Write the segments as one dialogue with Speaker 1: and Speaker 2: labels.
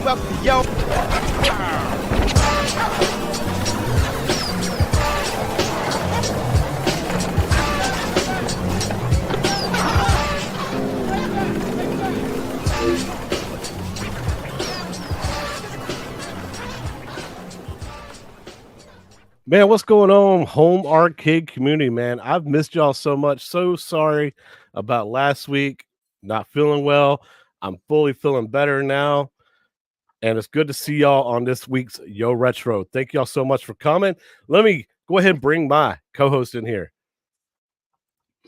Speaker 1: welcome to yo.
Speaker 2: Man, what's going on, home arcade community, man? I've missed y'all so much. So sorry about last week. Not feeling well. I'm fully feeling better now. And it's good to see y'all on this week's Yo Retro. Thank y'all so much for coming. Let me go ahead and bring my co-host in here.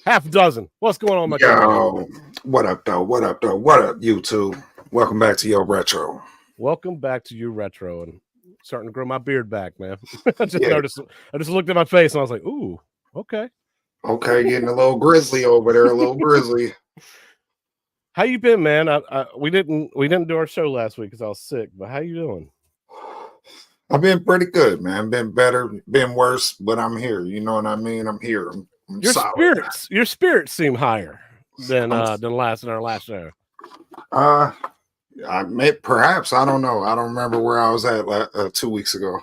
Speaker 2: Half a dozen. What's going on, my
Speaker 3: Yo, what up, though? What up, though? What up, YouTube? Welcome back to Yo Retro.
Speaker 2: Welcome back to Yo Retro. And starting to grow my beard back, man. I just noticed. I just looked at my face and I was like, "Ooh, okay,
Speaker 3: okay." Getting a little grizzly over there, a little grizzly.
Speaker 2: How you been, man? We didn't do our show last week because I was sick. But how you doing?
Speaker 3: I've been pretty good, man. Been better, been worse, but I'm here. You know what I mean? I'm here. I'm
Speaker 2: your spirits seem higher than our last show.
Speaker 3: Perhaps, I don't know. I don't remember where I was at 2 weeks ago.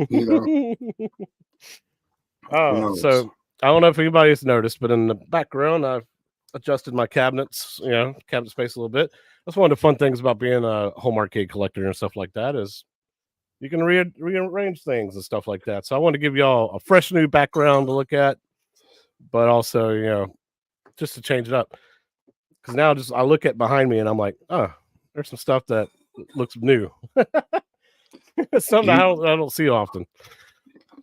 Speaker 3: You know.
Speaker 2: So I don't know if anybody's noticed, but in the background, I've adjusted my cabinets, cabinet space a little bit. That's one of the fun things about being a home arcade collector and stuff like that is you can rearrange things and stuff like that. So I want to give y'all a fresh new background to look at, but also, just to change it up. Because now I look at behind me and I'm like, oh, there's some stuff that looks new. It's something I don't see often.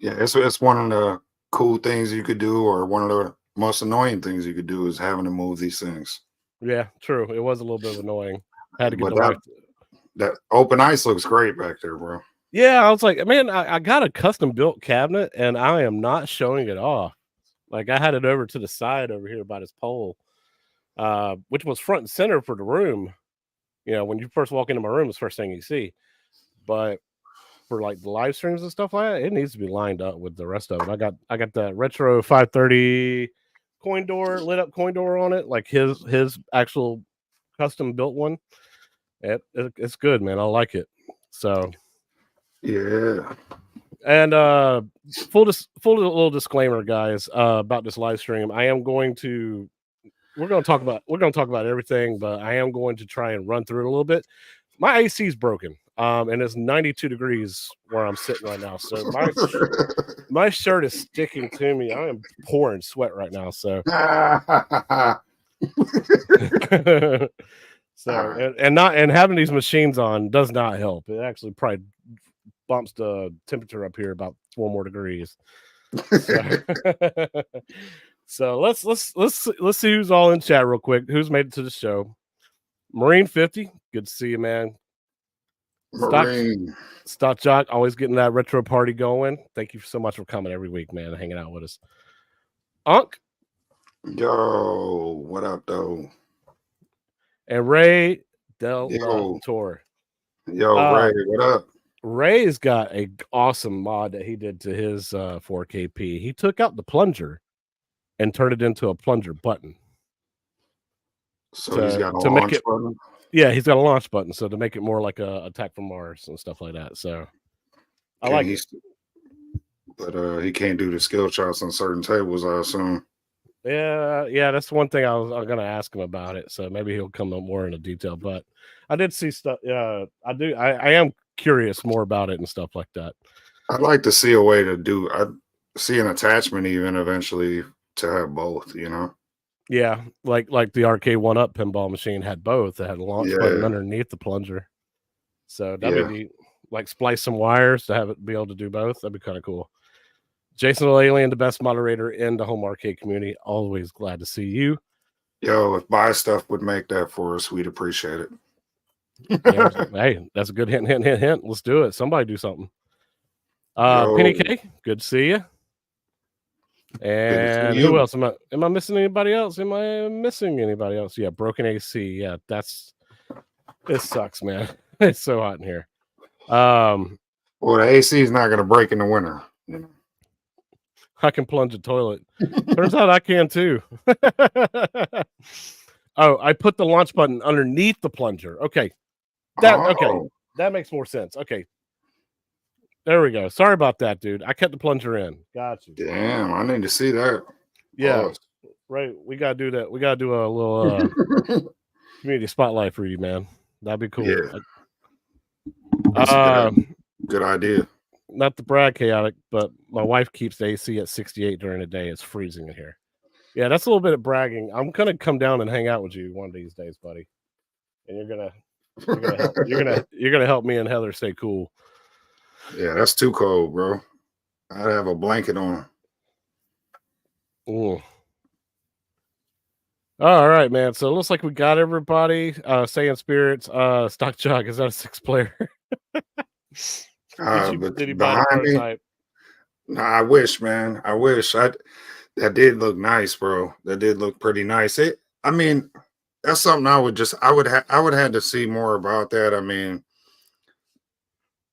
Speaker 3: Yeah, it's one of the cool things you could do, or one of the most annoying things you could do is having to move these things.
Speaker 2: Yeah, true. It was a little bit annoying. I had to get
Speaker 3: that open ice looks great back there, bro.
Speaker 2: Yeah, I was like, man, I got a custom built cabinet and I am not showing it off. Like I had it over to the side over here by this pole, which was front and center for the room. When you first walk into my room, it's the first thing you see. But for like the live streams and stuff like that, it needs to be lined up with the rest of it. I got the retro 530 lit up coin door on it, like his actual custom built one. It's good, man. I like it. So
Speaker 3: yeah.
Speaker 2: And full little disclaimer, guys, about this live stream. We're going to talk about everything, but I am going to try and run through it a little bit. My AC is broken, and it's 92 degrees where I'm sitting right now. So my shirt is sticking to me. I am pouring sweat right now. So, and having these machines on does not help. It actually probably bumps the temperature up here about 4 more degrees. So let's see who's all in chat real quick. Who's made it to the show? Marine 50, good to see you, man. Stock Jock, always getting that retro party going. Thank you so much for coming every week, man, and hanging out with us. Unk,
Speaker 3: yo, what up, though?
Speaker 2: And Ray Del Tor.
Speaker 3: Yo, Ray, what up?
Speaker 2: Ray's got a awesome mod that he did to his 4KP. He took out the plunger and turned it into a plunger button.
Speaker 3: So he's got a launch button?
Speaker 2: Yeah, he's got a launch button. So to make it more like a Attack from Mars and stuff like that. So I like it.
Speaker 3: But he can't do the skill shots on certain tables, I assume.
Speaker 2: Yeah, that's one thing I was going to ask him about it. So maybe he'll come up more into detail. But I did see stuff. I am curious more about it and stuff like that.
Speaker 3: I'd like to see a way to do. I'd see an attachment even eventually to have both.
Speaker 2: Yeah, like the Arcade 1-Up pinball machine had both. It had a launch button underneath the plunger. So that'd be like splice some wires to have it be able to do both. That'd be kind of cool. Jason Alien, the best moderator in the home arcade community. Always glad to see you.
Speaker 3: Yo, if Buy Stuff would make that for us, we'd appreciate it.
Speaker 2: Hey, that's a good hint. Let's do it. Somebody do something. Penny K, good to see you. And who else? Am I missing anybody else? Yeah, broken AC. Yeah, it sucks, man. It's so hot in here.
Speaker 3: Well, the AC is not gonna break in the winter.
Speaker 2: I can plunge a toilet. Turns out I can too. Oh, I put the launch button underneath the plunger. Okay. Okay,
Speaker 3: Oh,
Speaker 2: that makes more sense. Okay, there we go. Sorry about that, dude. I kept the plunger in. Got you.
Speaker 3: damn! I need to see that.
Speaker 2: Yeah,
Speaker 3: Pause.
Speaker 2: right. We gotta do that. We gotta do a little community spotlight for you, man. That'd be cool.
Speaker 3: Yeah, that's a
Speaker 2: Uh,
Speaker 3: good idea.
Speaker 2: not the brag chaotic, but my wife keeps the AC at 68 during the day. It's freezing in here. Yeah, that's a little bit of bragging. I'm gonna come down and hang out with you one of these days, buddy. And you're gonna help you're gonna help me and Heather stay cool.
Speaker 3: Yeah, that's too cold, bro. I'd have a blanket on.
Speaker 2: Mm. All right, man. So it looks like we got everybody. Saying spirits. Stock Jog, is that a 6-player?
Speaker 3: But
Speaker 2: Did he buy the
Speaker 3: behind me,
Speaker 2: prototype?
Speaker 3: nah, I wish, man. I wish. That did look nice, bro. That did look pretty nice. I mean, that's something I would have to see more about that. I mean,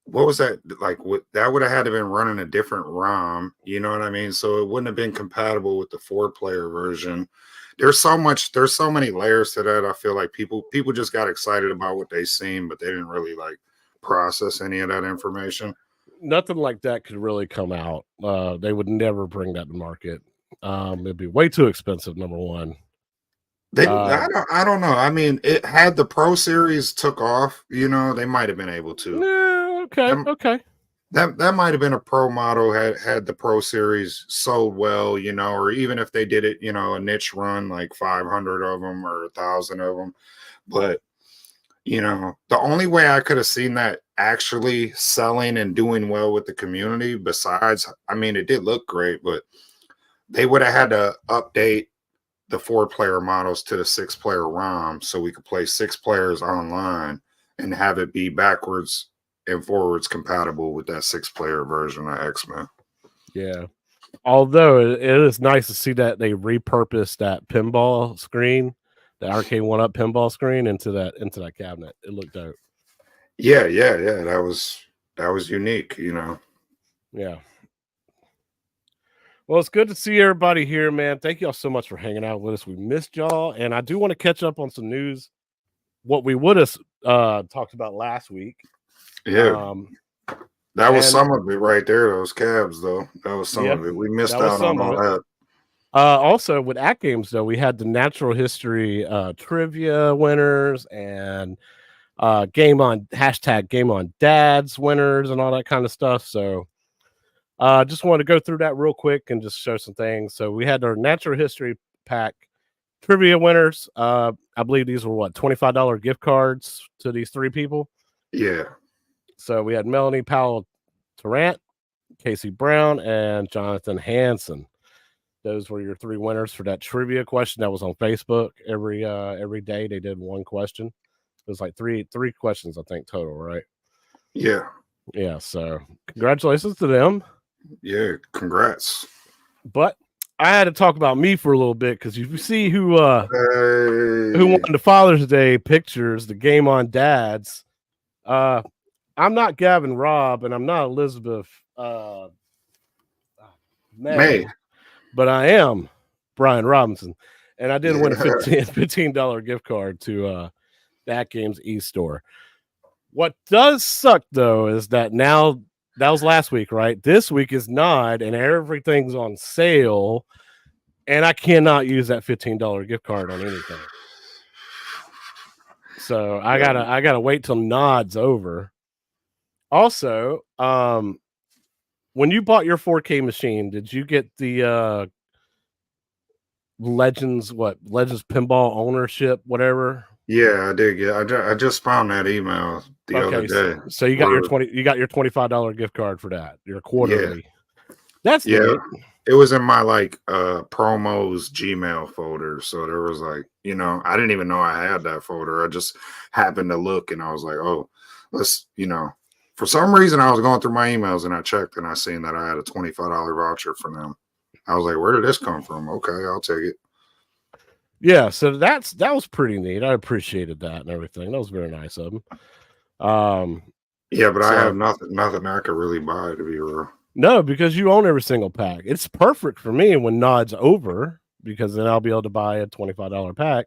Speaker 3: what was that like? That would have had to been running a different ROM, you know what I mean? So it wouldn't have been compatible with the 4-player version. There's so many layers to that. I feel like people just got excited about what they seen, but they didn't really like process any of that information.
Speaker 2: Nothing like that could really come out. They would never bring that to market. It'd be way too expensive, number one.
Speaker 3: I don't know. I mean, it had the Pro Series took off, you know, they might have been able to.
Speaker 2: No, okay.
Speaker 3: That might have been a pro model had the Pro Series sold well, you know, or even if they did it, you know, a niche run like 500 of them or 1,000 of them. But you know, the only way I could have seen that actually selling and doing well with the community, besides, I mean, it did look great, but they would have had to update the 4-player models to the 6-player ROM so we could play 6 players online and have it be backwards and forwards compatible with that 6-player version of X-Men.
Speaker 2: Yeah. Although it is nice to see that they repurposed that pinball screen, the Arcade 1-Up pinball screen into that cabinet. It looked dope.
Speaker 3: Yeah. That was unique, you know.
Speaker 2: Yeah. Well, it's good to see everybody here, man. Thank y'all so much for hanging out with us. We missed y'all, and I do want to catch up on some news. What we would have talked about last week.
Speaker 3: Yeah. That was some of it right there. Those cabs, though. That was some of it. We missed out on all that.
Speaker 2: Also, with Atgames, though, we had the natural history trivia winners and game on dads winners and all that kind of stuff. So just wanted to go through that real quick and just show some things. So we had our natural history pack trivia winners. I believe these were what, $25 gift cards to these 3 people.
Speaker 3: Yeah.
Speaker 2: So we had Melanie Powell Tarrant, Casey Brown, and Jonathan Hansen. Those were your 3 winners for that trivia question that was on Facebook. Every day they did one question. It was like three questions, I think, total, right?
Speaker 3: Yeah.
Speaker 2: Yeah. So congratulations to them.
Speaker 3: Yeah, congrats.
Speaker 2: But I had to talk about me for a little bit because you see who won the Father's Day pictures, the Game on Dads. I'm not Gavin Robb and I'm not Elizabeth May, but I am Brian Robinson. And I did win a $15 gift card to the Atgames e-store. What does suck, though, is that now that was last week, right? This week is not, and everything's on sale, and I cannot use that $15 gift card on anything. So I gotta wait till Nod's over. Also, when you bought your 4K machine, did you get the Legends Pinball ownership, whatever?
Speaker 3: Yeah, I did get. I just found that email the other day.
Speaker 2: So you got your $25 gift card for that. Your quarterly. Yeah. That's neat.
Speaker 3: It was in my promos Gmail folder. So there was I didn't even know I had that folder. I just happened to look and I was like, oh, let's, for some reason I was going through my emails and I checked and I seen that I had a $25 voucher for them. I was like, where did this come from? Okay, I'll take it.
Speaker 2: Yeah, so that was pretty neat. I appreciated that and everything. That was very nice of them.
Speaker 3: Yeah, but I have nothing I could really buy, to be real.
Speaker 2: No, because you own every single pack. It's perfect for me when Nod's over because then I'll be able to buy a $25 pack.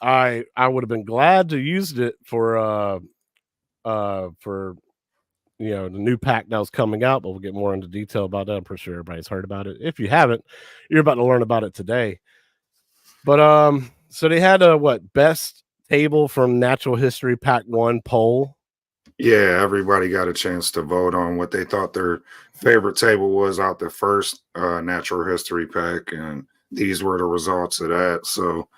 Speaker 2: I would have been glad to use it for the new pack that was coming out, but we'll get more into detail about that. I'm pretty sure everybody's heard about it. If you haven't, you're about to learn about it today. But so they had a best table from Natural History Pack 1 poll.
Speaker 3: Yeah, everybody got a chance to vote on what they thought their favorite table was out the first Natural History Pack, and these were the results of that. So,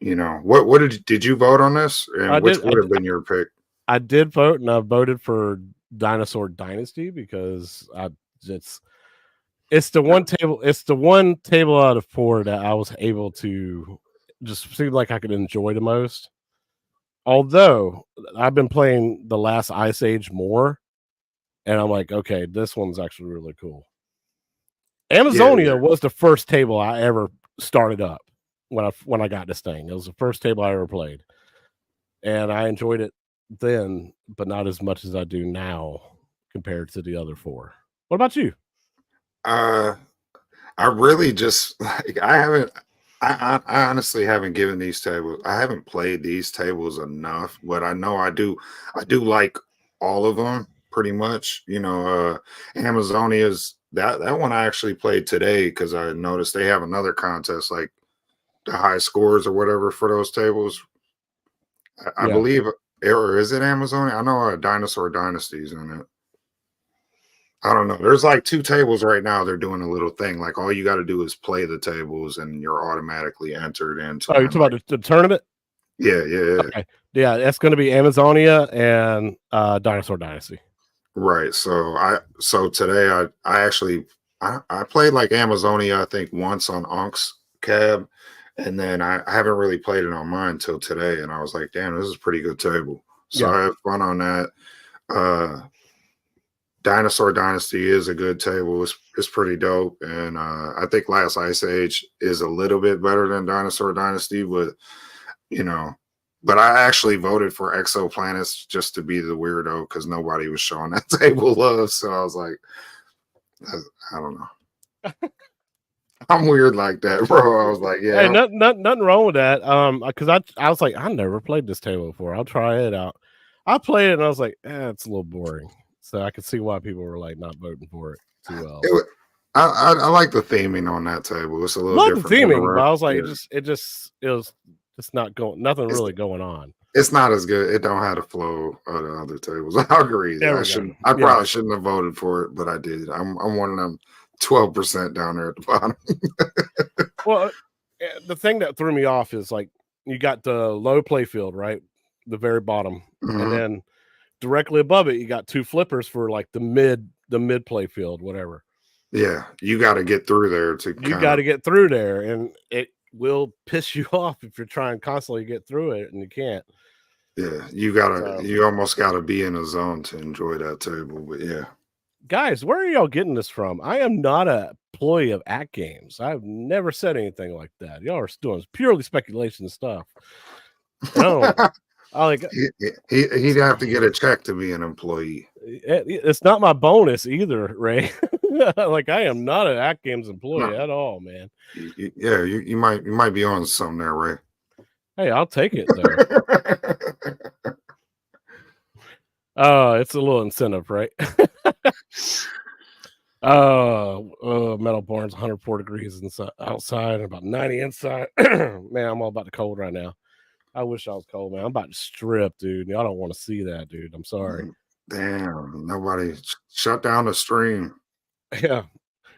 Speaker 3: what did you vote on this, and which would have been your pick?
Speaker 2: I did vote, and I voted for Dinosaur Dynasty because it's the one table out of 4 that I was able to just seem like I could enjoy the most. Although I've been playing the last Ice Age more, and I'm like, okay, this one's actually really cool. Amazonia was the first table I ever started up when I got this thing. It was the first table I ever played, and I enjoyed it then, but not as much as I do now compared to the other 4. What about you?
Speaker 3: I really just I honestly haven't given these tables. I haven't played these tables enough, but I know I do like all of them pretty much. Amazonia's that one I actually played today because I noticed they have another contest, like the high scores or whatever for those tables. I believe, or is it Amazonia? I know Dinosaur Dynasty's in it. I don't know. There's like 2 tables right now. They're doing a little thing. Like all you got to do is play the tables and you're automatically entered into.
Speaker 2: Oh, you're talking about the tournament?
Speaker 3: Yeah.
Speaker 2: Okay. Yeah, that's going to be Amazonia and Dinosaur Dynasty.
Speaker 3: Right. So today I actually played like Amazonia, I think once on Onk's cab, and then I haven't really played it on mine until today. And I was like, damn, this is a pretty good table. So I had fun on that. Dinosaur Dynasty is a good table. It's pretty dope. And I think Last Ice Age is a little bit better than Dinosaur Dynasty, but I actually voted for Exoplanets just to be the weirdo because nobody was showing that table love. So I was like, I don't know. I'm weird like that, bro. I was like, yeah.
Speaker 2: Hey, nothing wrong with that. Because I was like, I never played this table before. I'll try it out. I played it and I was like, it's a little boring. So I could see why people were like not voting for it too well.
Speaker 3: I like the theming on that table. It's a little different.
Speaker 2: The theming, but I was like, it was just not going. Nothing really going on.
Speaker 3: It's not as good. It don't have the flow of the other tables. I agree. I probably shouldn't have voted for it, but I did. I'm one of them 12% down there at the bottom.
Speaker 2: Well, the thing that threw me off is like you got the low play field, right? The very bottom, and then directly above it, you got 2 flippers for like the mid play field, whatever.
Speaker 3: Yeah, you got to get through there
Speaker 2: get through there, and it will piss you off if you're trying constantly to get through it and you can't.
Speaker 3: Yeah, you almost gotta be in a zone to enjoy that table. But yeah,
Speaker 2: guys, where are y'all getting this from? I am not a employee of Atgames. I've never said anything like that. Y'all are doing purely speculation stuff.
Speaker 3: He'd have to get a check to be an employee.
Speaker 2: It's not my bonus either, Ray. Like I am not an Atgames employee at all, man.
Speaker 3: You might be on something there, Ray.
Speaker 2: Hey, I'll take it though. It's a little incentive, right? Metal Barn's 104 degrees outside and about 90 inside. Man, I'm all about the cold right now. I wish I was cold, man. I'm about to strip, dude. Y'all don't want to see that, dude. I'm sorry.
Speaker 3: Damn, nobody shut down the stream.
Speaker 2: Yeah.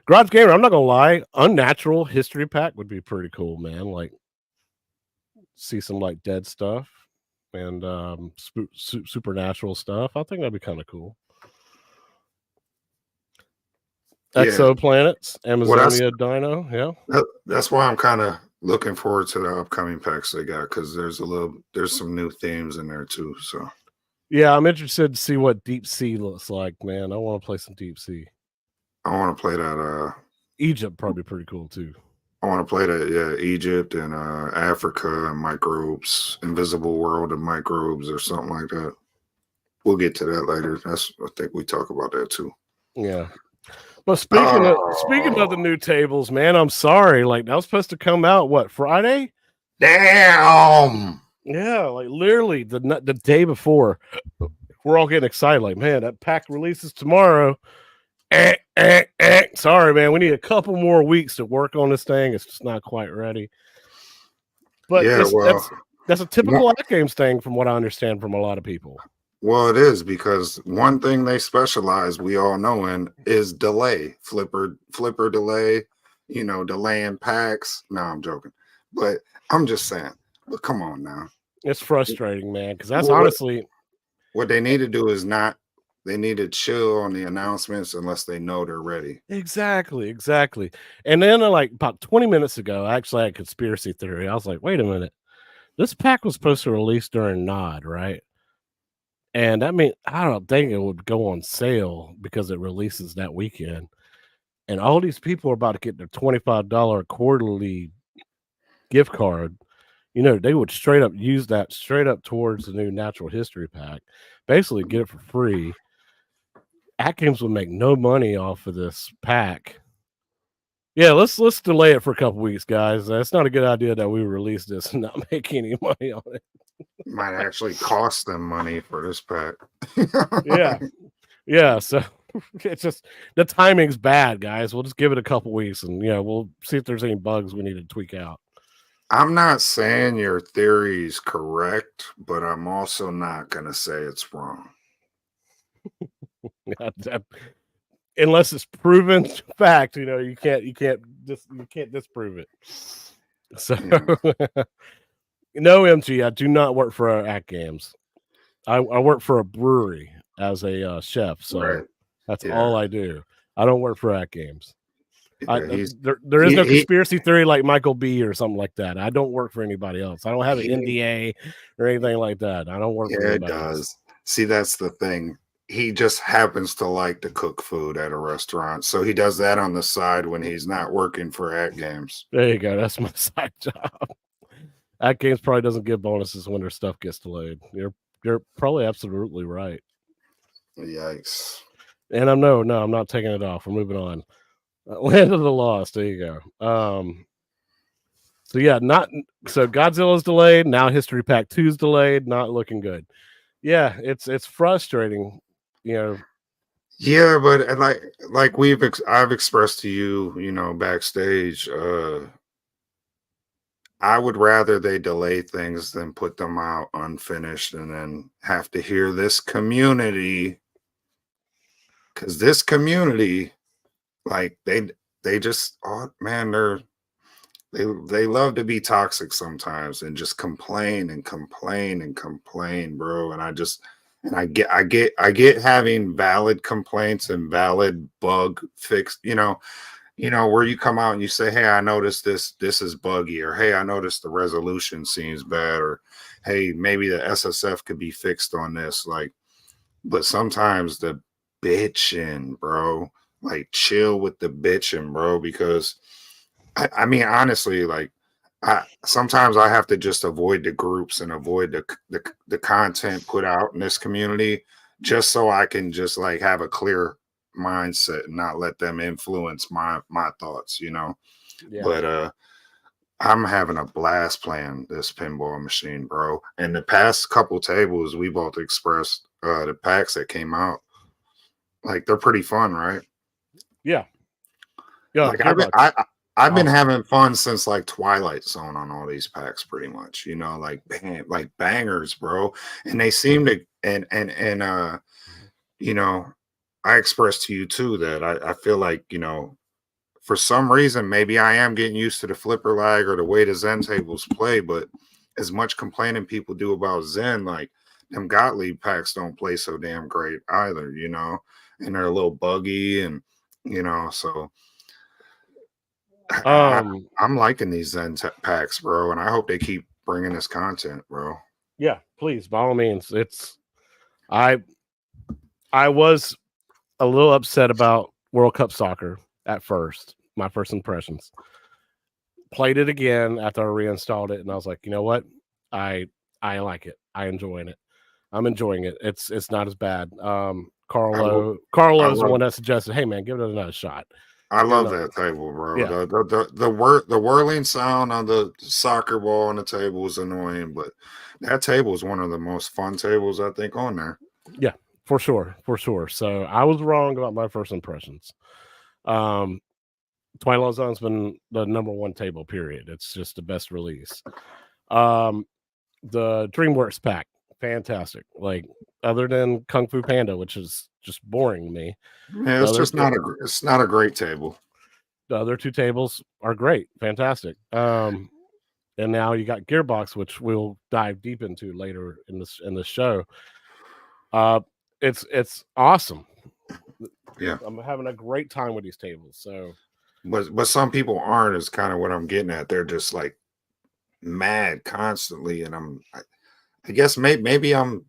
Speaker 2: Garage Gamer, I'm not gonna lie, Unnatural History Pack would be pretty cool, man. Like see some like dead stuff and supernatural stuff. I think that'd be kind of cool. Exoplanets, Amazonia Dino. Yeah.
Speaker 3: That's why I'm kind of looking forward to the upcoming packs they got, because there's some new themes in there too. So
Speaker 2: yeah, I'm interested to see what Deep Sea looks like, man. I want to play some Deep Sea.
Speaker 3: I want to play that
Speaker 2: Egypt, probably pretty cool too.
Speaker 3: I want to play that, Egypt and Africa and microbes, Invisible World of Microbes or something like that. We'll get to that later. I think we talk about that too.
Speaker 2: Yeah. But speaking of the new tables, man, I'm sorry. Like that was supposed to come out Friday?
Speaker 3: Damn.
Speaker 2: Yeah, like literally the day before, we're all getting excited. Like, man, that pack releases tomorrow. Sorry, man. We need a couple more weeks to work on this thing. It's just not quite ready. But
Speaker 3: Yeah, well,
Speaker 2: that's a typical Atgames thing, from what I understand from a lot of people.
Speaker 3: well, it is, because one thing they specialize, we all know in, is delay, flipper delay, delaying packs. No, I'm joking, but I'm just saying. But come on now,
Speaker 2: It's frustrating, man, because that's
Speaker 3: Well,
Speaker 2: honestly
Speaker 3: what they need to do is not. They need to chill on the announcements unless they know they're ready.
Speaker 2: exactly. And then like about 20 minutes ago, I actually had a conspiracy theory. I was like, wait a minute, this pack was supposed to release during Nod, right? And that means I don't think it would go on sale because it releases that weekend. And all these people are about to get their $25 quarterly gift card. They would straight up use that straight up towards the new natural history pack, basically get it for free. Atgames would make no money off of this pack. Yeah, let's delay it for a couple weeks, guys. That's not a good idea that we release this and not make any money on it.
Speaker 3: Might actually cost them money for this pack.
Speaker 2: Yeah. So it's just the timing's bad, guys. We'll just give it a couple weeks, and we'll see if there's any bugs we need to tweak out.
Speaker 3: I'm not saying your theory is correct, but I'm also not going to say it's wrong.
Speaker 2: Unless it's proven fact, you can't disprove it. So no, MG, I do not work for Atgames. I work for a brewery as a chef, so that's all I do. I don't work for Atgames. There is no conspiracy theory like Michael B or something like that. I don't work for anybody else. I don't have an NDA or anything like that. I don't work for anybody else.
Speaker 3: See, that's the thing. He just happens to like to cook food at a restaurant, so he does that on the side when he's not working for Atgames.
Speaker 2: There you go. That's my side job. Atgames probably doesn't give bonuses when their stuff gets delayed. You're probably absolutely right.
Speaker 3: Yikes!
Speaker 2: And I'm not taking it off. We're moving on. Land of the Lost. There you go. So Godzilla's delayed. Now History Pack 2 is delayed. Not looking good. Yeah, it's frustrating.
Speaker 3: Yeah, but like I've expressed to you, backstage. I would rather they delay things than put them out unfinished and then have to hear this community, because this community, like they just, oh man, they love to be toxic sometimes and just complain and complain and complain, bro. And I get having valid complaints and valid bug fix, where you come out and you say, hey, I noticed this is buggy, or hey, I noticed the resolution seems bad, or hey, maybe the SSF could be fixed on this. Like, but sometimes the bitching, bro, like chill with the bitching, bro, because I mean, honestly, like sometimes I have to just avoid the groups and avoid the content put out in this community, just so I can just like have a clear mindset and not let them influence my thoughts, But I'm having a blast playing this pinball machine, bro. And the past couple tables we both expressed the packs that came out, like they're pretty fun, right?
Speaker 2: Yeah.
Speaker 3: Like I've been having fun since like Twilight Zone on all these packs, pretty much, like bangers, bro. And they seem to I expressed to you too that I feel like, for some reason, maybe I am getting used to the flipper lag or the way the Zen tables play, but as much complaining people do about Zen, like them Gottlieb packs don't play so damn great either, and they're a little buggy and, so I'm liking these Zen packs, bro, and I hope they keep bringing this content, bro.
Speaker 2: Yeah, please, by all means. I was a little upset about World Cup Soccer at first. My first impressions. Played it again after I reinstalled it, and I was like, you know what? I like it. I'm enjoying it. It's not as bad. Carlo's the one that suggested, hey man, give it another shot.
Speaker 3: I
Speaker 2: You're
Speaker 3: love
Speaker 2: not.
Speaker 3: that table, bro.
Speaker 2: Yeah.
Speaker 3: The whirling sound on the soccer ball on the table is annoying, but that table is one of the most fun tables I think on there.
Speaker 2: Yeah, for sure, for sure. So I was wrong about my first impressions. Um, Twilight Zone's been the number one table. Period. It's just the best release. Um, the DreamWorks pack, fantastic. Like other than Kung Fu Panda, which is just boring to me.
Speaker 3: Yeah,
Speaker 2: The
Speaker 3: it's
Speaker 2: other
Speaker 3: just
Speaker 2: two,
Speaker 3: not a great table.
Speaker 2: the other two tables are great, fantastic. And now you got Gearbox, which we'll dive deep into later in this show. Uh, it's awesome.
Speaker 3: Yeah.
Speaker 2: I'm having a great time with these tables. So
Speaker 3: But some people aren't is kind of what I'm getting at. They're just like mad constantly, and I guess maybe I'm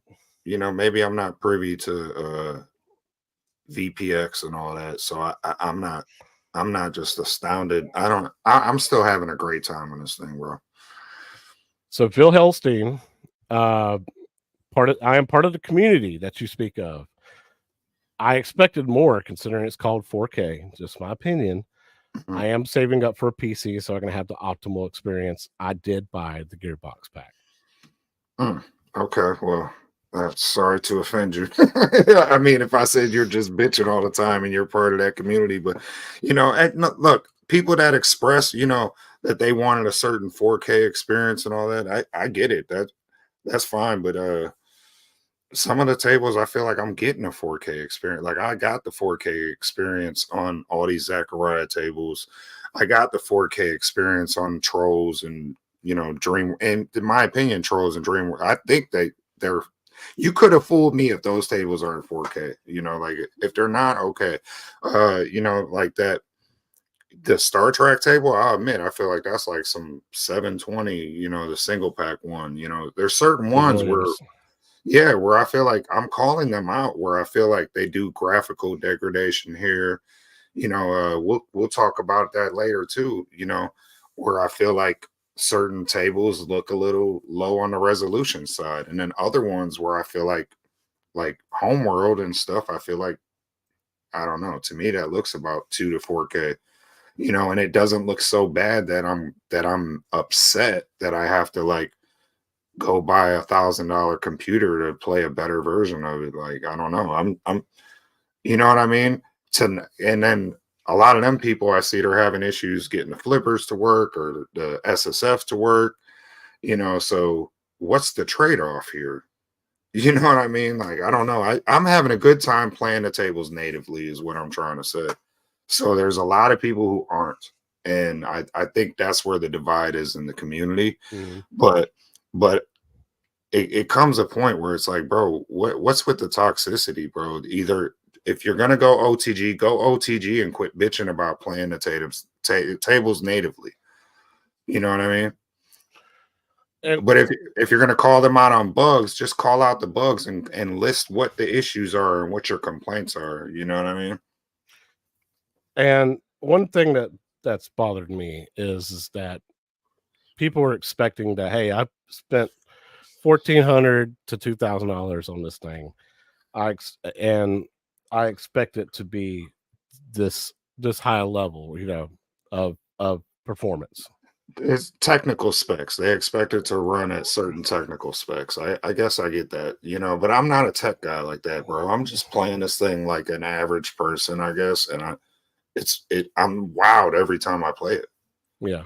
Speaker 3: maybe I'm not privy to VPX and all that, so I'm not just astounded. I'm still having a great time on this thing, bro.
Speaker 2: so Phil Hellstein, uh, I am part of the community that you speak of. I expected more considering it's called 4K. Just my opinion.
Speaker 3: Mhm.
Speaker 2: I am saving up for a PC so I can have the optimal experience. I did buy the Gearbox pack.
Speaker 3: Okay, well, sorry to offend you. I mean, if I said you're just bitching all the time and you're part of that community, but no, look, people that express, that they wanted a certain 4K experience and all that, I get it. That's fine, but some of the tables I feel like I'm getting a 4K experience. Like I got the 4K experience on all these Zachariah tables. I got the 4K experience on Trolls and Dream. And in my opinion, Trolls and Dream. I think they're. You could have fooled me if those tables aren't 4K. Like if they're not, okay. Like that. The Star Trek table, I'll admit, I feel like that's like some 720. The single pack one. There's certain
Speaker 2: It
Speaker 3: ones
Speaker 2: really
Speaker 3: where
Speaker 2: is.
Speaker 3: yeah, where I feel like I'm calling them out, where I feel like they do graphical degradation here. We'll talk about that later too. Where I feel like certain tables look a little low on the resolution side, and then other ones where I feel like Homeworld and stuff. I feel like I don't know. To me, that looks about 2 to 4K. And it doesn't look so bad that I'm upset that I have to like go buy $1,000 computer to play a better version of it. Like, I don't know. I'm you know what I mean? And then a lot of them people I see they're having issues getting the flippers to work or the SSF to work, so what's the trade-off here? You know what I mean? Like, I don't know. I'm having a good time playing the tables natively, is what I'm trying to say. So there's a lot of people who aren't. And I think that's where the divide is in the community.
Speaker 2: Mhm.
Speaker 3: But it comes a point where it's like, bro, what's with the toxicity, bro? Either if you're gonna go OTG and quit bitching about playing the tables natively. You know what I mean?
Speaker 2: And
Speaker 3: But if you're gonna call them out on bugs, just call out the bugs and list what the issues are and what your complaints are. You know what I mean?
Speaker 2: and one thing that's bothered me is that people are expecting that, hey, I spent $1,400 to $2,000 on this thing. And I expect it to be this high level, of performance.
Speaker 3: It's technical specs. They expect it to run at certain technical specs. I guess I get that, but I'm not a tech guy like that, bro. I'm just playing this thing like an average person, I guess. And I'm wowed every time I play it.
Speaker 2: Yeah.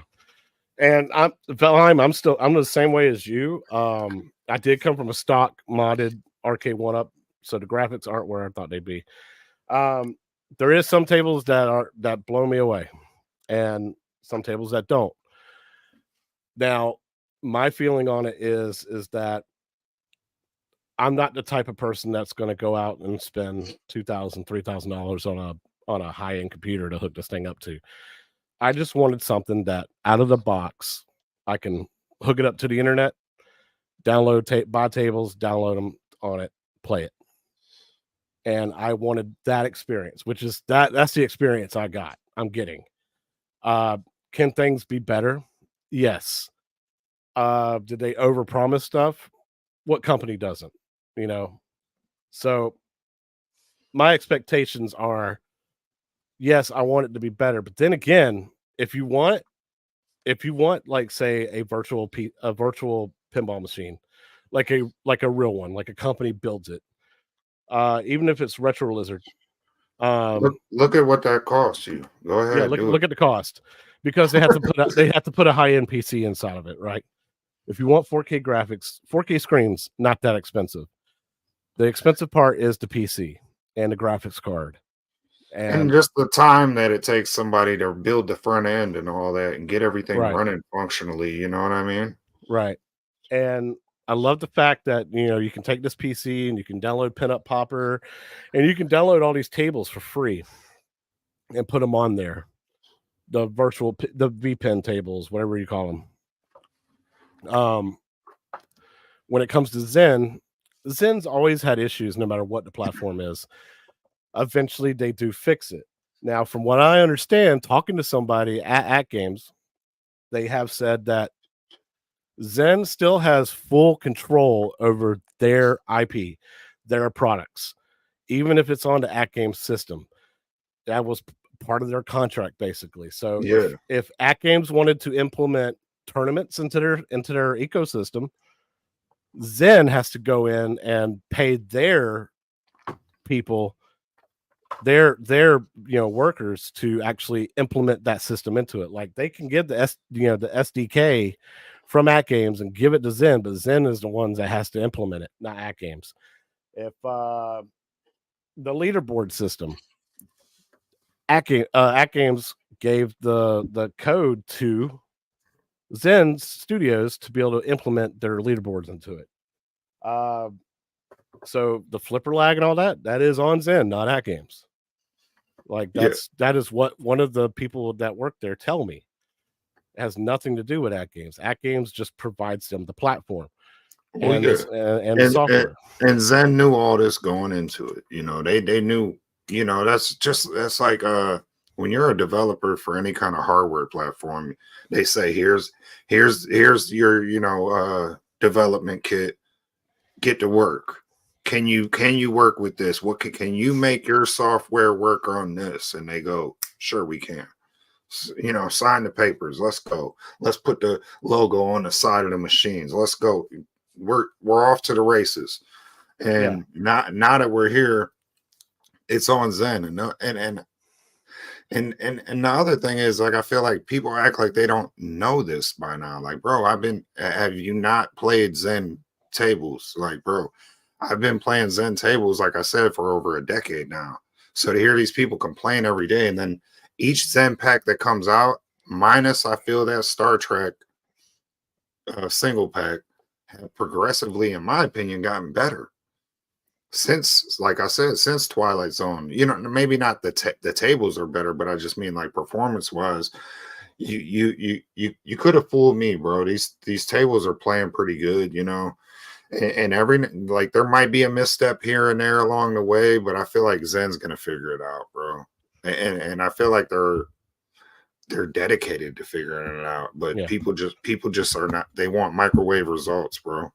Speaker 2: And I'm the same way as you. I did come from a stock modded arcade one up, so the graphics aren't where I thought they'd be. Um, there is some tables that blow me away, and some tables that don't. Now, my feeling on it is that I'm not the type of person that's going to go out and spend $2,000, $3,000 on a high end computer to hook this thing up to. I just wanted something that out of the box I can hook it up to the internet, buy tables, download them on it, play it. And I wanted that experience, which is that's the experience I got. I'm getting. Can things be better? Yes. Did they overpromise stuff? What company doesn't? You know. So my expectations are yes, I want it to be better. But then again, if you want, like say a virtual pinball machine, like a real one, like a company builds it, even if it's Retro Lizard,
Speaker 3: Look at what that costs you. Go
Speaker 2: yeah,
Speaker 3: ahead, do it.
Speaker 2: look at the cost, because they have to put a high end PC inside of it, right? If you want 4K graphics, 4K screens, not that expensive. The expensive part is the PC and the graphics card.
Speaker 3: And
Speaker 2: And
Speaker 3: just the time that it takes somebody to build the front end and all that and get everything
Speaker 2: right,
Speaker 3: running functionally, you know what I mean?
Speaker 2: right. And I love the fact that you can take this PC and you can download Pinup Popper, and you can download all these tables for free and put them on there. The the VPN tables, whatever you call them. When it comes to Zen's always had issues, no matter what the platform is. Eventually, they do fix it. Now, from what I understand, talking to somebody at Games, they have said that Zen still has full control over their IP, their products, even if it's on the Atgames system. That was part of their contract, basically. So
Speaker 3: Yeah.
Speaker 2: if Atgames wanted to implement tournaments into their ecosystem, Zen has to go in and pay their people, their workers, to actually implement that system into it. Like they can give the SDK from Atgames and give it to Zen, but Zen is the ones that has to implement it, not Atgames. If the leaderboard system, Atgames gave the code to Zen Studios to be able to implement their leaderboards into it. So the flipper lag and all that is on Zen, not Atgames. Like
Speaker 3: Yeah.
Speaker 2: that is what one of the people that work there tell me. It has nothing to do with Atgames. Atgames just provides them the platform
Speaker 3: Well,
Speaker 2: and
Speaker 3: yeah.
Speaker 2: and the
Speaker 3: And,
Speaker 2: software.
Speaker 3: and Zen knew all this going into it. They knew, that's like when you're a developer for any kind of hardware platform, they say here's your, development kit, get to work. Can you work with this? Can you make your software work on this? And they go, sure we can. Sign the papers. Let's go. Let's put the logo on the side of the machines. Let's go. We're off to the races.
Speaker 2: Yeah.
Speaker 3: And now that we're here, it's on Zen. And the other thing is, like, I feel like people act like they don't know this by now. Like, bro, have you not played Zen tables? Like, bro, I've been playing Zen tables, like I said, for over a decade now. So to hear these people complain every day, and then each Zen pack that comes out, minus I feel that Star Trek single pack, have progressively, in my opinion, gotten better since, like I said, since Twilight Zone. Maybe not the tables are better, but I just mean like performance wise. You could have fooled me, bro. These tables are playing pretty good, and every, like, there might be a misstep here and there along the way, but I feel like Zen's gonna figure it out, bro. And I feel like they're dedicated to figuring it out, but
Speaker 2: Yeah.
Speaker 3: people just are not. They want microwave results, bro.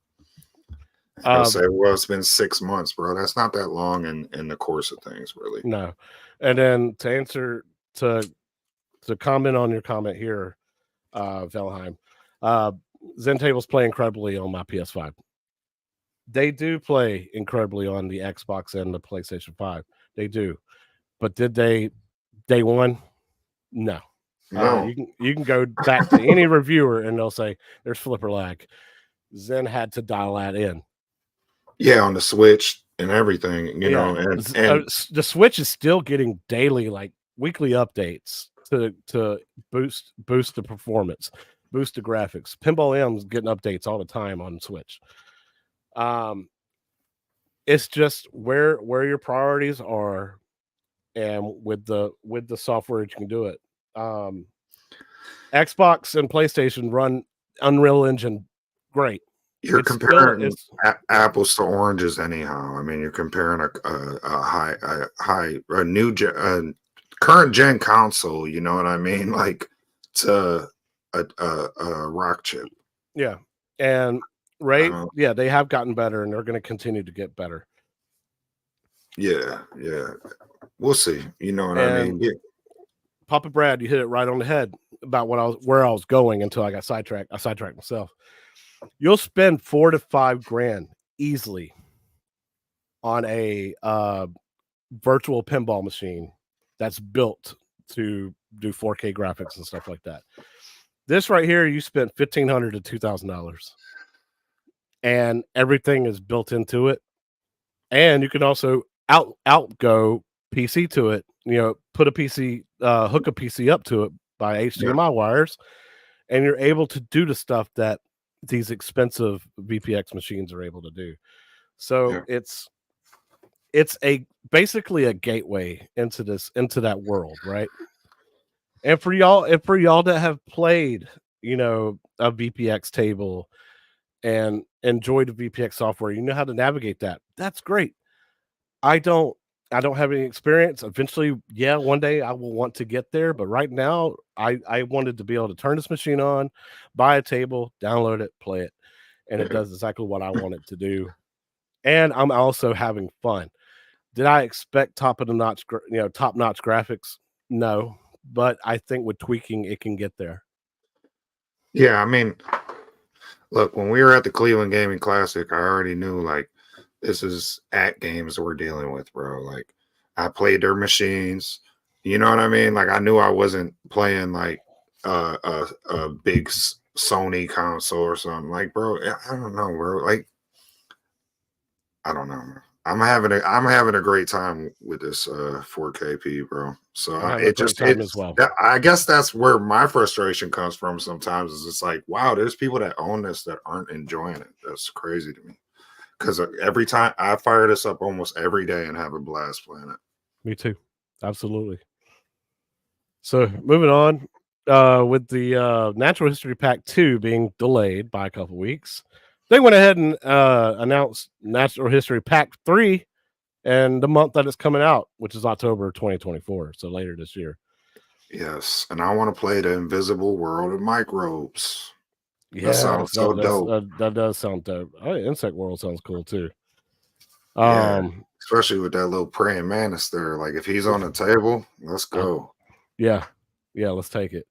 Speaker 3: I'll say, well, it's been 6 months, bro. That's not that long in the course of things, really.
Speaker 2: No. And then to answer to comment on your comment here, Velheim, Zen tables play incredibly on my PS5. They do play incredibly on the Xbox and the PlayStation 5. They do. But did they day one? No.
Speaker 3: No.
Speaker 2: You can go back to any reviewer and they'll say there's flipper lag. Zen had to dial that in.
Speaker 3: Yeah, on the Switch and everything,
Speaker 2: Yeah.
Speaker 3: and
Speaker 2: The Switch is still getting daily, like weekly updates to boost the performance, boost the graphics. Pinball M's getting updates all the time on Switch. It's just where your priorities are, and with the software you can do it. Xbox and PlayStation run Unreal Engine great.
Speaker 3: you're
Speaker 2: It's still
Speaker 3: comparing apples to oranges anyhow. I mean, you're comparing a new current gen console, you know what I mean, like, to a rock chip.
Speaker 2: yeah. And yeah, they have gotten better and they're going to continue to get better.
Speaker 3: Yeah, we'll see. You know what I mean? Yeah.
Speaker 2: Papa Brad, you hit it right on the head about where I was going until I got sidetracked. I sidetracked myself. You'll spend $4,000 to $5,000 easily on a virtual pinball machine that's built to do 4K graphics and stuff like that. This right here, you spent $1,500 to $2,000, and everything is built into it. And you can also outgo PC to it. Put a PC, hook a PC up to it by HDMI wires, and you're able to do the stuff that these expensive VPX machines are able to do. So it's basically a gateway into that world, right? And for y'all that have played, a VPX table and enjoyed the VPX software, you know how to navigate that. That's great. I don't have any experience. Eventually, one day I will want to get there, but right now I wanted to be able to turn this machine on, buy a table, download it, play it, and it does exactly what I want it to do. And I'm also having fun. Did I expect top-notch graphics? No, but I think with tweaking it can get there.
Speaker 3: Yeah, I mean, look, when we were at the Cleveland Gaming Classic, I already knew like this is Atgames we're dealing with, bro. Like I played their machines, you know what I mean? Like I knew I wasn't playing like a big Sony console or something. Like, bro, I don't know, bro. Like, I don't know. I'm having a great time with this 4KP, bro. So
Speaker 2: as well.
Speaker 3: I guess that's where my frustration comes from sometimes. Is it's like, wow, there's people that own this that aren't enjoying it. That's crazy to me. Because every time I fire this up almost every day and have a blast playing it.
Speaker 2: Me too. Absolutely. So moving on, with the Natural History Pack 2 being delayed by a couple weeks, they went ahead and announced Natural History Pack 3 and the month that it's coming out, which is October 2024, so later this year.
Speaker 3: Yes, and I want to play the Invisible World of Microbes.
Speaker 2: Yeah,
Speaker 3: that sounds so dope.
Speaker 2: That does sound dope. Insect World sounds cool too.
Speaker 3: Especially with that little praying mantis there. Like if he's on the table, let's go.
Speaker 2: Yeah, let's take it.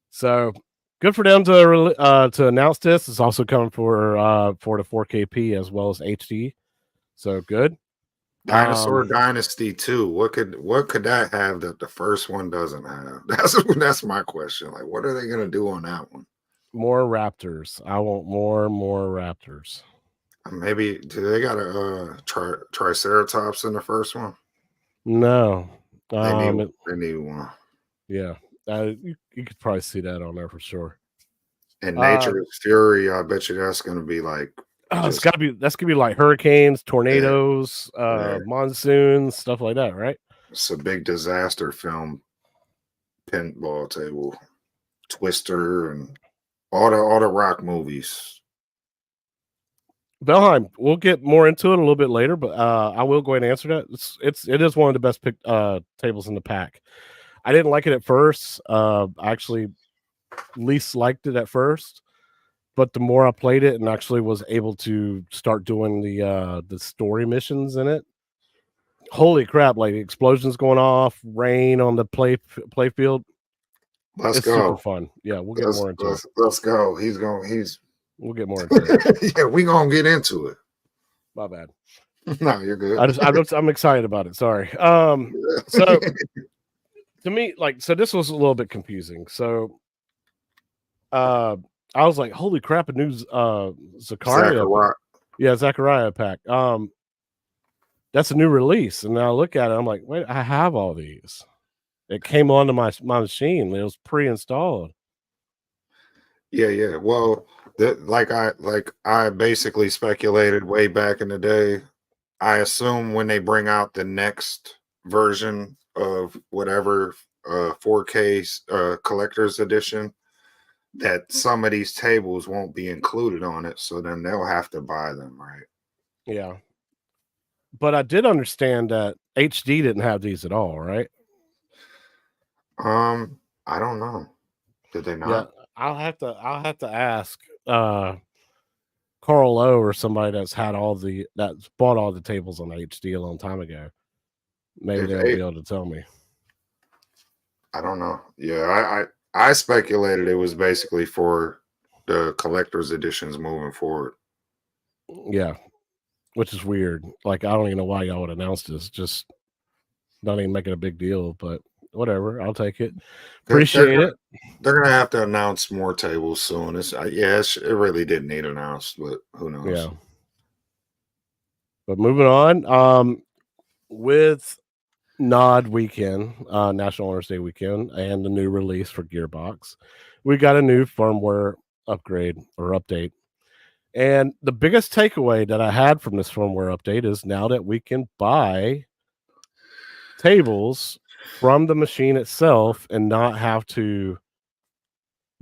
Speaker 2: So good for them to announce this. It's also coming for the 4KP as well as HD. So good.
Speaker 3: Dinosaur Dynasty 2. What could that have that the first one doesn't have? That's my question. Like, what are they gonna do on that one?
Speaker 2: More raptors. I want more raptors.
Speaker 3: Maybe do they got a Triceratops in the first one?
Speaker 2: No.
Speaker 3: They need one.
Speaker 2: Yeah. You could probably see that on there for sure.
Speaker 3: And Nature's Fury, I bet you that's gonna be like
Speaker 2: that's gonna be like hurricanes, tornadoes, monsoons, stuff like that, right?
Speaker 3: It's a big disaster film, pinball table, Twister, and all the rock movies.
Speaker 2: Valheim, we'll get more into it a little bit later, but I will go ahead and answer that. It is one of the best tables in the pack. I didn't like it at first. I actually least liked it at first, but the more I played it and actually was able to start doing the story missions in it, holy crap! Like explosions going off, rain on the play field.
Speaker 3: It's go.
Speaker 2: Super fun. Yeah, we'll get more into it.
Speaker 3: Let's go.
Speaker 2: We'll get more into it.
Speaker 3: Yeah, we're gonna get into it.
Speaker 2: My bad.
Speaker 3: No, you're good.
Speaker 2: I'm excited about it. Sorry. So to me, so this was a little bit confusing. So I was like, holy crap, a new Zachariah. Yeah, Zachariah pack. That's a new release. And I look at it, I'm like, wait, I have all these. It came onto my machine. It was pre-installed.
Speaker 3: Yeah. Well, I basically speculated way back in the day. I assume when they bring out the next version of whatever 4K collector's edition, that some of these tables won't be included on it, so then they'll have to buy them, right?
Speaker 2: Yeah. But I did understand that HD didn't have these at all, right?
Speaker 3: I don't know. Did they not?
Speaker 2: Yeah, I'll have to ask Carl O or somebody that's bought all the tables on HD a long time ago. Maybe they'll be able to tell me.
Speaker 3: I don't know. Yeah, I speculated it was basically for the collector's editions moving forward.
Speaker 2: Yeah, which is weird. Like, I don't even know why y'all would announce this. Just not even making a big deal, but whatever. I'll take it.
Speaker 3: They're, they're
Speaker 2: Appreciate
Speaker 3: gonna
Speaker 2: it.
Speaker 3: they're gonna have to announce more tables soon. It really didn't need announced, but who knows?
Speaker 2: Yeah. But moving on, with Nod weekend, National Honors Day weekend, and the new release for Gearbox, we got a new firmware upgrade or update. And the biggest takeaway that I had from this firmware update is now that we can buy tables from the machine itself and not have to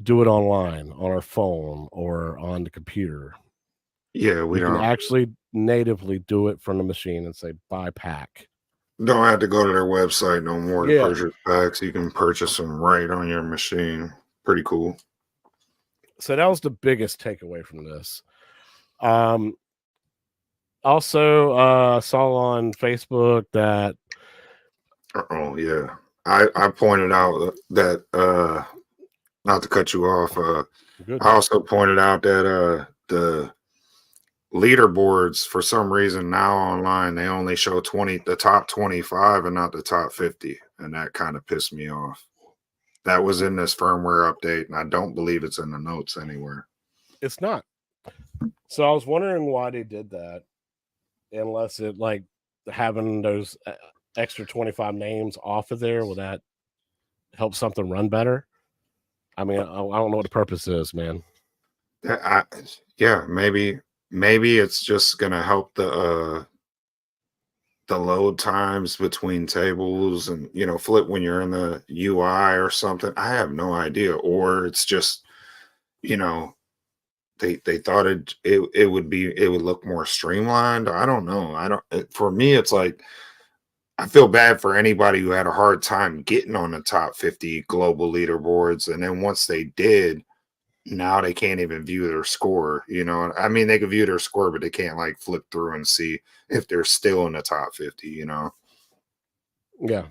Speaker 2: do it online on our phone or on the computer.
Speaker 3: Yeah, we
Speaker 2: You can
Speaker 3: don't
Speaker 2: actually natively do it from the machine and say buy pack.
Speaker 3: don't have to go to their website no more to
Speaker 2: Yeah.
Speaker 3: purchase packs. You can purchase them right on your machine. Pretty cool.
Speaker 2: So that was the biggest takeaway from this. Also, saw on Facebook that
Speaker 3: Oh yeah. I pointed out that not to cut you off,
Speaker 2: good.
Speaker 3: I also pointed out that the leaderboards for some reason now online they only show the top 25 and not the top 50, and that kind of pissed me off. That was in this firmware update, and I don't believe it's in the notes anywhere.
Speaker 2: It's not. So I was wondering why they did that, unless it like having those extra 25 names off of there, will that help something run better? I mean, I don't know what the purpose is, man.
Speaker 3: Yeah, maybe it's just gonna help the load times between tables, and flip when you're in the UI or something. I have no idea. Or it's just, you know, they thought it would look more streamlined. I don't know. For me, it's like I feel bad for anybody who had a hard time getting on the top 50 global leaderboards, and then once they did, now they can't even view their score. I mean, they can view their score, but they can't like flip through and see if they're still in the top 50.
Speaker 2: Yeah.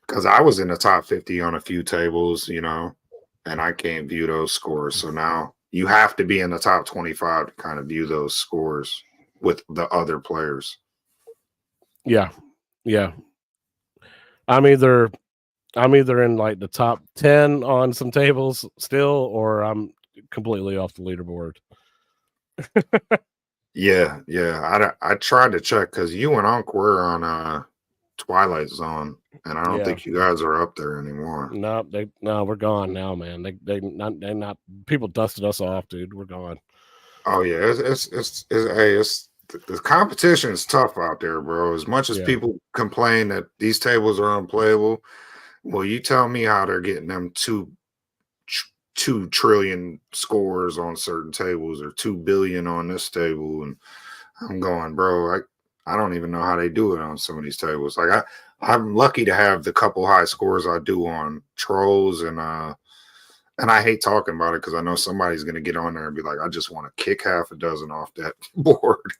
Speaker 3: Because I was in the top 50 on a few tables, and I can't view those scores. So now you have to be in the top 25 to kind of view those scores with the other players.
Speaker 2: Yeah. Yeah. I'm either in like the top 10 on some tables still, or I'm completely off the leaderboard.
Speaker 3: Yeah. I tried to check because you and Unc were on Twilight Zone, and I don't think you guys are up there anymore.
Speaker 2: No, we're gone now, man. They not people dusted us off, dude. We're gone.
Speaker 3: Oh yeah, it's the competition is tough out there, bro. As much as people complain that these tables are unplayable, well, you tell me how they're getting them 2 trillion scores on certain tables, or 2 billion on this table, and I'm going, bro. I don't even know how they do it on some of these tables. Like I'm lucky to have the couple high scores I do on Trolls, and I hate talking about it because I know somebody's going to get on there and be like, I just want to kick half a dozen off that board.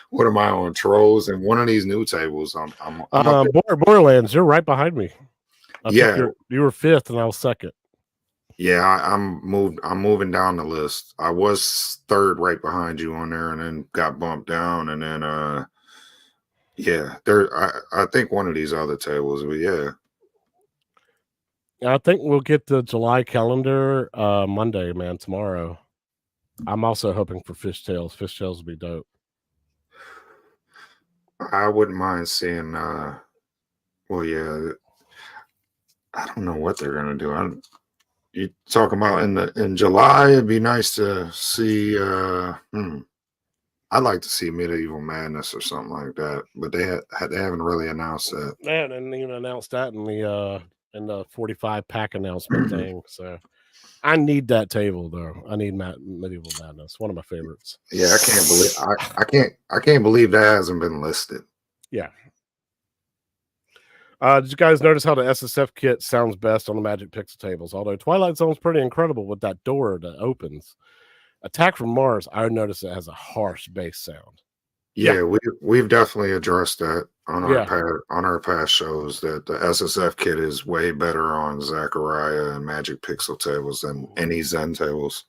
Speaker 3: What am I on, Trolls? And one of these new tables, I'm up
Speaker 2: Borderlands, you're right behind me.
Speaker 3: Yeah.
Speaker 2: You were 5th and I was 2nd.
Speaker 3: Yeah, I'm moving down the list. I was 3rd right behind you on there, and then got bumped down, and then I think one of these other tables, but yeah.
Speaker 2: I think we'll get the July calendar Monday, man, tomorrow. I'm also hoping for Fishtails. Fishtails would be dope.
Speaker 3: I wouldn't mind seeing well, yeah. I don't know what they're gonna do. You talking about in July? It'd be nice to see. I'd like to see Medieval Madness or something like that, but they haven't really announced that.
Speaker 2: They haven't even announced that in the 45 pack announcement thing. So I need that table though. I need Medieval Madness, one of my favorites.
Speaker 3: Yeah, I can't believe that hasn't been listed.
Speaker 2: Yeah. Did you guys notice how the SSF kit sounds best on the Magic Pixel tables? Although Twilight Zone's pretty incredible with that door that opens. Attack from Mars, I noticed it has a harsh bass sound.
Speaker 3: Yeah, we've definitely addressed that. on
Speaker 2: Yeah.
Speaker 3: our past shows that the SSF kit is way better on Zachariah and Magic Pixel tables than any Zen tables.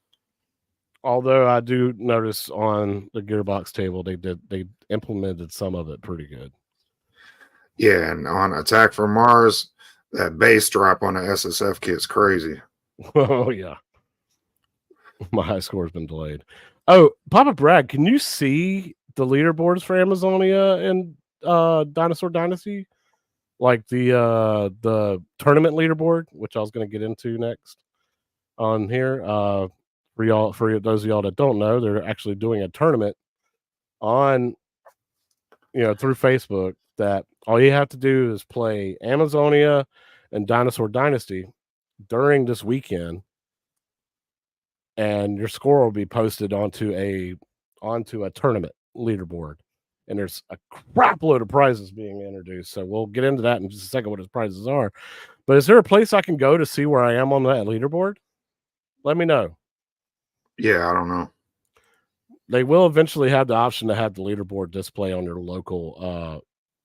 Speaker 2: Although I do notice on the Gearbox table they implemented some of it pretty good.
Speaker 3: Yeah, and on Attack from Mars, that bass drop on the SSF kit's crazy.
Speaker 2: Oh yeah. My high score has been delayed. Oh, Papa Brad, can you see the leaderboards for Amazonia and Dinosaur Dynasty? Like the tournament leaderboard, which I was going to get into next on here. For those of y'all that don't know, they're actually doing a tournament on through Facebook that all you have to do is play Amazonia and Dinosaur Dynasty during this weekend, and your score will be posted onto a tournament leaderboard. And there's a crap load of prizes being introduced. So we'll get into that in just a second, what his prizes are. But is there a place I can go to see where I am on that leaderboard? Let me know.
Speaker 3: Yeah, I don't know.
Speaker 2: They will eventually have the option to have the leaderboard display on your local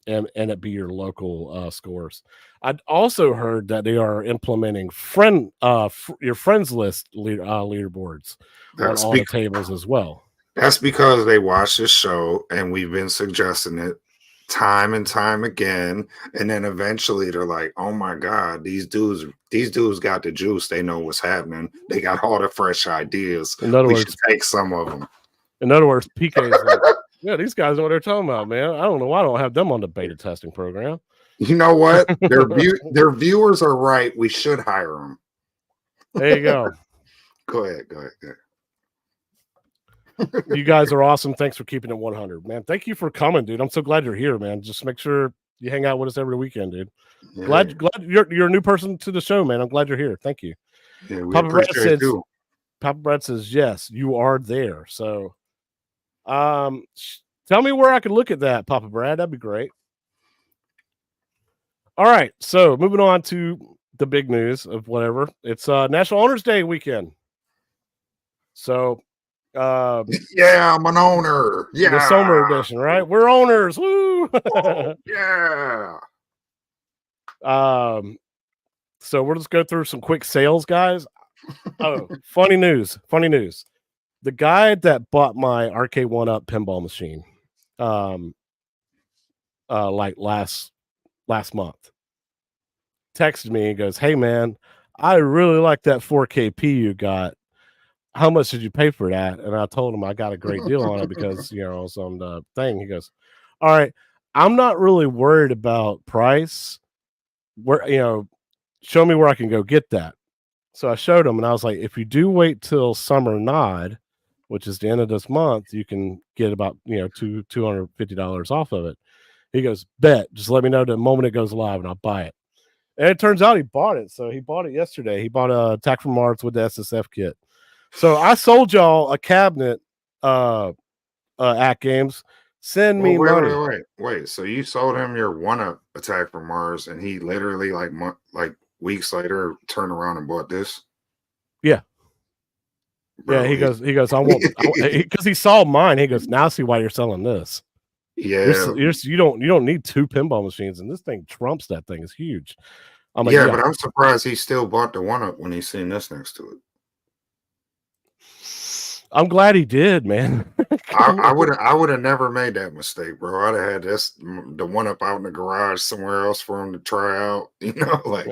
Speaker 2: and it be your local scores. I'd also heard that they are implementing your friends list leaderboards on all the tables as well.
Speaker 3: That's because they watch this show and we've been suggesting it time and time again. And then eventually they're like, oh my God, these dudes got the juice. They know what's happening. They got all the fresh ideas.
Speaker 2: In other words,
Speaker 3: should take some of them.
Speaker 2: In other words, PK is like, yeah, these guys know what they're talking about, man. I don't know why I don't have them on the beta testing program.
Speaker 3: You know what? Their viewers are right. We should hire them.
Speaker 2: There you go.
Speaker 3: Go ahead.
Speaker 2: You guys are awesome. Thanks for keeping it 100, man. Thank you for coming, dude. I'm so glad you're here, man. Just make sure you hang out with us every weekend, dude. Yeah. Glad you're a new person to the show, man. I'm glad you're here. Thank you.
Speaker 3: Yeah, we appreciate it too.
Speaker 2: Papa Brad says, yes, you are there. So tell me where I can look at that, Papa Brad. That'd be great. All right. So moving on to the big news of whatever. It's National Owners Day weekend. So
Speaker 3: yeah, I'm an owner. Yeah,
Speaker 2: the summer edition, right? We're owners. Woo!
Speaker 3: Oh, yeah.
Speaker 2: So we'll just go through some quick sales, guys. Oh, funny news. The guy that bought my RK1-Up pinball machine, like last month, texted me and goes, "Hey man, I really like that 4KP you got. How much did you pay for that?" And I told him I got a great deal on it because it's on the thing. He goes, "All right, I'm not really worried about price. Where show me where I can go get that." So I showed him, and I was like, "If you do wait till Summer Nod, which is the end of this month, you can get about $250 off of it." He goes, "Bet. Just let me know the moment it goes live, and I'll buy it." And it turns out he bought it. So he bought it yesterday. He bought a Attack from Mars with the SSF kit. So I sold y'all a cabinet at Games. Send me money.
Speaker 3: Wait. So you sold him your one-up Attack from Mars, and he literally like weeks later turned around and bought this?
Speaker 2: Yeah. Bro, yeah, he goes, I want because he saw mine. He goes, now I see why you're selling this.
Speaker 3: Yeah,
Speaker 2: you don't need two pinball machines, and this thing trumps that thing. It's huge.
Speaker 3: I'm like, yeah, but I'm surprised he still bought the one-up when he's seen this next to it.
Speaker 2: I'm glad he did, man.
Speaker 3: I would have never made that mistake, bro. I'd have had the one-up out in the garage somewhere else for him to try out. Like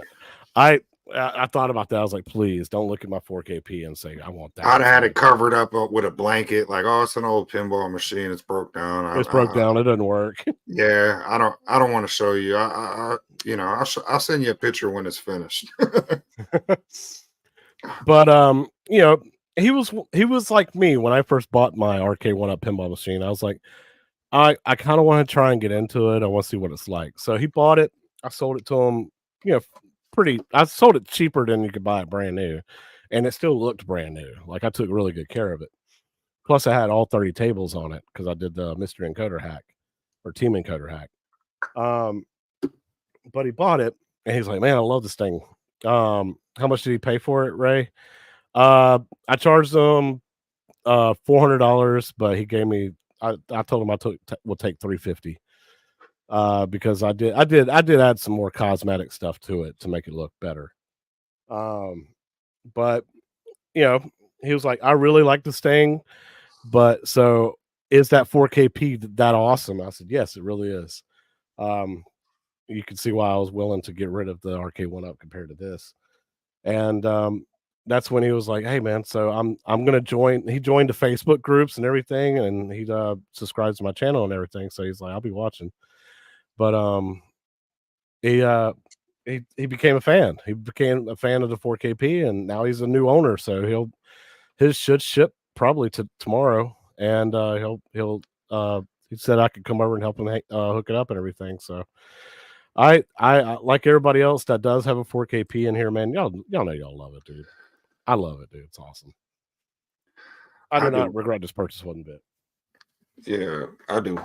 Speaker 2: I thought about that. I was like, please don't look at my 4KP and say I want that.
Speaker 3: I'd have had it covered up with a blanket, like, oh, it's an old pinball machine. It's broke down.
Speaker 2: It's broke down. It doesn't work.
Speaker 3: Yeah, I don't want to show you. I'll send you a picture when it's finished.
Speaker 2: But he was like me when I first bought my RK1-Up pinball machine. I was like, I kind of want to try and get into it. I want to see what it's like. So he bought it. I sold it to him. I sold it cheaper than you could buy it brand new, and it still looked brand new. Like I took really good care of it. Plus, I had all 30 tables on it because I did the mystery encoder hack or team encoder hack. But he bought it, and he's like, "Man, I love this thing." How much did he pay for it, Ray? I charged him $400, but he gave me. I told him would take $350. because I did add some more cosmetic stuff to it to make it look better. But you know, he was like, I really like this thing, but so is that 4KP that awesome? I said, yes, it really is. You can see why I was willing to get rid of the arcade one up compared to this. And that's when he was like, hey man, so I'm gonna join. He joined the Facebook groups and everything, and he subscribes to my channel and everything. So he's like, I'll be watching. But he he became a fan. He became a fan of the 4KP, and now he's a new owner. So his should ship probably to tomorrow, and he said I could come over and help him hook it up and everything. So I like everybody else that does have a 4KP in here, man. Y'all know y'all love it, dude. I love it, dude. It's awesome. I do not regret this purchase one bit.
Speaker 3: Yeah, I do.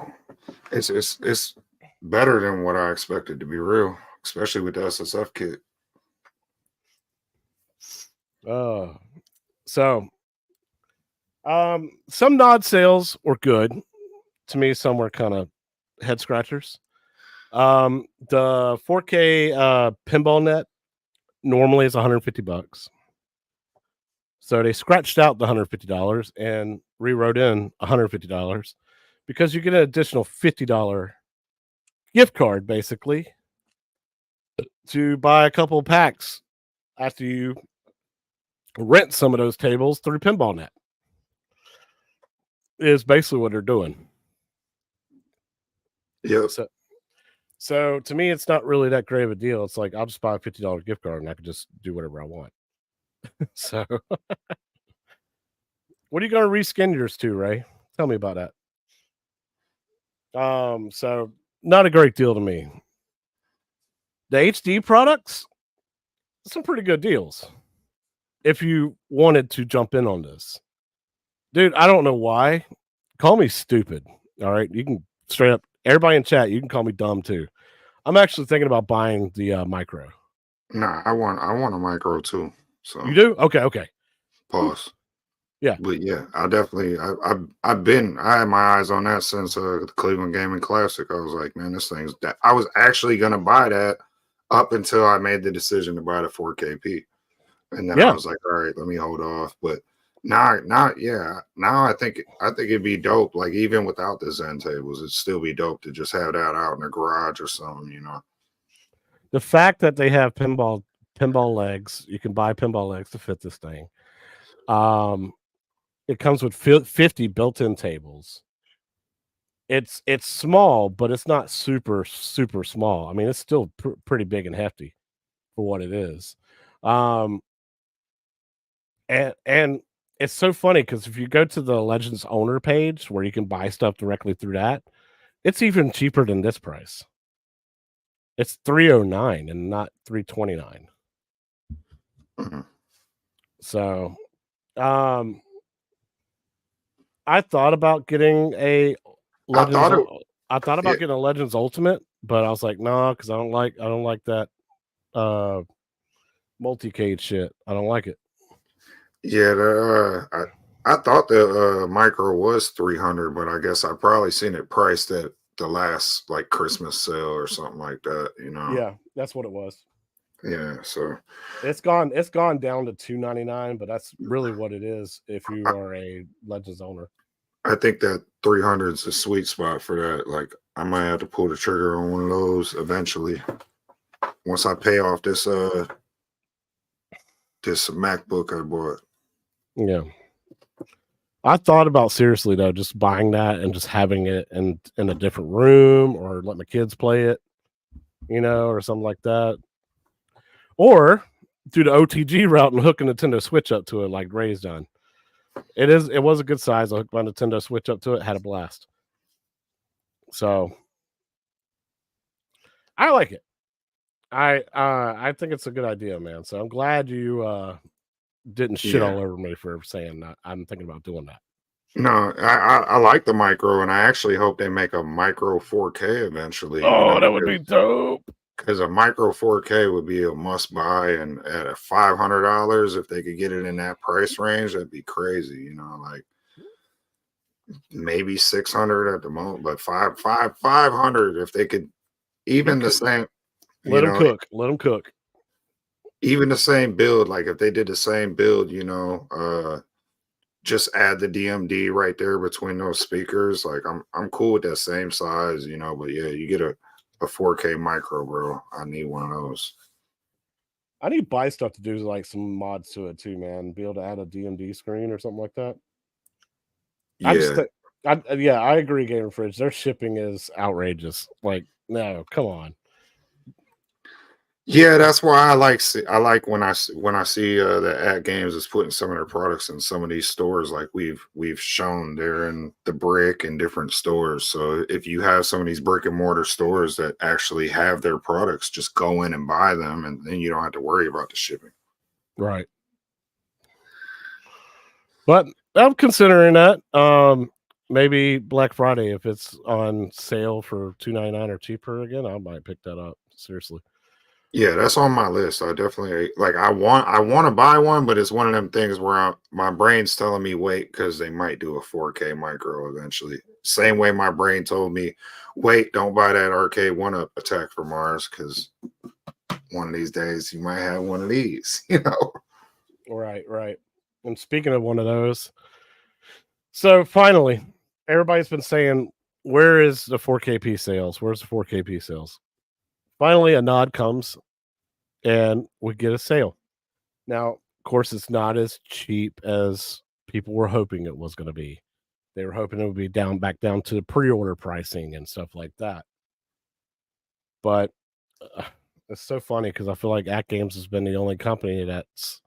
Speaker 3: It's better than what I expected, to be real, especially with the SSF kit.
Speaker 2: So some nod sales were good to me. Some were kind of head scratchers. The 4K pinball net normally is $150. So they scratched out the $150 and rewrote in $150 because you get an additional $50 gift card basically to buy a couple of packs after you rent some of those tables through Pinball Net. Is basically what they're doing.
Speaker 3: Yeah.
Speaker 2: So to me, it's not really that great of a deal. It's like I'll just buy a $50 gift card and I can just do whatever I want. So what are you going to reskin yours to, Ray? Tell me about that. So not a great deal to me. The HD products, some pretty good deals. If you wanted to jump in on this, dude, I don't know why. Call me stupid. All right. You can straight up, everybody in chat, you can call me dumb too. I'm actually thinking about buying the micro.
Speaker 3: Nah, I want a micro too. So
Speaker 2: you do? Okay.
Speaker 3: Pause.
Speaker 2: Yeah.
Speaker 3: But yeah, I definitely I had my eyes on that since the Cleveland Gaming Classic. I was like, man, this thing's that I was actually gonna buy that up until I made the decision to buy the 4KP. And then I was like, all right, let me hold off. But now I think it'd be dope. Like even without the Zen tables, it'd still be dope to just have that out in the garage or something, you know.
Speaker 2: The fact that they have pinball legs, you can buy pinball legs to fit this thing. It comes with 50 built-in tables. It's small, but it's not super small. I mean, it's still pretty big and hefty for what it is. And it's so funny because if you go to the Legends owner page where you can buy stuff directly through that, it's even cheaper than this price. It's $309 and not $329.
Speaker 3: Mm-hmm.
Speaker 2: So, I thought about getting a Legends. I thought about getting a Legends Ultimate, but I was like, nah, because I don't like that multi-cage shit. I don't like it.
Speaker 3: Yeah, I thought the micro was 300, but I guess I probably seen it priced at the last like Christmas sale or something like that, you know.
Speaker 2: Yeah, that's what it was.
Speaker 3: Yeah, so
Speaker 2: it's gone down to $299, but that's really what it is if you are a Legends owner.
Speaker 3: I think that 300 is a sweet spot for that. Like I might have to pull the trigger on one of those eventually once I pay off this MacBook I bought.
Speaker 2: Yeah. I thought about seriously though, just buying that and just having it in a different room or let my kids play it, you know, or something like that. Or do the OTG route and hook a Nintendo Switch up to it like Ray's done. It was a good size. I hooked my Nintendo Switch up to it, had a blast. So I like it. I think it's a good idea, man. So I'm glad you didn't shit all over me for saying that. I'm thinking about doing that.
Speaker 3: No, I like the micro, and I actually hope they make a micro 4K eventually.
Speaker 2: Oh, that would be dope.
Speaker 3: Because a micro 4K would be a must buy, and at a $500, if they could get it in that price range, that'd be crazy. You know, like maybe 600 at the moment, but 500 if they could, even the same,
Speaker 2: Let
Speaker 3: you
Speaker 2: them
Speaker 3: know,
Speaker 2: cook. Let them cook.
Speaker 3: even the same build, like if they did the same build, just add the DMD right there between those speakers. Like I'm cool with that same size, but yeah, you get a 4K micro, bro. I need one of those.
Speaker 2: I need to buy stuff to do like some mods to it too, man. Be able to add a DMD screen or something like that. I just
Speaker 3: Yeah.
Speaker 2: think, yeah, I agree. Gamer Fridge, their shipping is outrageous. Like, no, come on.
Speaker 3: Yeah, that's why I like when I see that Atgames is putting some of their products in some of these stores, like we've shown they're in the brick and different stores. So if you have some of these brick and mortar stores that actually have their products, just go in and buy them, and then you don't have to worry about the shipping.
Speaker 2: Right. But I'm considering that. Maybe Black Friday, if it's on sale for $2.99 or cheaper again, I might pick that up. Seriously.
Speaker 3: Yeah, that's on my list. I definitely like. I want to buy one, but it's one of them things where my brain's telling me wait because they might do a 4K micro eventually. Same way my brain told me, wait, don't buy that arcade one up Attack from Mars because one of these days you might have one of these.
Speaker 2: Right, right. And speaking of one of those, so finally, everybody's been saying, where is the 4KP sales? Where's the 4KP sales? Finally, a nod comes and we get a sale. Now, of course, it's not as cheap as people were hoping it was going to be. They were hoping it would be back down to the pre-order pricing and stuff like that. But it's so funny because I feel like Atgames has been the only company that's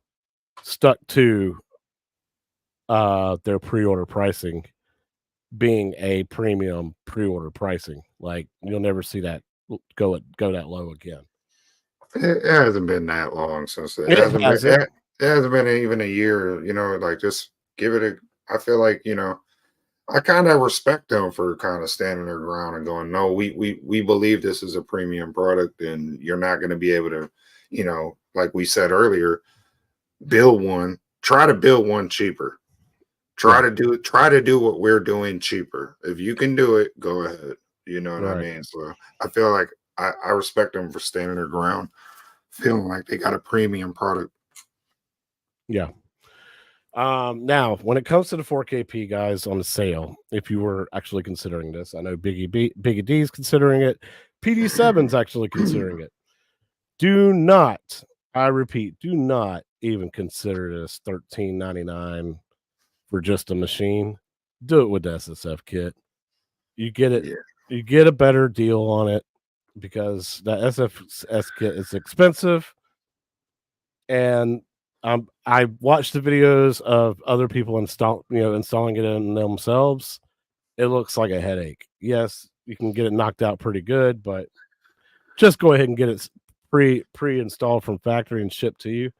Speaker 2: stuck to their pre-order pricing being a premium pre-order pricing. Like you'll never see that go that low again.
Speaker 3: It hasn't been that long since it
Speaker 2: It
Speaker 3: hasn't been.
Speaker 2: hasn't.
Speaker 3: It hasn't been even a year. Like just give it a. I feel like I kind of respect them for kind of standing their ground and going, no, we believe this is a premium product, and you're not going to be able to, like we said earlier, build one. Try to build one cheaper.
Speaker 2: Yeah.
Speaker 3: Try to do what we're doing cheaper. If you can do it, go ahead. You know what I
Speaker 2: Right.
Speaker 3: mean? So I feel like I respect them for standing their ground, feeling like they got a premium product.
Speaker 2: Yeah. Now, when it comes to the 4KP guys on the sale, if you were actually considering this, I know Biggie D's considering it. PD7's actually considering it. Do not, I repeat, do not even consider this $13.99 for just a machine. Do it with the SSF kit. You get it,
Speaker 3: Yeah.
Speaker 2: you get a better deal on it because the SFS kit is expensive. And I watched the videos of other people installing it in themselves. It looks like a headache. Yes, you can get it knocked out pretty good, but just go ahead and get it pre-installed from factory and shipped to you.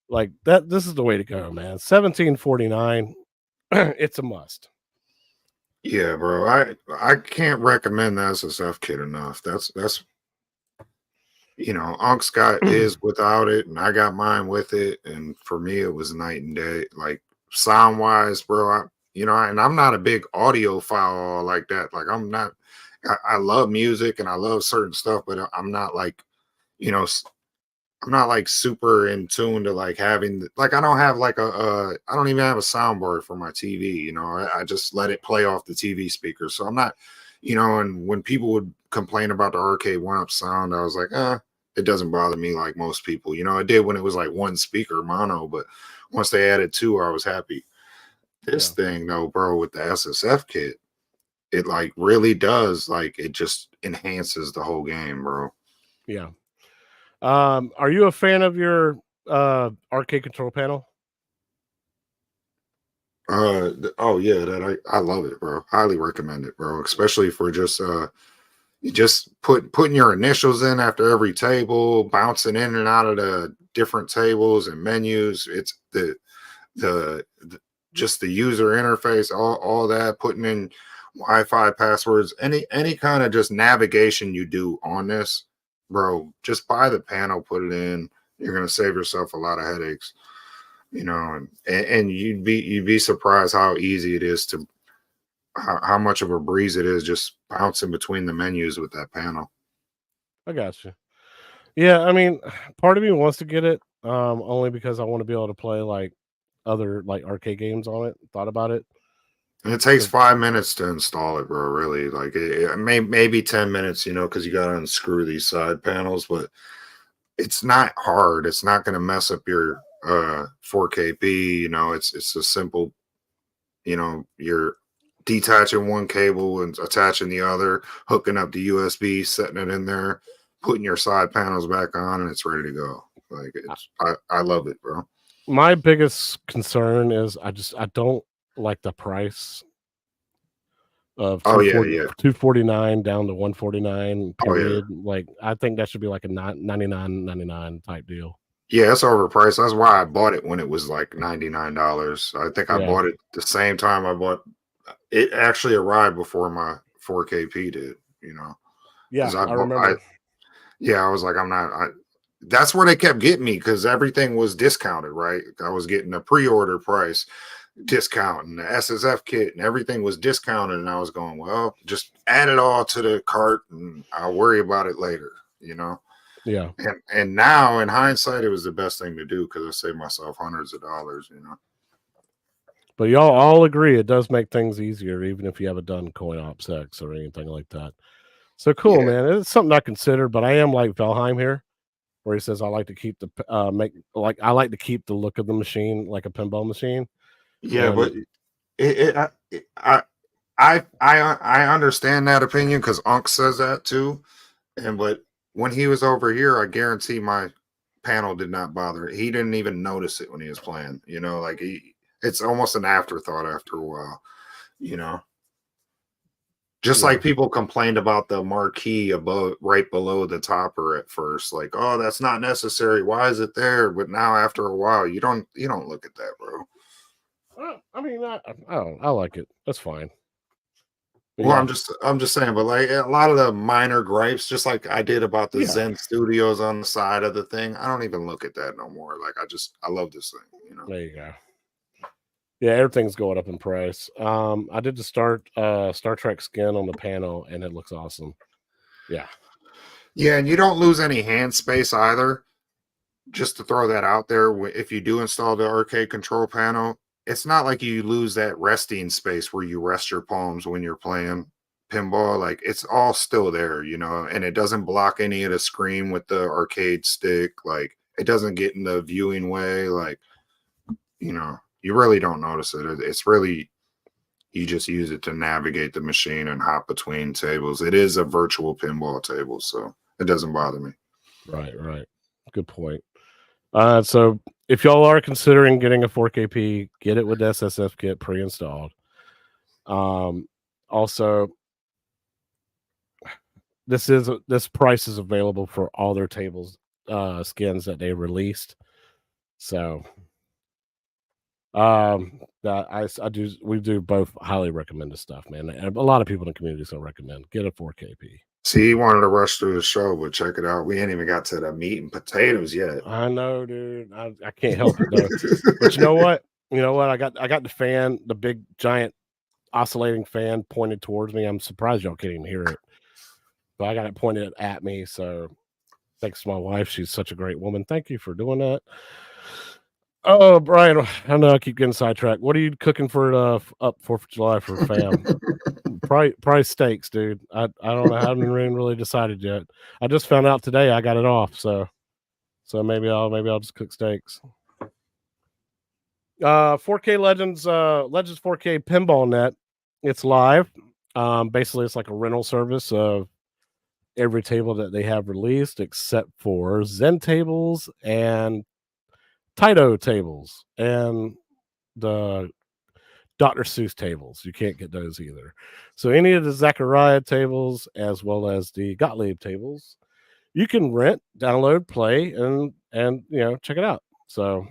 Speaker 2: Like that, this is the way to go, man. $17.49. It's a must.
Speaker 3: Yeah, bro. I can't recommend the SSF kit enough. That's Unc's got his without it, and I got mine with it, and for me it was night and day. Like sound wise, bro. And I'm not a big audiophile like that. Like I'm not. I love music and I love certain stuff, but I'm not like, you know, I'm not like super in tune to like having like I don't have like I don't even have a soundboard for my TV. I just let it play off the TV speaker. So I'm not, and when people would complain about the arcade one up sound, I was like, it doesn't bother me like most people. It did when it was like one speaker mono, but once they added two, I was happy. This
Speaker 2: Yeah.
Speaker 3: thing though, bro, with the SSF kit, it like really does like it just enhances the whole game, bro.
Speaker 2: Yeah. Are you a fan of your arcade control panel?
Speaker 3: Oh yeah, that I love it, bro. Highly recommend it, bro. Especially for just you just putting your initials in after every table, bouncing in and out of the different tables and menus. It's the just the user interface, all that, putting in Wi-Fi passwords, any kind of just navigation you do on this, bro. Just buy the panel, put it in. You're gonna save yourself a lot of headaches. And you'd be surprised how easy it is to how much of a breeze it is just bouncing between the menus with that panel.
Speaker 2: I got you. Yeah, I mean, part of me wants to get it, only because I want to be able to play like other like arcade games on it. Thought about it.
Speaker 3: And it takes
Speaker 2: 'Cause-
Speaker 3: 5 minutes to install it, bro. Really, like maybe 10 minutes, because you got to unscrew these side panels, but it's not hard. It's not going to mess up your 4KP. It's a simple. You're detaching one cable and attaching the other, hooking up the USB, setting it in there, putting your side panels back on, and it's ready to go. Like I love it, bro.
Speaker 2: My biggest concern is I don't like the price of
Speaker 3: Oh yeah, yeah.
Speaker 2: 249 down to 149
Speaker 3: Oh yeah.
Speaker 2: period. Like I think that should be like a 99.99 type deal.
Speaker 3: Yeah, it's overpriced. That's why I bought it when it was like $99. I think I
Speaker 2: Yeah.
Speaker 3: bought it the same time I bought it. Actually arrived before my 4KP did,
Speaker 2: Yeah,
Speaker 3: because
Speaker 2: I remember.
Speaker 3: yeah, I was like, that's where they kept getting me because everything was discounted, right? I was getting a pre-order price discount and the SSF kit and everything was discounted. And I was going, well, just add it all to the cart and I'll worry about it later,
Speaker 2: Yeah.
Speaker 3: And now in hindsight, it was the best thing to do because I saved myself hundreds of dollars,
Speaker 2: But y'all all agree it does make things easier, even if you haven't done coin ops X or anything like that. So cool,
Speaker 3: Yeah.
Speaker 2: man. It's something I consider, but I am like Valheim here, where he says I like to keep I like to keep the look of the machine like a pinball machine.
Speaker 3: Yeah,
Speaker 2: And
Speaker 3: but I understand that opinion because Unc says that too. But when he was over here, I guarantee my panel did not bother. He didn't even notice it when he was playing. Like it's almost an afterthought after a while. You know, just
Speaker 2: yeah,
Speaker 3: like people complained about the marquee above, right below the topper at first, like, oh, that's not necessary. Why is it there? But now after a while, you don't look at that, bro.
Speaker 2: I mean, I don't. I like it. That's fine. But
Speaker 3: Well,
Speaker 2: yeah,
Speaker 3: I'm just saying, but like a lot of the minor gripes, just like I did about the
Speaker 2: yeah.
Speaker 3: Zen Studios on the side of the thing, I don't even look at that no more. Like I love this thing.
Speaker 2: There you go. Yeah, everything's going up in price. I did the Star Trek skin on the panel, and it looks awesome. Yeah,
Speaker 3: Yeah, and you don't lose any hand space either. Just to throw that out there, if you do install the arcade control panel, it's not like you lose that resting space where you rest your palms when you're playing pinball. Like it's all still there, and it doesn't block any of the screen with the arcade stick. Like it doesn't get in the viewing way. Like, you really don't notice it. It's really, you just use it to navigate the machine and hop between tables. It is a virtual pinball table, so it doesn't bother me.
Speaker 2: right. Good point. So if y'all are considering getting a 4KP, get it with the SSF kit pre-installed. Also, this price is available for all their tables skins that they released. So that we do both highly recommend this stuff, man. And a lot of people in the community so recommend get a 4KP.
Speaker 3: See, he wanted to rush through the show, but check it out. We ain't even got to the meat and potatoes yet.
Speaker 2: I know, dude. I can't help it though. But you know what? I got the big giant oscillating fan pointed towards me. I'm surprised y'all can't even hear it. But I got it pointed at me. So thanks to my wife. She's such a great woman. Thank you for doing that. Oh, Brian, I know I keep getting sidetracked. What are you cooking for up 4th of July for fam? Probably steaks, dude. I don't know. I haven't really decided yet. I just found out today I got it off, so maybe I'll just cook steaks. 4K Legends 4K Pinball Net. It's live. Basically it's like a rental service of every table that they have released except for Zen tables and Taito tables and the Dr. Seuss tables. You can't get those either. So any of the Zachariah tables as well as the Gottlieb tables, you can rent, download, play, and check it out. So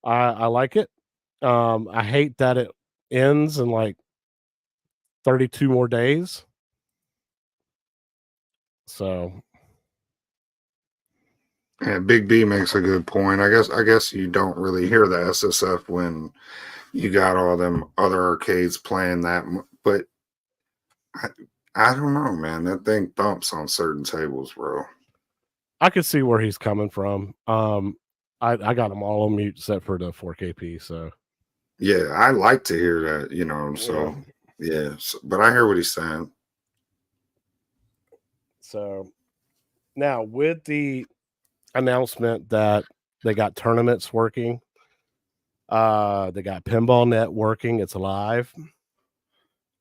Speaker 2: I like it. I hate that it ends in like 32 more days. So
Speaker 3: And Big B makes a good point. I guess you don't really hear the SSF when you got all them other arcades playing that, but I, I don't know, man. That thing thumps on certain tables, bro.
Speaker 2: I could see where he's coming from. I got them all on mute except for the 4KP. So
Speaker 3: Yeah, I like to hear that, you know.
Speaker 2: yeah.
Speaker 3: So yeah, but I hear what he's saying.
Speaker 2: So now with the announcement that they got tournaments working, they got Pinball Net working. It's alive.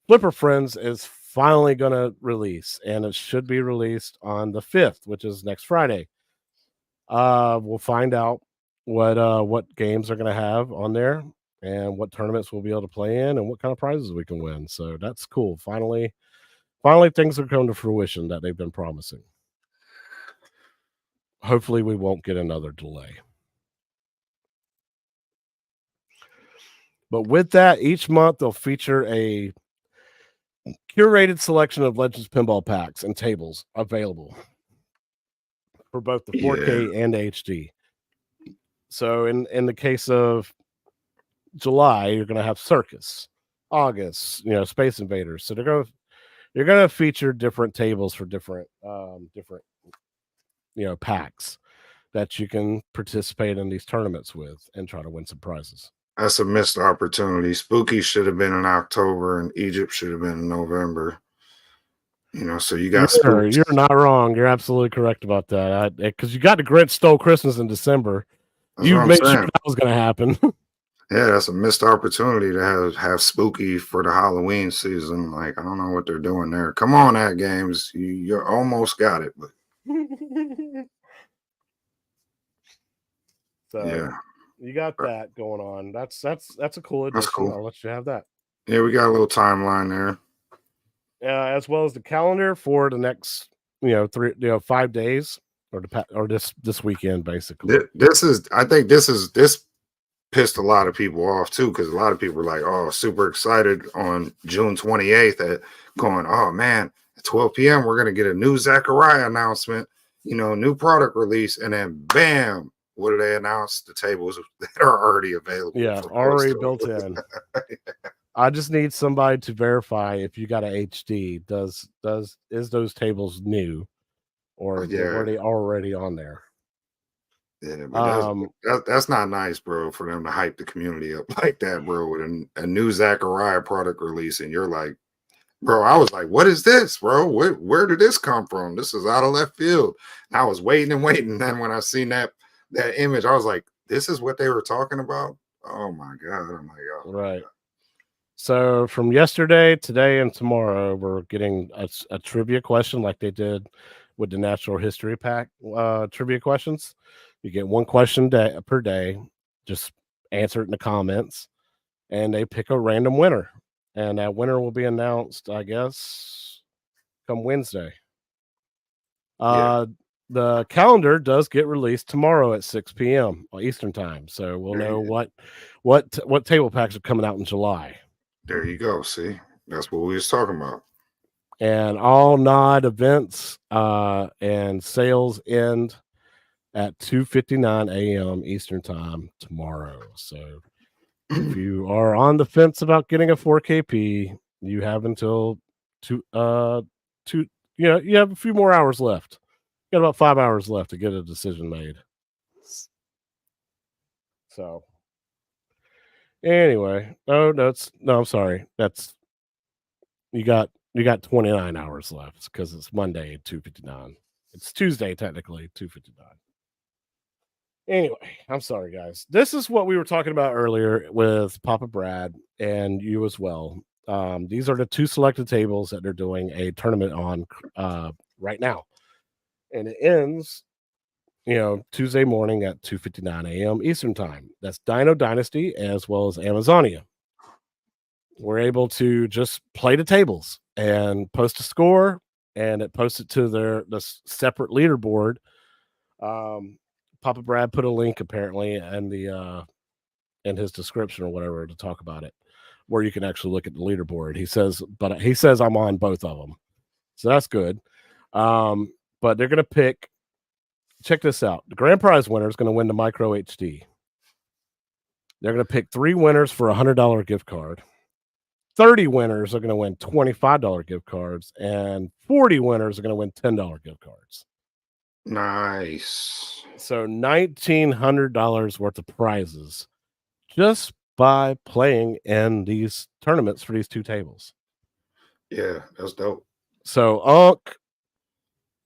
Speaker 2: Flipper Friends is finally going to release, and it should be released on the 5th, which is next Friday. We'll find out what games are going to have on there and what tournaments we'll be able to play in and what kind of prizes we can win. So that's cool. Finally things are coming to fruition that they've been promising. Hopefully we won't get another delay. But with that, each month they'll feature a curated selection of Legends pinball packs and tables available for both the 4K
Speaker 3: Yeah,
Speaker 2: and HD. So in the case of July, you're going to have Circus. August, Space Invaders. So you're going to feature different tables for different packs that you can participate in these tournaments with and try to win some prizes.
Speaker 3: that's a missed opportunity. Spooky should have been in October, and Egypt should have been in November. So you got spooks.
Speaker 2: You're not wrong. You're absolutely correct about that. Because you got the Grinch Stole Christmas in December.
Speaker 3: That's
Speaker 2: You
Speaker 3: what I'm
Speaker 2: made sure
Speaker 3: saying.
Speaker 2: that was going to happen.
Speaker 3: Yeah, that's a missed opportunity to have spooky for the Halloween season. Like, I don't know what they're doing there. Come on, Atgames. You almost got it, but
Speaker 2: So
Speaker 3: yeah,
Speaker 2: you got that going on. That's a cool
Speaker 3: that's
Speaker 2: addition.
Speaker 3: cool.
Speaker 2: I'll let you have that.
Speaker 3: Yeah, we got a little timeline there.
Speaker 2: As well as the calendar for the next 5 days or this weekend basically.
Speaker 3: I think this pissed a lot of people off too, because a lot of people were like, oh, super excited on June 28th at going, oh man, at 12 p.m. we're gonna get a new Zachariah announcement, new product release, and then bam, what do they announce? The tables that are already available.
Speaker 2: Yeah,
Speaker 3: For
Speaker 2: already
Speaker 3: post
Speaker 2: built in. I just need somebody to verify if you got a HD. Is those tables new, or
Speaker 3: Yeah,
Speaker 2: were they already on there?
Speaker 3: yeah, but that's not nice, bro, for them to hype the community up like that, bro, with a new Zachariah product release, and you're like, bro, I was like, what is this, bro? Where did this come from? This is out of left field. And I was waiting and waiting. And then when I seen that image, I was like, this is what they were talking about. Oh my God. I'm like, oh
Speaker 2: Right. So from yesterday, today, and tomorrow, we're getting a trivia question like they did with the Natural History Pack trivia questions. You get one question per day. Just answer it in the comments, and they pick a random winner, and that winner will be announced, I guess, come Wednesday.
Speaker 3: yeah.
Speaker 2: The calendar does get released tomorrow at 6 p.m. Eastern time, so we'll
Speaker 3: There
Speaker 2: know
Speaker 3: you,
Speaker 2: what table packs are coming out in July.
Speaker 3: there you go. See, that's what we was talking about.
Speaker 2: And all nod events and sales end at 2:59 a.m. Eastern time tomorrow. So if you are on the fence about getting a 4KP, you have until two you have a few more hours left. You got about 5 hours left to get a decision made. So anyway, I'm sorry. That's you got 29 hours left because it's Monday 2:59. It's Tuesday technically 2:59. Anyway, I'm sorry guys. This is what we were talking about earlier with Papa Brad and you as well. These are the two selected tables that they're doing a tournament on right now, and it ends Tuesday morning at 2:59 a.m. Eastern time. That's Dino Dynasty as well as Amazonia. We're able to just play the tables and post a score, and it posts it to the separate leaderboard. Papa Brad put a link apparently in his description or whatever to talk about it, where you can actually look at the leaderboard. He says I'm on both of them, so that's good. But they're gonna pick. Check this out. The grand prize winner is going to win the Micro HD. They're going to pick 3 winners for a $100 gift card. 30 winners are going to win $25 gift cards, and 40 winners are going to win $10 gift cards.
Speaker 3: Nice.
Speaker 2: So $1,900 worth of prizes just by playing in these tournaments for these 2 tables.
Speaker 3: Yeah, that's dope.
Speaker 2: So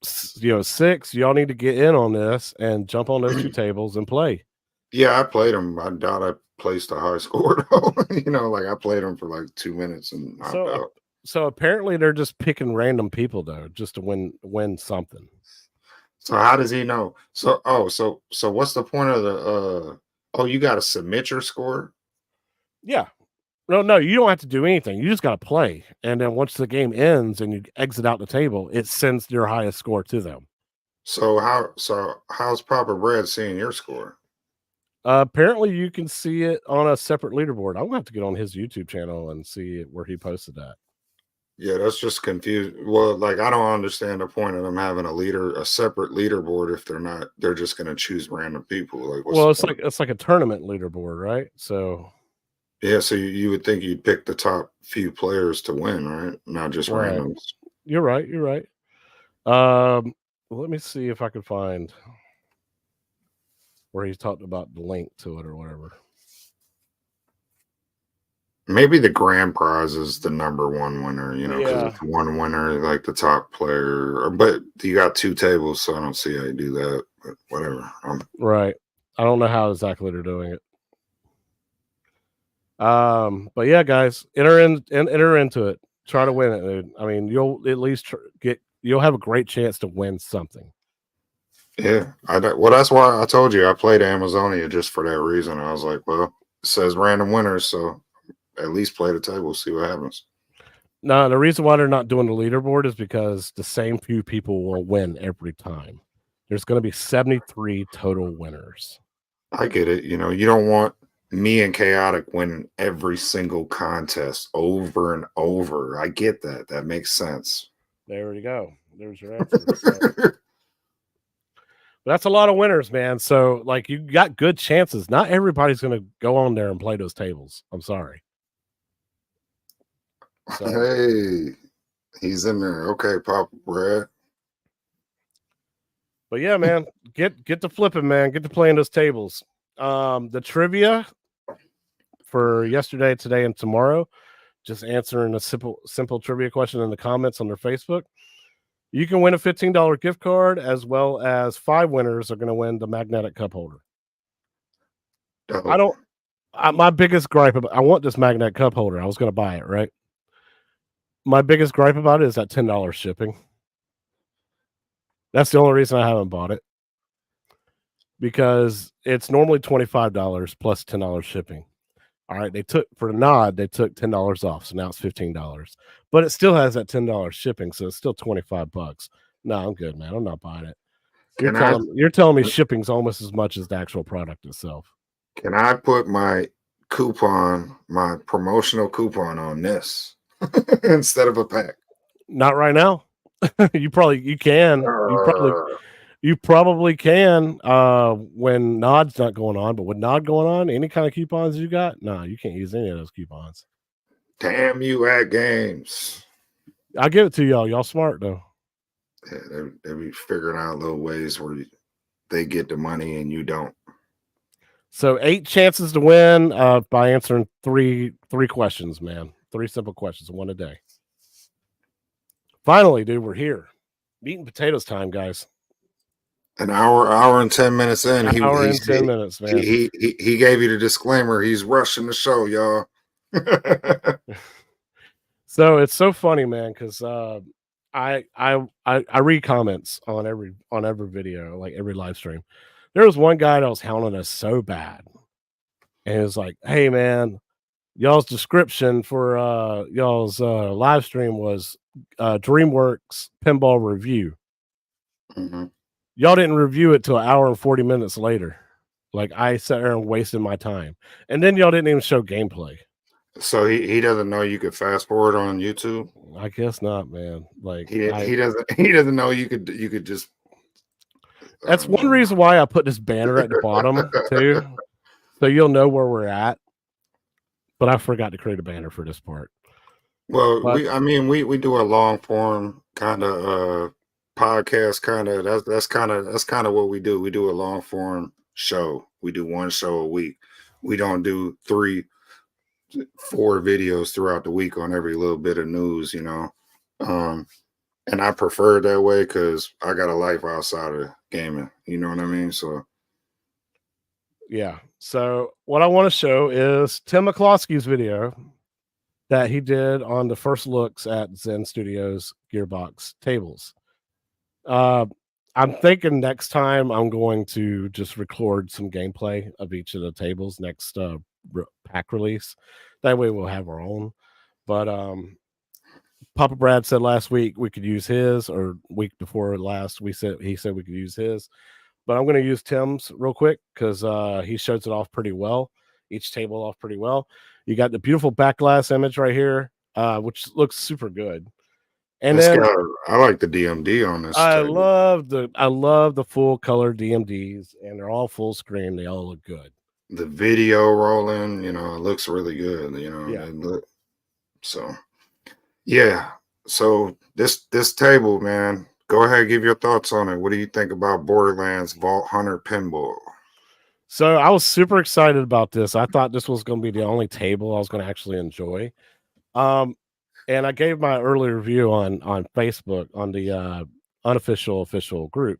Speaker 2: 6, y'all need to get in on this and jump on those 2 tables and play.
Speaker 3: Yeah, I played them. I doubt I placed a high score though. Like I played them for like 2 minutes and knocked out.
Speaker 2: So apparently they're just picking random people though, just to win something.
Speaker 3: So how does he know? So what's the point of the you got to submit your score?
Speaker 2: Yeah. No, you don't have to do anything. You just got to play. And then once the game ends and you exit out the table, it sends your highest score to them.
Speaker 3: So how's Proper Bread seeing your score?
Speaker 2: Apparently you can see it on a separate leaderboard. I'm gonna have to get on his YouTube channel and see where he posted that.
Speaker 3: Yeah, that's just confused. Well, like I don't understand the point of them having a separate leaderboard if they're just gonna choose random people. Like,
Speaker 2: it's like a tournament leaderboard, right? So
Speaker 3: yeah, so you would think you'd pick the top few players to win, right? Not just randoms.
Speaker 2: You're right. Let me see if I can find where he's talked about the link to it or whatever.
Speaker 3: Maybe the grand prize is the number 1 winner, because it's 1 winner, like the top player. But you got 2 tables, so I don't see how you do that. But whatever.
Speaker 2: Right. I don't know how exactly they're doing it. But yeah, guys, enter into it. Try to win it, dude. I mean, you'll at least you'll have a great chance to win something.
Speaker 3: Yeah, well, that's why I told you I played Amazonia just for that reason. I was like, well, it says random winners, so at least play the table, see what happens.
Speaker 2: No, the reason why they're not doing the leaderboard is because the same few people will win every time. There's going to be 73 total winners.
Speaker 3: I get it. You don't want me and Chaotic winning every single contest over and over. I get that. That makes sense.
Speaker 2: There you go. There's your answer. That's a lot of winners, man. So, like, you got good chances. Not everybody's going to go on there and play those tables. I'm sorry.
Speaker 3: So. Hey, he's in there. Okay, Papa Brad.
Speaker 2: But yeah, man, get to flipping, man. Get to playing those tables. The trivia for yesterday, today, and tomorrow, just answering a simple trivia question in the comments on their Facebook. You can win a $15 gift card, as well as 5 winners are going to win the magnetic cup holder. My biggest gripe about, I want this magnetic cup holder. I was going to buy it, right? My biggest gripe about it is that $10 shipping. That's the only reason I haven't bought it. Because it's normally $25 plus $10 shipping. All right, they took $10 off, so now it's $15. But it still has that $10 shipping, so it's still $25. No, I'm good, man. I'm not buying it. You're telling me shipping's almost as much as the actual product itself.
Speaker 3: Can I put my promotional coupon on this instead of a pack?
Speaker 2: Not right now. You can. You probably can when Nod's not going on, but with Nod going on, any kind of coupons you got, no, you can't use any of those coupons.
Speaker 3: Damn you, Atgames.
Speaker 2: I'll give it to y'all. Y'all smart though.
Speaker 3: Yeah, they be figuring out little ways where they get the money and you don't.
Speaker 2: So 8 chances to win by answering three questions, man. 3 simple questions, 1 a day. Finally, dude, we're here. Meat and potatoes time, guys.
Speaker 3: An hour and 10 minutes in.
Speaker 2: An hour and 10 minutes, man.
Speaker 3: He gave you the disclaimer. He's rushing the show, y'all.
Speaker 2: So it's so funny, man, because I read comments on every video, like every live stream. There was one guy that was hounding us so bad, and he was like, "Hey, man, y'all's description for y'all's live stream was DreamWorks pinball review.
Speaker 3: Mm-hmm.
Speaker 2: Y'all didn't review it till an hour and 40 minutes later. Like I sat there and wasted my time, and then y'all didn't even show gameplay."
Speaker 3: So he doesn't know you could fast forward on YouTube?
Speaker 2: I guess not, man. Like
Speaker 3: he doesn't know you could just.
Speaker 2: That's one reason why I put this banner at the bottom too. So you'll know where we're at. But I forgot to create a banner for this part.
Speaker 3: Well,
Speaker 2: But
Speaker 3: we do a long form kind of podcast kind of that's kind of what we do. We do a long form show. We do one show a week. We don't do 4 videos throughout the week on every little bit of news, you know. Um, and I prefer it that way because I got a life outside of gaming. You know what I mean? So
Speaker 2: yeah. So what I want to show is Tim McCloskey's video that he did on the first looks at Zen Studios Gearbox tables. Uh, I'm thinking next time I'm going to just record some gameplay of each of the tables next pack release. That way we'll have our own. But Papa Brad said last week we could use his, or week before last he said we could use his. But I'm going to use Tim's real quick because he shows it off pretty well. Each table off pretty well. You got the beautiful back glass image right here, which looks super good. And
Speaker 3: it's
Speaker 2: then
Speaker 3: got I like the DMD on this
Speaker 2: I
Speaker 3: table.
Speaker 2: love the full color DMDs, and they're all full screen. They all look good.
Speaker 3: The video rolling, you know, it looks really good. You know,
Speaker 2: Yeah.
Speaker 3: So yeah. So this table, man, go ahead, give your thoughts on it. What do you think about Borderlands Vault Hunter Pinball?
Speaker 2: So I was super excited about this. I thought this was going to be the only table I was going to actually enjoy. And I gave my early review on Facebook on the unofficial official group,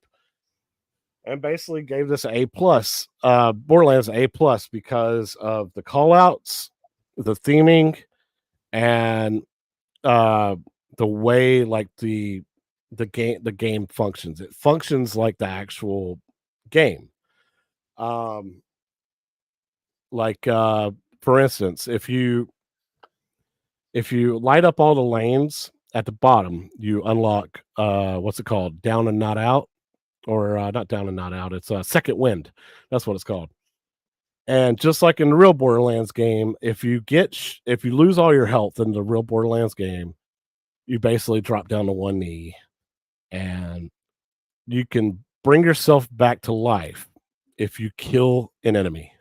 Speaker 2: and basically gave this an A+. Borderlands A+ because of the call outs, the theming, and the way like the game functions. It functions like the actual game. Like for instance, if you light up all the lanes at the bottom, you unlock what's it called? Down and not out, or not down and not out. It's second wind. That's what it's called. And just like in the real Borderlands game, if you lose all your health in the real Borderlands game, you basically drop down to one knee, and you can bring yourself back to life if you kill an enemy.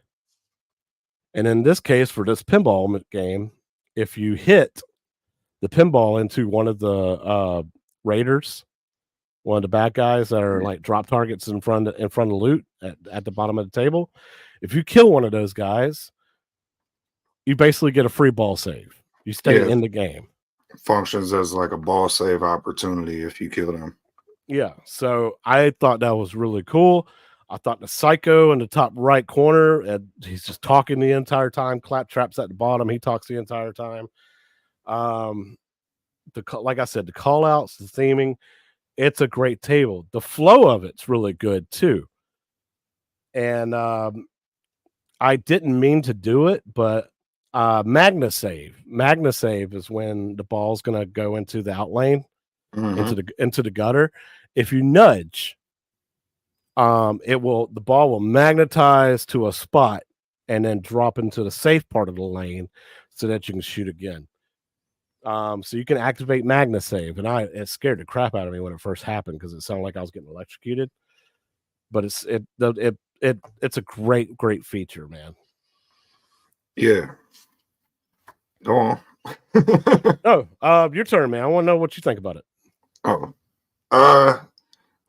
Speaker 2: And in this case, for this pinball game, if you hit the pinball into one of the raiders, one of the bad guys that are like drop targets in front of loot at the bottom of the table, if you kill one of those guys, you basically get a free ball save. You stay in the game.
Speaker 3: Functions as like a ball save opportunity if you kill them.
Speaker 2: Yeah, so I thought that was really cool. I thought the psycho in the top right corner, and he's just talking the entire time. Claptrap's at the bottom; he talks the entire time. Like I said, the call outs, the theming, it's a great table. The flow of it's really good too. And I didn't mean to do it, but Magna save is when the ball's going to go into the out lane, into the gutter. If you nudge, the ball will magnetize to a spot and then drop into the safe part of the lane so that you can shoot again. So you can activate Magna save, and it scared the crap out of me when it first happened because it sounded like I was getting electrocuted. But it's a great feature, man.
Speaker 3: Yeah. Go on.
Speaker 2: Your turn, man. I want to know what you think about it.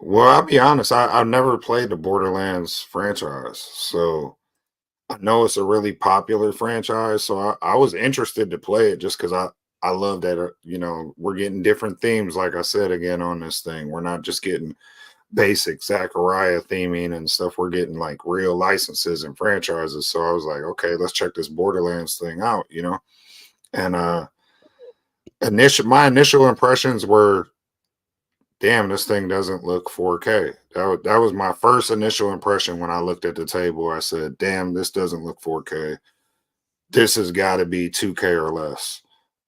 Speaker 3: Well, I'll be honest. I've never played the Borderlands franchise, so I know it's a really popular franchise. So I was interested to play it just because I love that, you know, we're getting different themes. Like I said, again, on this thing, we're not just getting basic Zachariah theming and stuff. We're getting like real licenses and franchises. So I was like, okay, let's check this Borderlands thing out, you know? And my initial impressions were, damn, this thing doesn't look 4K. That was my first initial impression when I looked at the table. I said, damn, this doesn't look 4K. This has got to be 2K or less.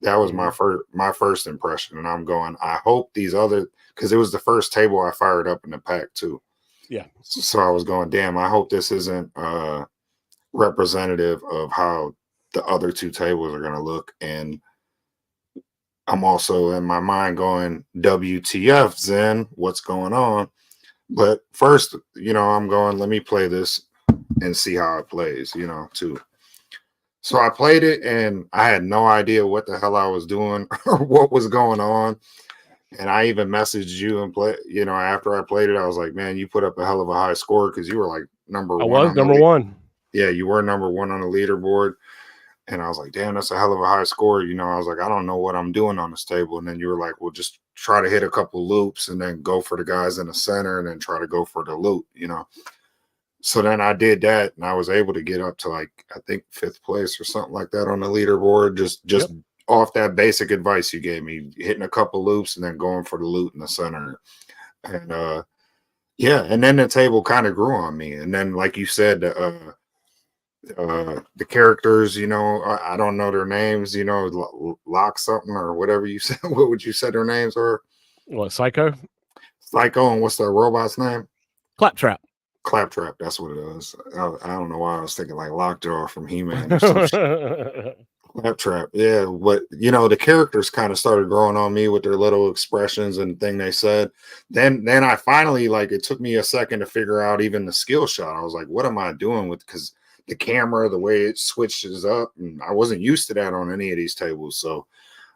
Speaker 3: That was my first impression. And I'm going, I hope these other, because it was the first table I fired up in the pack too.
Speaker 2: Yeah.
Speaker 3: So I was going, damn, I hope this isn't representative of how the other two tables are going to look. And I'm also in my mind going, WTF, Zen, what's going on? But first, you know, I'm going, let me play this and see how it plays, too. So I played it and I had no idea what the hell I was doing or what was going on. And I even messaged you and after I played it, I was like, man, you put up a hell of a high score because you were like number
Speaker 2: I
Speaker 3: one
Speaker 2: was
Speaker 3: on
Speaker 2: number one.
Speaker 3: Yeah, you were number one on the leaderboard. And I was like, damn, that's a hell of a high score. I was like, I don't know what I'm doing on this table. And then you were like, well, just try to hit a couple loops and then go for the guys in the center and then try to go for the loop, So then I did that and I was able to get up to like, I think 5th place or something like that on the leaderboard. Just off that basic advice you gave me, hitting a couple loops and then going for the loot in the center. And yeah, and then the table kind of grew on me. And then, like you said, the characters, I don't know their names, Lock something or whatever you said. What would you say their names are?
Speaker 2: What, Psycho?
Speaker 3: Psycho, and what's the robot's name?
Speaker 2: Claptrap.
Speaker 3: Claptrap, that's what it is. I don't know why I was thinking like Lockjaw from He-Man or something. Claptrap, yeah. But the characters kind of started growing on me with their little expressions and thing they said. Then I finally, like, it took me a second to figure out even the skill shot. I was like, what am I doing with, because the camera, the way it switches up, and I wasn't used to that on any of these tables. So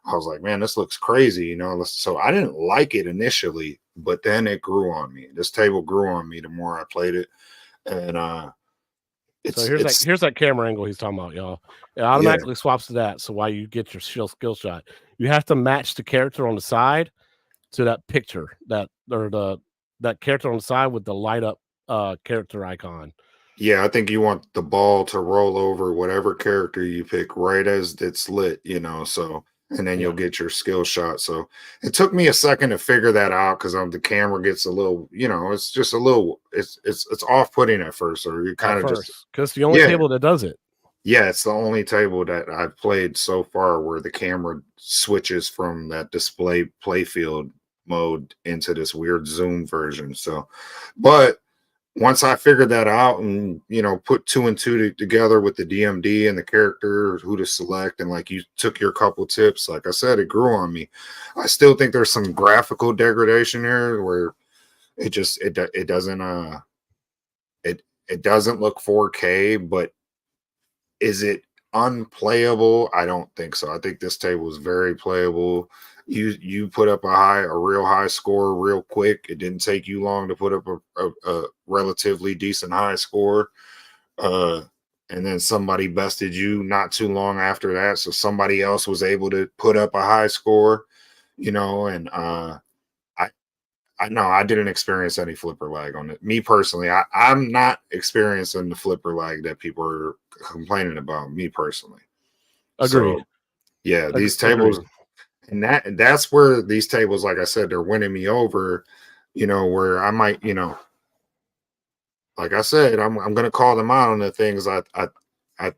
Speaker 3: I was like, man, this looks crazy, So I didn't like it initially, but then it grew on me. This table grew on me the more I played it. And
Speaker 2: so here's that camera angle he's talking about, y'all. It automatically swaps to that. So while you get your skill shot, you have to match the character on the side to that picture, that character on the side with the light up character icon.
Speaker 3: Yeah, I think you want the ball to roll over whatever character you pick right as it's lit, so, and then you'll get your skill shot. So it took me a second to figure that out because the camera gets a little, it's just a little, it's off-putting at first, or you kind of just,
Speaker 2: because the only table that does it.
Speaker 3: Yeah, it's the only table that I've played so far where the camera switches from that display playfield mode into this weird zoom version. So, but once I figured that out and, put 2 and 2 together with the DMD and the character, who to select, and like you took your couple tips, like I said, it grew on me. I still think there's some graphical degradation here where it doesn't look 4K, but is it unplayable? I don't think so. I think this table is very playable. You put up a real high score real quick. It didn't take you long to put up a relatively decent high score. And then somebody bested you not too long after that. So somebody else was able to put up a high score, and I know I didn't experience any flipper lag on it. Me personally, I'm not experiencing the flipper lag that people are complaining about, me personally.
Speaker 2: Agreed.
Speaker 3: So, yeah, these tables... And that's where these tables, like I said, they're winning me over, where I might, like I said, I'm going to call them out on the things I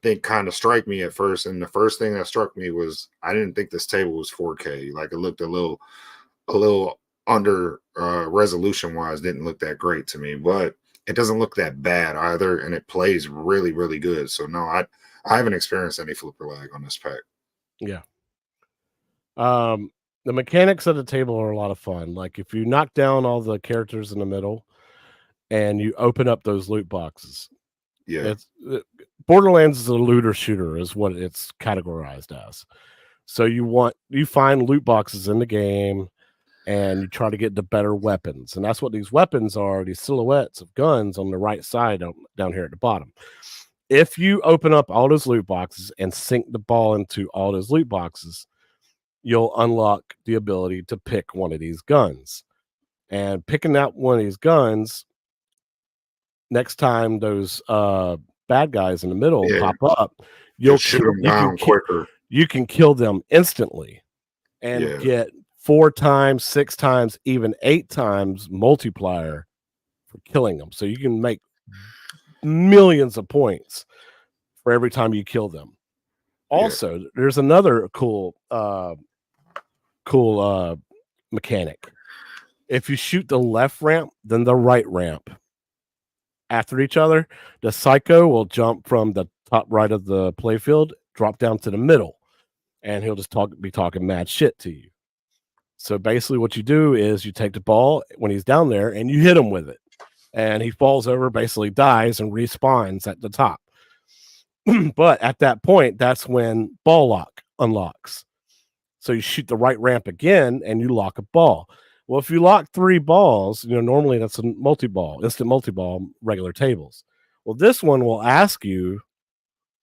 Speaker 3: think kind of strike me at first. And the first thing that struck me was I didn't think this table was 4K. Like, it looked a little under resolution wise, didn't look that great to me, but it doesn't look that bad either. And it plays really, really good. So no, I haven't experienced any flipper lag on this pack.
Speaker 2: Yeah. The mechanics of the table are a lot of fun. Like, if you knock down all the characters in the middle and you open up those loot boxes, Borderlands is a looter shooter is what it's categorized as. So you find loot boxes in the game and you try to get the better weapons. And that's what these weapons are, these silhouettes of guns on the right side down here at the bottom. If you open up all those loot boxes and sink the ball into all those loot boxes, you'll unlock the ability to pick one of these guns. And picking out one of these guns, next time those bad guys in the middle pop up, you'll
Speaker 3: shoot them down quicker.
Speaker 2: You can kill them instantly and get 4 times, 6 times, even 8 times multiplier for killing them. So you can make millions of points for every time you kill them. Also, there's another cool mechanic. If you shoot the left ramp, then the right ramp after each other, the Psycho will jump from the top right of the playfield, drop down to the middle, and he'll just be talking mad shit to you. So basically what you do is you take the ball when he's down there and you hit him with it. and he falls over, basically dies, and respawns at the top. But at that point, that's when ball lock unlocks. So you shoot the right ramp again, and you lock a ball. Well, if you lock 3 balls, normally that's a multi-ball, instant multi-ball, regular tables. Well, this one will ask you,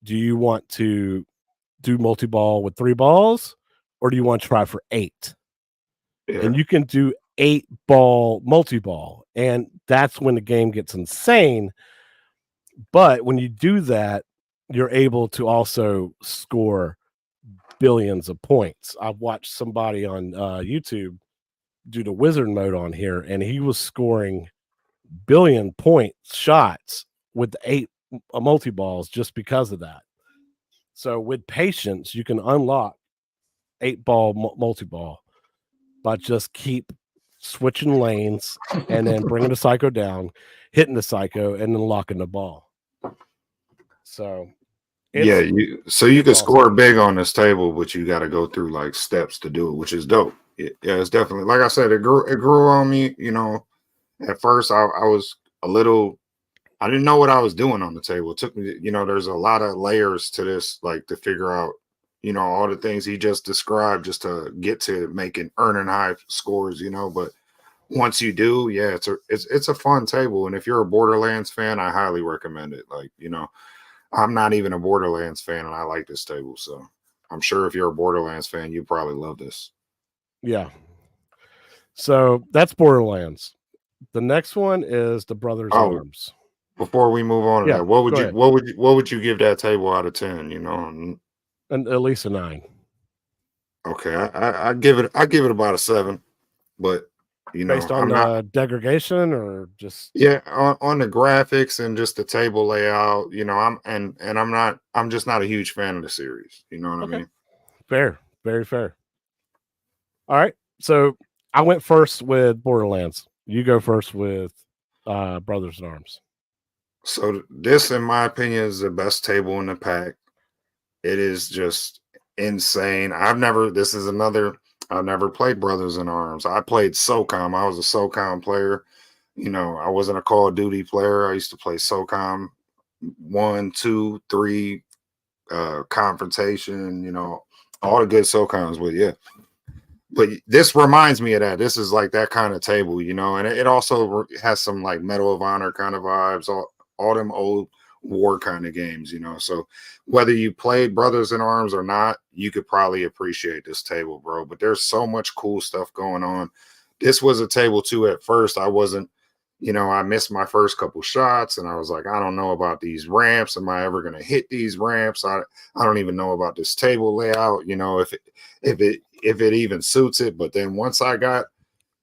Speaker 2: do you want to do multi-ball with 3 balls, or do you want to try for 8?
Speaker 3: Yeah.
Speaker 2: And you can do 8-ball multi-ball, and that's when the game gets insane. But when you do that, you're able to also score billions of points. I've watched somebody on YouTube do the wizard mode on here, and he was scoring billion point shots with 8 multi-balls just because of that. So with patience, you can unlock 8-ball multi-ball, but just keep switching lanes and then bringing the psycho down, hitting the psycho, and then locking the ball. So
Speaker 3: yeah, you can awesome. Score big on this table, but you got to go through like steps to do it, which is dope. Yeah, it's definitely, like I said, it grew on me. At first I was a little, I didn't know what I was doing on the table. It took me, there's a lot of layers to this, like to figure out, all the things he just described just to get to earning high scores, but once you do, yeah, it's a fun table. And if you're a Borderlands fan, I highly recommend it. Like, I'm not even a Borderlands fan, and I like this table. So I'm sure if you're a Borderlands fan, you probably love this.
Speaker 2: Yeah. So that's Borderlands. The next one is the Brothers Arms.
Speaker 3: Before we move on to that, what would you give that table out of 10?
Speaker 2: And at least a 9.
Speaker 3: Okay, I give it about a 7, but
Speaker 2: based on degradation or just
Speaker 3: on the graphics and just the table layout. I'm just not a huge fan of the series. You know what I mean?
Speaker 2: Fair, very fair. All right, so I went first with Borderlands. You go first with Brothers in Arms.
Speaker 3: So this, in my opinion, is the best table in the pack. It is just insane. I've never played Brothers in Arms. I played SOCOM. I was a SOCOM player. I wasn't a Call of Duty player. I used to play SOCOM 1, 2, 3, Confrontation, all the good SOCOMs. But yeah. But this reminds me of that. This is like that kind of table, and it also has some like Medal of Honor kind of vibes, all them old war kind of games, So whether you played Brothers in Arms or not, you could probably appreciate this table, bro. But there's so much cool stuff going on. This was a table too. At first, I wasn't, I missed my first couple shots, and I was like, I don't know about these ramps. Am I ever going to hit these ramps? I don't even know about this table layout. If it even suits it. But then once I got,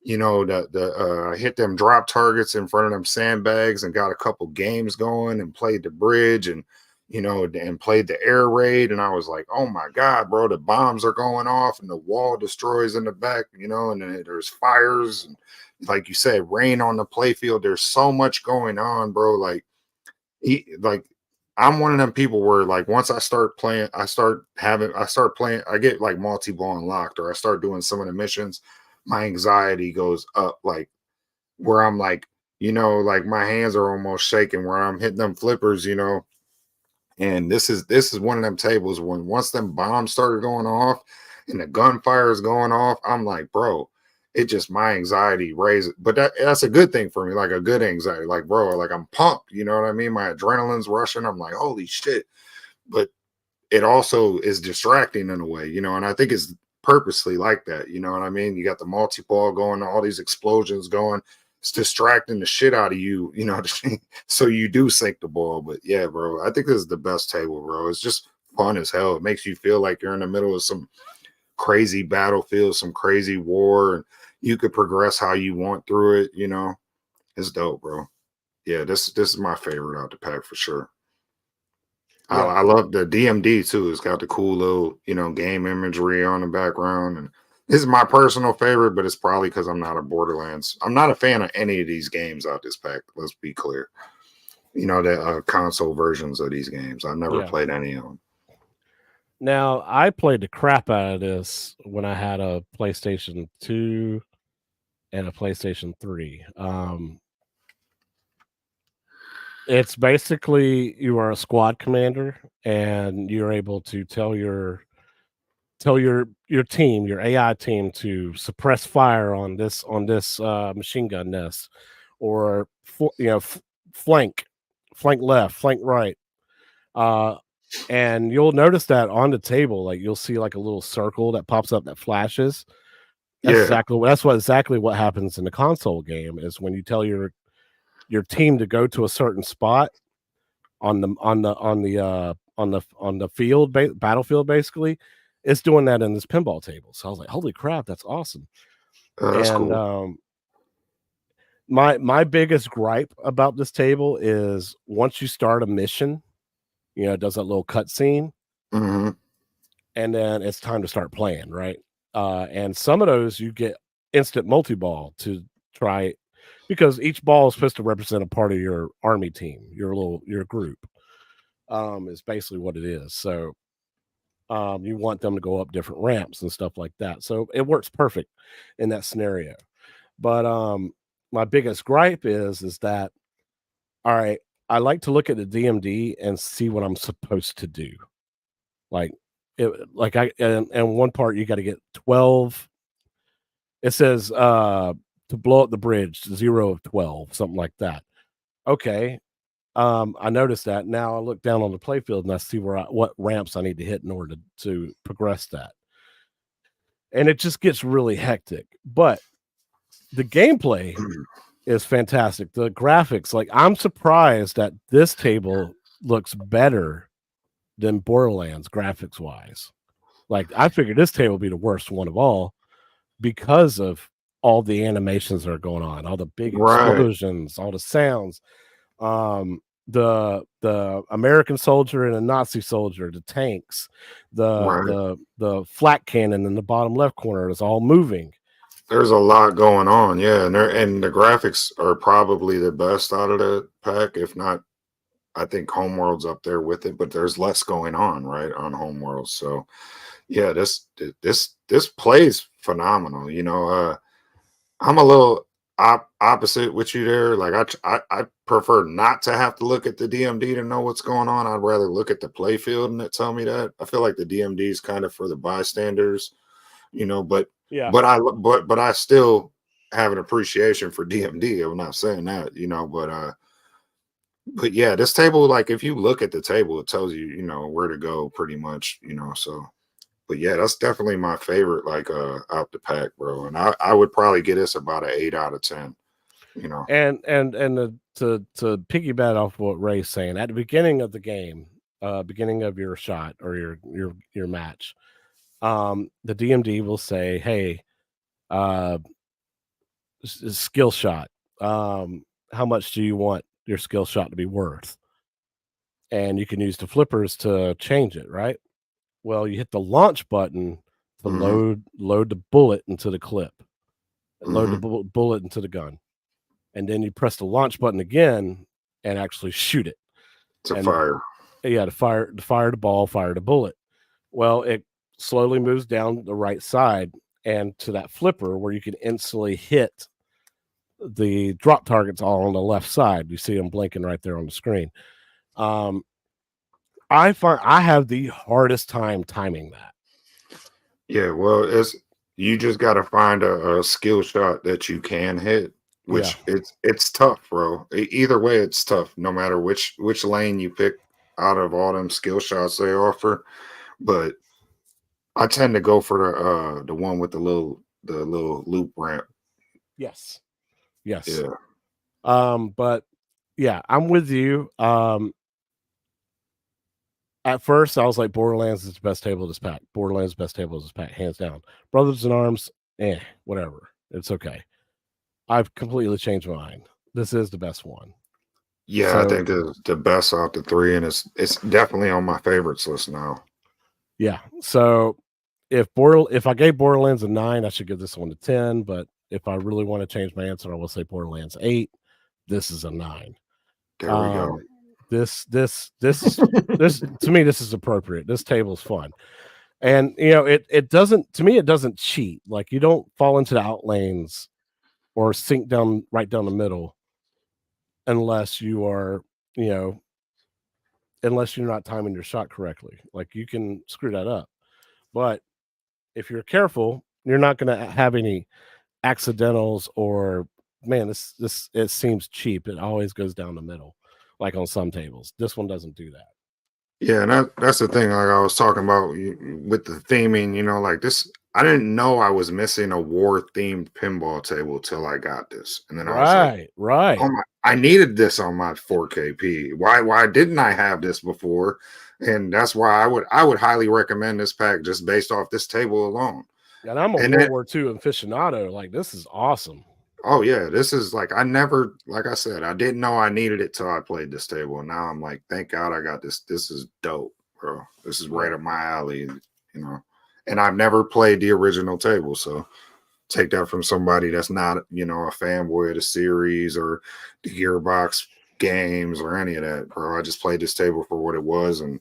Speaker 3: I hit them drop targets in front of them sandbags and got a couple games going and played the bridge and, and played the air raid. And I was like, oh my God, bro, the bombs are going off and the wall destroys in the back, and then there's fires. And like you said, rain on the playfield. There's so much going on, bro. Like I'm one of them people where like once I start playing, I get like multi-ball unlocked, or I start doing some of the missions, my anxiety goes up, like where I'm like, like my hands are almost shaking where I'm hitting them flippers, and this is one of them tables when once them bombs started going off and the gunfire is going off, I'm like, bro, it just, my anxiety raises. But that's a good thing for me, like a good anxiety, like, bro, like I'm pumped, you know what I mean? My adrenaline's rushing. I'm like, holy shit. But it also is distracting in a way, and I think it's purposely like that, you know what I mean? You got the multi-ball going, all these explosions going, it's distracting the shit out of you, so you do sink the ball. But yeah, bro, I think this is the best table, bro. It's just fun as hell. It makes you feel like you're in the middle of some crazy battlefield, some crazy war, and you could progress how you want through it, It's dope, bro. Yeah, this is my favorite out the pack for sure. Yeah. I love the DMD too. It's got the cool little, game imagery on the background. And this is my personal favorite, but it's probably because I'm not a Borderlands. I'm not a fan of any of these games out this pack. Let's be clear. The console versions of these games. I've never played any of them.
Speaker 2: Now, I played the crap out of this when I had a PlayStation 2 and a PlayStation 3. It's basically you are a squad commander, and you're able to tell your team, your AI team, to suppress fire on this machine gun nest, or flank, flank left, flank right. Uh, and you'll notice that on the table, like you'll see like a little circle that pops up that flashes.
Speaker 3: Yeah.
Speaker 2: That's what exactly what happens in the console game is when you tell your team to go to a certain spot on the battlefield, basically. It's doing that in this pinball table. So I was like, holy crap, that's awesome.
Speaker 3: That's
Speaker 2: And
Speaker 3: cool.
Speaker 2: my biggest gripe about this table is once you start a mission, it does that little cutscene,
Speaker 3: Hmm.
Speaker 2: and then it's time to start playing, right? And some of those you get instant multi-ball to try, because each ball is supposed to represent a part of your army team, your group. Is basically what it is. So you want them to go up different ramps and stuff like that. So it works perfect in that scenario. But my biggest gripe is that, all right, I like to look at the DMD and see what I'm supposed to do. Like like and one part you got to get 12. It says to blow up the bridge, 0 of 12, something like that. Okay. I noticed that. Now I look down on the playfield and I see what ramps I need to hit in order to progress that. And it just gets really hectic. But the gameplay is fantastic. The graphics, like I'm surprised that this table looks better than Borderlands graphics wise. Like I figured this table would be the worst one of all because of all the animations that are going on, all the big
Speaker 3: Right.
Speaker 2: explosions, all the sounds. The American soldier and a Nazi soldier, the tanks,
Speaker 3: Right.
Speaker 2: the flak cannon in the bottom left corner is all moving.
Speaker 3: There's a lot going on. Yeah. And the graphics are probably the best out of the pack. If not, I think Homeworld's up there with it, but there's less going on, right, on Homeworld. So yeah, this plays phenomenal. I'm a little opposite with you there. Like I prefer not to have to look at the DMD to know what's going on. I'd rather look at the play field and it tell me that. I feel like the DMD is kind of for the bystanders, but
Speaker 2: Yeah.
Speaker 3: but I still have an appreciation for DMD. I'm not saying that, but yeah, this table, like if you look at the table, it tells you, where to go pretty much, so but yeah, that's definitely my favorite, like out the pack, bro. And I would probably get this about an 8 out of 10, you know.
Speaker 2: To piggyback off what Ray's saying, at the beginning of the game, beginning of your shot or your match, the DMD will say, "Hey, uh, skill shot. How much do you want your skill shot to be worth?" And you can use the flippers to change it, right? Well, you hit the launch button to
Speaker 3: Hmm.
Speaker 2: load the bullet into the clip, load the
Speaker 3: Hmm.
Speaker 2: bullet into the gun, and then you press the launch button again and actually shoot it.
Speaker 3: To
Speaker 2: And
Speaker 3: fire.
Speaker 2: yeah, to fire the ball, fire the bullet. Well, it slowly moves down the right side and to that flipper where you can instantly hit the drop targets all on the left side. You see them blinking right there on the screen. Um, I find I have the hardest time timing that.
Speaker 3: Yeah, well, you just got to find a skill shot that you can hit,
Speaker 2: Yeah.
Speaker 3: which it's tough, bro. Either way, it's tough, no matter which lane you pick out of all them skill shots they offer. But I tend to go for the one with the little loop ramp.
Speaker 2: Yes. Yes.
Speaker 3: Yeah.
Speaker 2: But yeah, I'm with you. At first, I was like, Borderlands is the best table of this pack. Borderlands is the best table of this pack, hands down. Brothers in Arms, whatever. It's okay. I've completely changed my mind. This is the best one.
Speaker 3: Yeah, I
Speaker 2: So
Speaker 3: think the best out the three, and it's definitely on my favorites list now.
Speaker 2: yeah. So if I gave Borderlands a 9, I should give this one a 10. But if I really want to change my answer, I will say Borderlands 8. This is a 9.
Speaker 3: There we go.
Speaker 2: Um, this to me, this is appropriate. This table's fun. And it doesn't, to me, it doesn't cheat. Like you don't fall into the out lanes or sink down right down the middle unless you are you know, unless you're not timing your shot correctly. Like you can screw that up. But if you're careful, you're not going to have any accidentals or man, this it seems cheap. It always goes down the middle, like on some tables. This one doesn't do that.
Speaker 3: Yeah, and that's the thing. Like I was talking about with the theming, like this. I didn't know I was missing a war themed pinball table till I got this, and then I was like,
Speaker 2: Right, right.
Speaker 3: "Oh my! I needed this on my 4KP. Why didn't I have this before?" And that's why I would highly recommend this pack just based off this table alone.
Speaker 2: And I'm a
Speaker 3: And
Speaker 2: World
Speaker 3: then,
Speaker 2: War II aficionado. Like this is awesome.
Speaker 3: oh yeah, this is like I never, like I said, I didn't know I needed it till I played this table. And now I'm like, thank God I got this. This is dope, bro. This is right
Speaker 2: Yeah.
Speaker 3: up my alley, And I've never played the original table, so take that from somebody that's not, a fanboy of the series or the Gearbox games or any of that, bro. I just played this table for what it was, and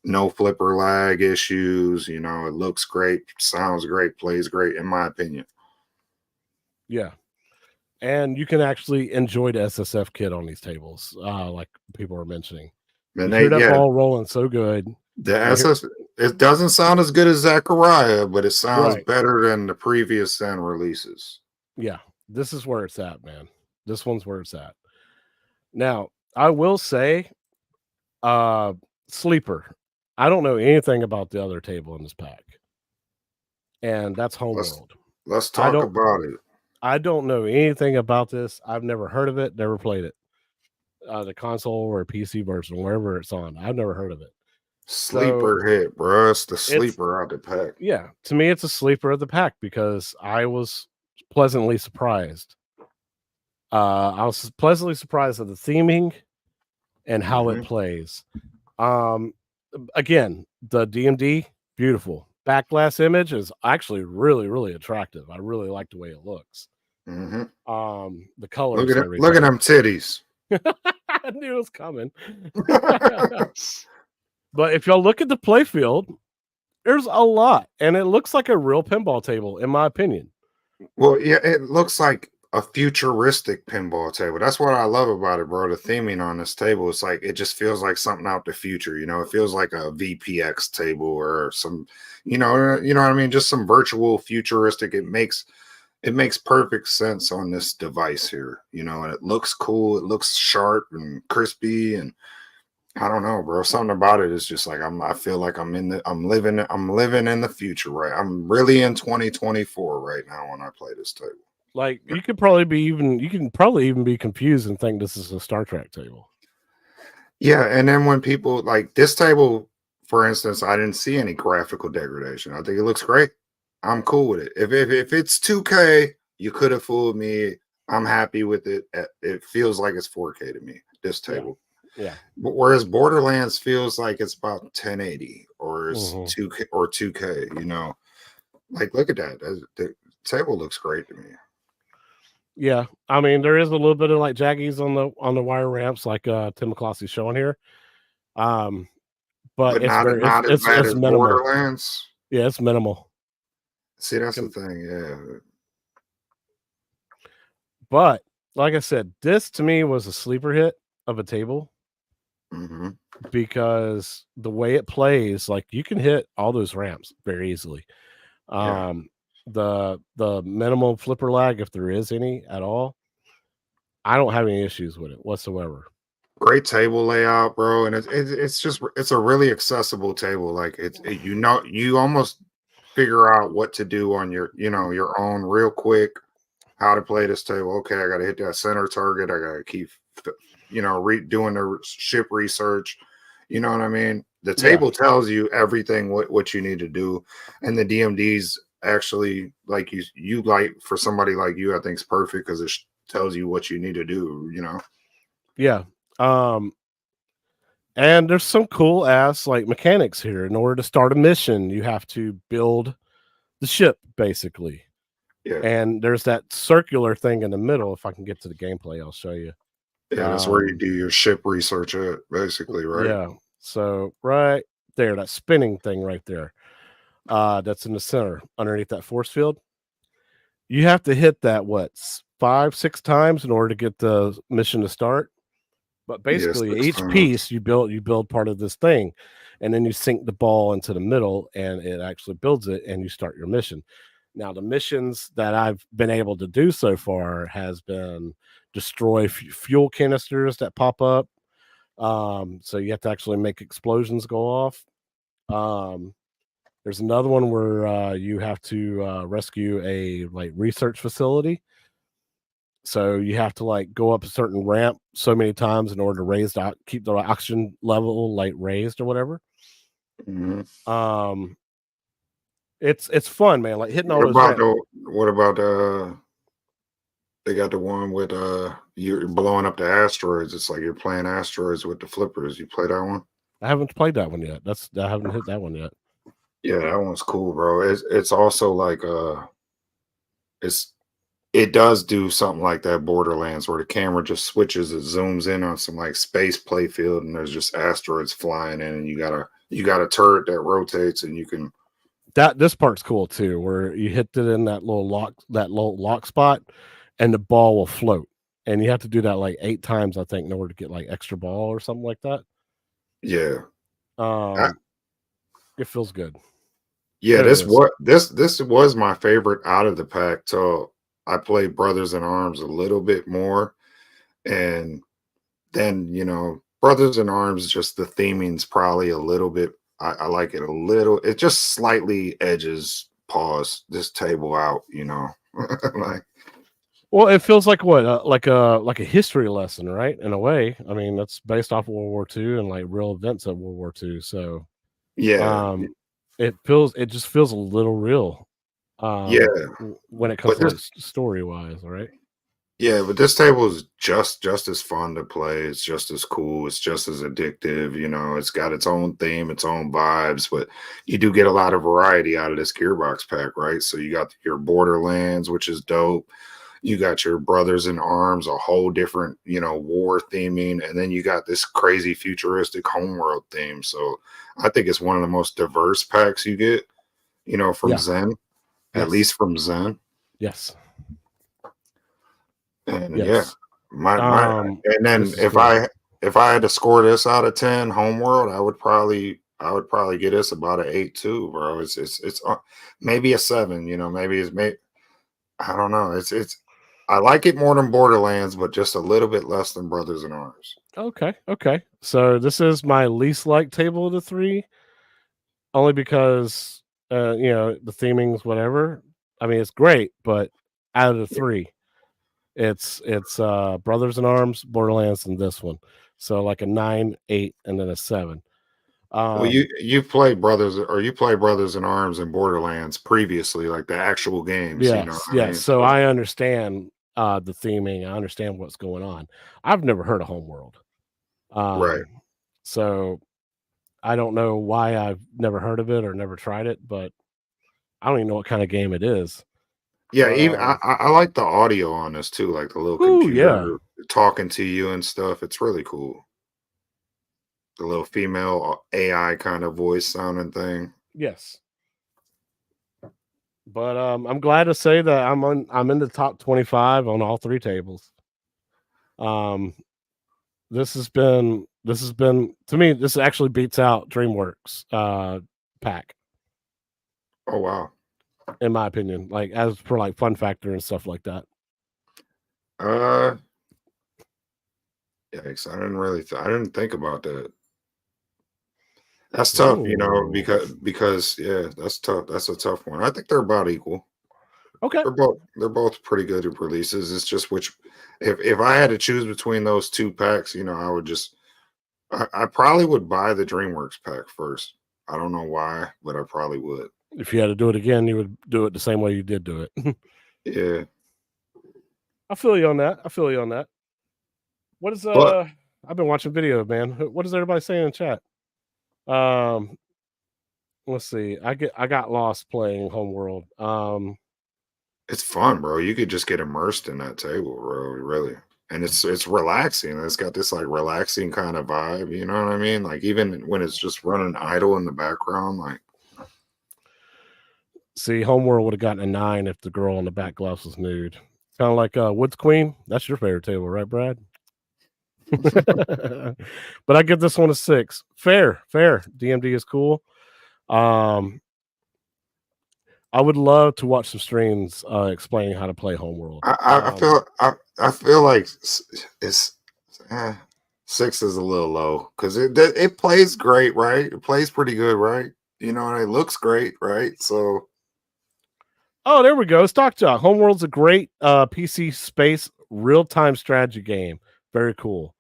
Speaker 3: no flipper lag issues. It looks great, sounds great, plays great, in my opinion.
Speaker 2: Yeah. And you can actually enjoy the SSF kit on these tables, like people were mentioning.
Speaker 3: And
Speaker 2: You hear that ball rolling so good.
Speaker 3: the SS, it doesn't sound as good as Zachariah, but it sounds
Speaker 2: Right.
Speaker 3: better than the previous Zen releases.
Speaker 2: Yeah, this is where it's at, man. This one's where it's at. Now, I will say, sleeper. I don't know anything about the other table in this pack, and that's Homeworld.
Speaker 3: Let's talk about it.
Speaker 2: I don't know anything about this. I've never heard of it, never played it. The console or PC version, wherever it's on, I've never heard of it.
Speaker 3: Sleeper hit, bro. It's the sleeper out the pack.
Speaker 2: Yeah, to me, it's a sleeper of the pack because I was pleasantly surprised. I was pleasantly surprised at the theming and how it plays. Again, the DMD, beautiful. Backglass image is actually really, really attractive. I really like the way it looks. The colors.
Speaker 3: Look at them titties.
Speaker 2: I knew it was coming. But if y'all look at the playfield, there's a lot, and it looks like a real pinball table, in my opinion.
Speaker 3: Well, yeah, it looks like a futuristic pinball table. That's what I love about it, bro. The theming on this table, it's like it just feels like something out the future. It feels like a VPX table or some, you know what I mean? Just some virtual futuristic. It makes perfect sense on this device here, and it looks cool. It looks sharp and crispy, and I don't know, bro. Something about it is just like I feel like I'm living in the future, right? I'm really in 2024 right now when I play this table.
Speaker 2: Like you can probably even be confused and think this is a Star Trek table.
Speaker 3: Yeah, and then when people like this table, for instance, I didn't see any graphical degradation. I think it looks great. I'm cool with it. If it's 2K, you could have fooled me. I'm happy with it. It feels like it's 4K to me, this table.
Speaker 2: Yeah.
Speaker 3: Whereas Borderlands feels like it's about 1080 or it's 2K or 2K, Like look at that. The table looks great to me.
Speaker 2: Yeah. I mean, there is a little bit of like jaggies on the wire ramps, like Tim McClossy's showing here. But it's
Speaker 3: not as bad as
Speaker 2: minimal.
Speaker 3: Borderlands.
Speaker 2: Yeah, it's minimal.
Speaker 3: See, that's the thing, yeah.
Speaker 2: But like I said, this to me was a sleeper hit of a table. Because the way it plays, like you can hit all those ramps very easily. The minimal flipper lag, if there is any at all, I don't have any issues with it whatsoever.
Speaker 3: Great table layout, bro, and it's a really accessible table. Like you almost figure out what to do on your own real quick. How to play this table? Okay, I got to hit that center target. I got to keep doing the ship research. You know what I mean? The table tells you everything what you need to do, and the DMDs actually like you like for somebody like you, I think it's perfect because it tells you what you need to do.
Speaker 2: Yeah. And there's some cool ass like mechanics here. In order to start a mission, you have to build the ship basically.
Speaker 3: Yeah.
Speaker 2: And there's that circular thing in the middle. If I can get to the gameplay, I'll show you.
Speaker 3: Yeah, that's where you do your ship research at, basically, right?
Speaker 2: Yeah. So right there, that spinning thing right there, that's in the center underneath that force field. You have to hit that 5-6 times in order to get the mission to start. But
Speaker 3: Yes,
Speaker 2: basically,
Speaker 3: 6
Speaker 2: each
Speaker 3: times.
Speaker 2: piece you build part of this thing, and then you sink the ball into the middle, and it actually builds it, and you start your mission. Now, the missions that I've been able to do so far has been destroy fuel canisters that pop up. So you have to actually make explosions go off. There's another one where you have to rescue a like research facility. So you have to like go up a certain ramp so many times in order to keep the oxygen level like raised or whatever.
Speaker 3: Mhm.
Speaker 2: It's fun, man. Like hitting all
Speaker 3: What
Speaker 2: those
Speaker 3: about
Speaker 2: ramps.
Speaker 3: they got the one with you're blowing up the asteroids. It's like you're playing asteroids with the flippers. You play that one?
Speaker 2: I haven't played that one yet. I haven't hit that one yet.
Speaker 3: Yeah, that one's cool, bro. It's also like it's it does do something like that Borderlands where the camera just switches, it zooms in on some like space playfield and there's just asteroids flying in and you got a turret that rotates and you can
Speaker 2: This part's cool too, where you hit it in that little lock spot, and the ball will float. And you have to do that like 8 times, I think, in order to get like extra ball or something like that.
Speaker 3: yeah. I,
Speaker 2: Um, it feels good.
Speaker 3: yeah,
Speaker 2: There it is.
Speaker 3: this was my favorite out of the pack till I played Brothers in Arms a little bit more. And then, Brothers in Arms, just the theming's probably a little bit. I like it a little. It just slightly edges pause this table out, like
Speaker 2: Well, it feels like what, like a history lesson, right? In a way. I mean, that's based off of World War II and like real events of World War II. So,
Speaker 3: yeah,
Speaker 2: um, it just feels a little real.
Speaker 3: yeah.
Speaker 2: When it comes
Speaker 3: But
Speaker 2: to like
Speaker 3: this,
Speaker 2: story wise, right?
Speaker 3: yeah, but this table is just as fun to play. It's just as cool. It's just as addictive. It's got its own theme, its own vibes, but you do get a lot of variety out of this Gearbox pack, right? So you got your Borderlands, which is dope. You got your Brothers in Arms, a whole different, war theming, and then you got this crazy futuristic homeworld theme. So I think it's one of the most diverse packs you get, from
Speaker 2: Yeah.
Speaker 3: Zen, at
Speaker 2: Yes.
Speaker 3: least from Zen.
Speaker 2: Yes.
Speaker 3: And yeah,
Speaker 2: Yes.
Speaker 3: my and then
Speaker 2: This is cool.
Speaker 3: if I had to score this out of 10 homeworld, I would probably get this about an 8 too, bro. It's maybe a 7, maybe I don't know. It's I like it more than Borderlands, but just a little bit less than Brothers in Arms.
Speaker 2: Okay. Okay. So this is my least like table of the 3, only because the theming's whatever. I mean, it's great, but out of the 3, it's Brothers in Arms, Borderlands, and this one. So like a 9, 8, and then a 7.
Speaker 3: Well, you play Brothers in Arms and Borderlands previously, like the actual games, you know
Speaker 2: Yes,
Speaker 3: what I
Speaker 2: yes.
Speaker 3: mean?
Speaker 2: So
Speaker 3: So
Speaker 2: I understand the theming. I understand what's going on. I've never heard of Homeworld.
Speaker 3: right.
Speaker 2: So I don't know why I've never heard of it or never tried it, but I don't even know what kind of game it is.
Speaker 3: Yeah,
Speaker 2: But
Speaker 3: even I like the audio on this too, like the little
Speaker 2: ooh, yeah,
Speaker 3: computer talking to you and stuff. It's really cool. The little female AI kind of voice sounding thing.
Speaker 2: yes. But I'm glad to say that I'm in the top 25 on all 3 tables. Um, this has been to me, this actually beats out DreamWorks pack,
Speaker 3: Oh wow.
Speaker 2: in my opinion, like as for like fun factor and stuff like that.
Speaker 3: Uh Yikes. I didn't think about that. That's tough,
Speaker 2: Ooh.
Speaker 3: because yeah, that's tough. That's a tough one. I think they're about equal.
Speaker 2: Okay.
Speaker 3: They're both pretty good releases. It's just which if I had to choose between those two packs, I would just I probably would buy the DreamWorks pack first. I don't know why, but I probably would.
Speaker 2: If you had to do it again, you would do it the same way you did do it.
Speaker 3: Yeah.
Speaker 2: I feel you on that. I feel you on that. What is
Speaker 3: But
Speaker 2: I've been watching video, man. What is everybody saying in chat? Um let's see. I got lost playing Homeworld.
Speaker 3: it's fun, bro. You could just get immersed in that table, bro. Really. And it's relaxing. It's got this like relaxing kind of vibe. You know what I mean? Like even when it's just running idle in the background, like
Speaker 2: See, Homeworld would have gotten a 9 if the girl on the back gloves was nude. Kind of like Woods Queen. That's your favorite table, right, Brad? But I give this one a 6. Fair. DMD is cool. I would love to watch some streams explaining how to play Homeworld.
Speaker 3: I feel like it's eh, 6 is a little low because it plays great, right? It plays pretty good, right? You know, and it looks great, right? So
Speaker 2: oh, there we go. Stock Jock. Homeworld's a great PC space real-time strategy game. Very cool.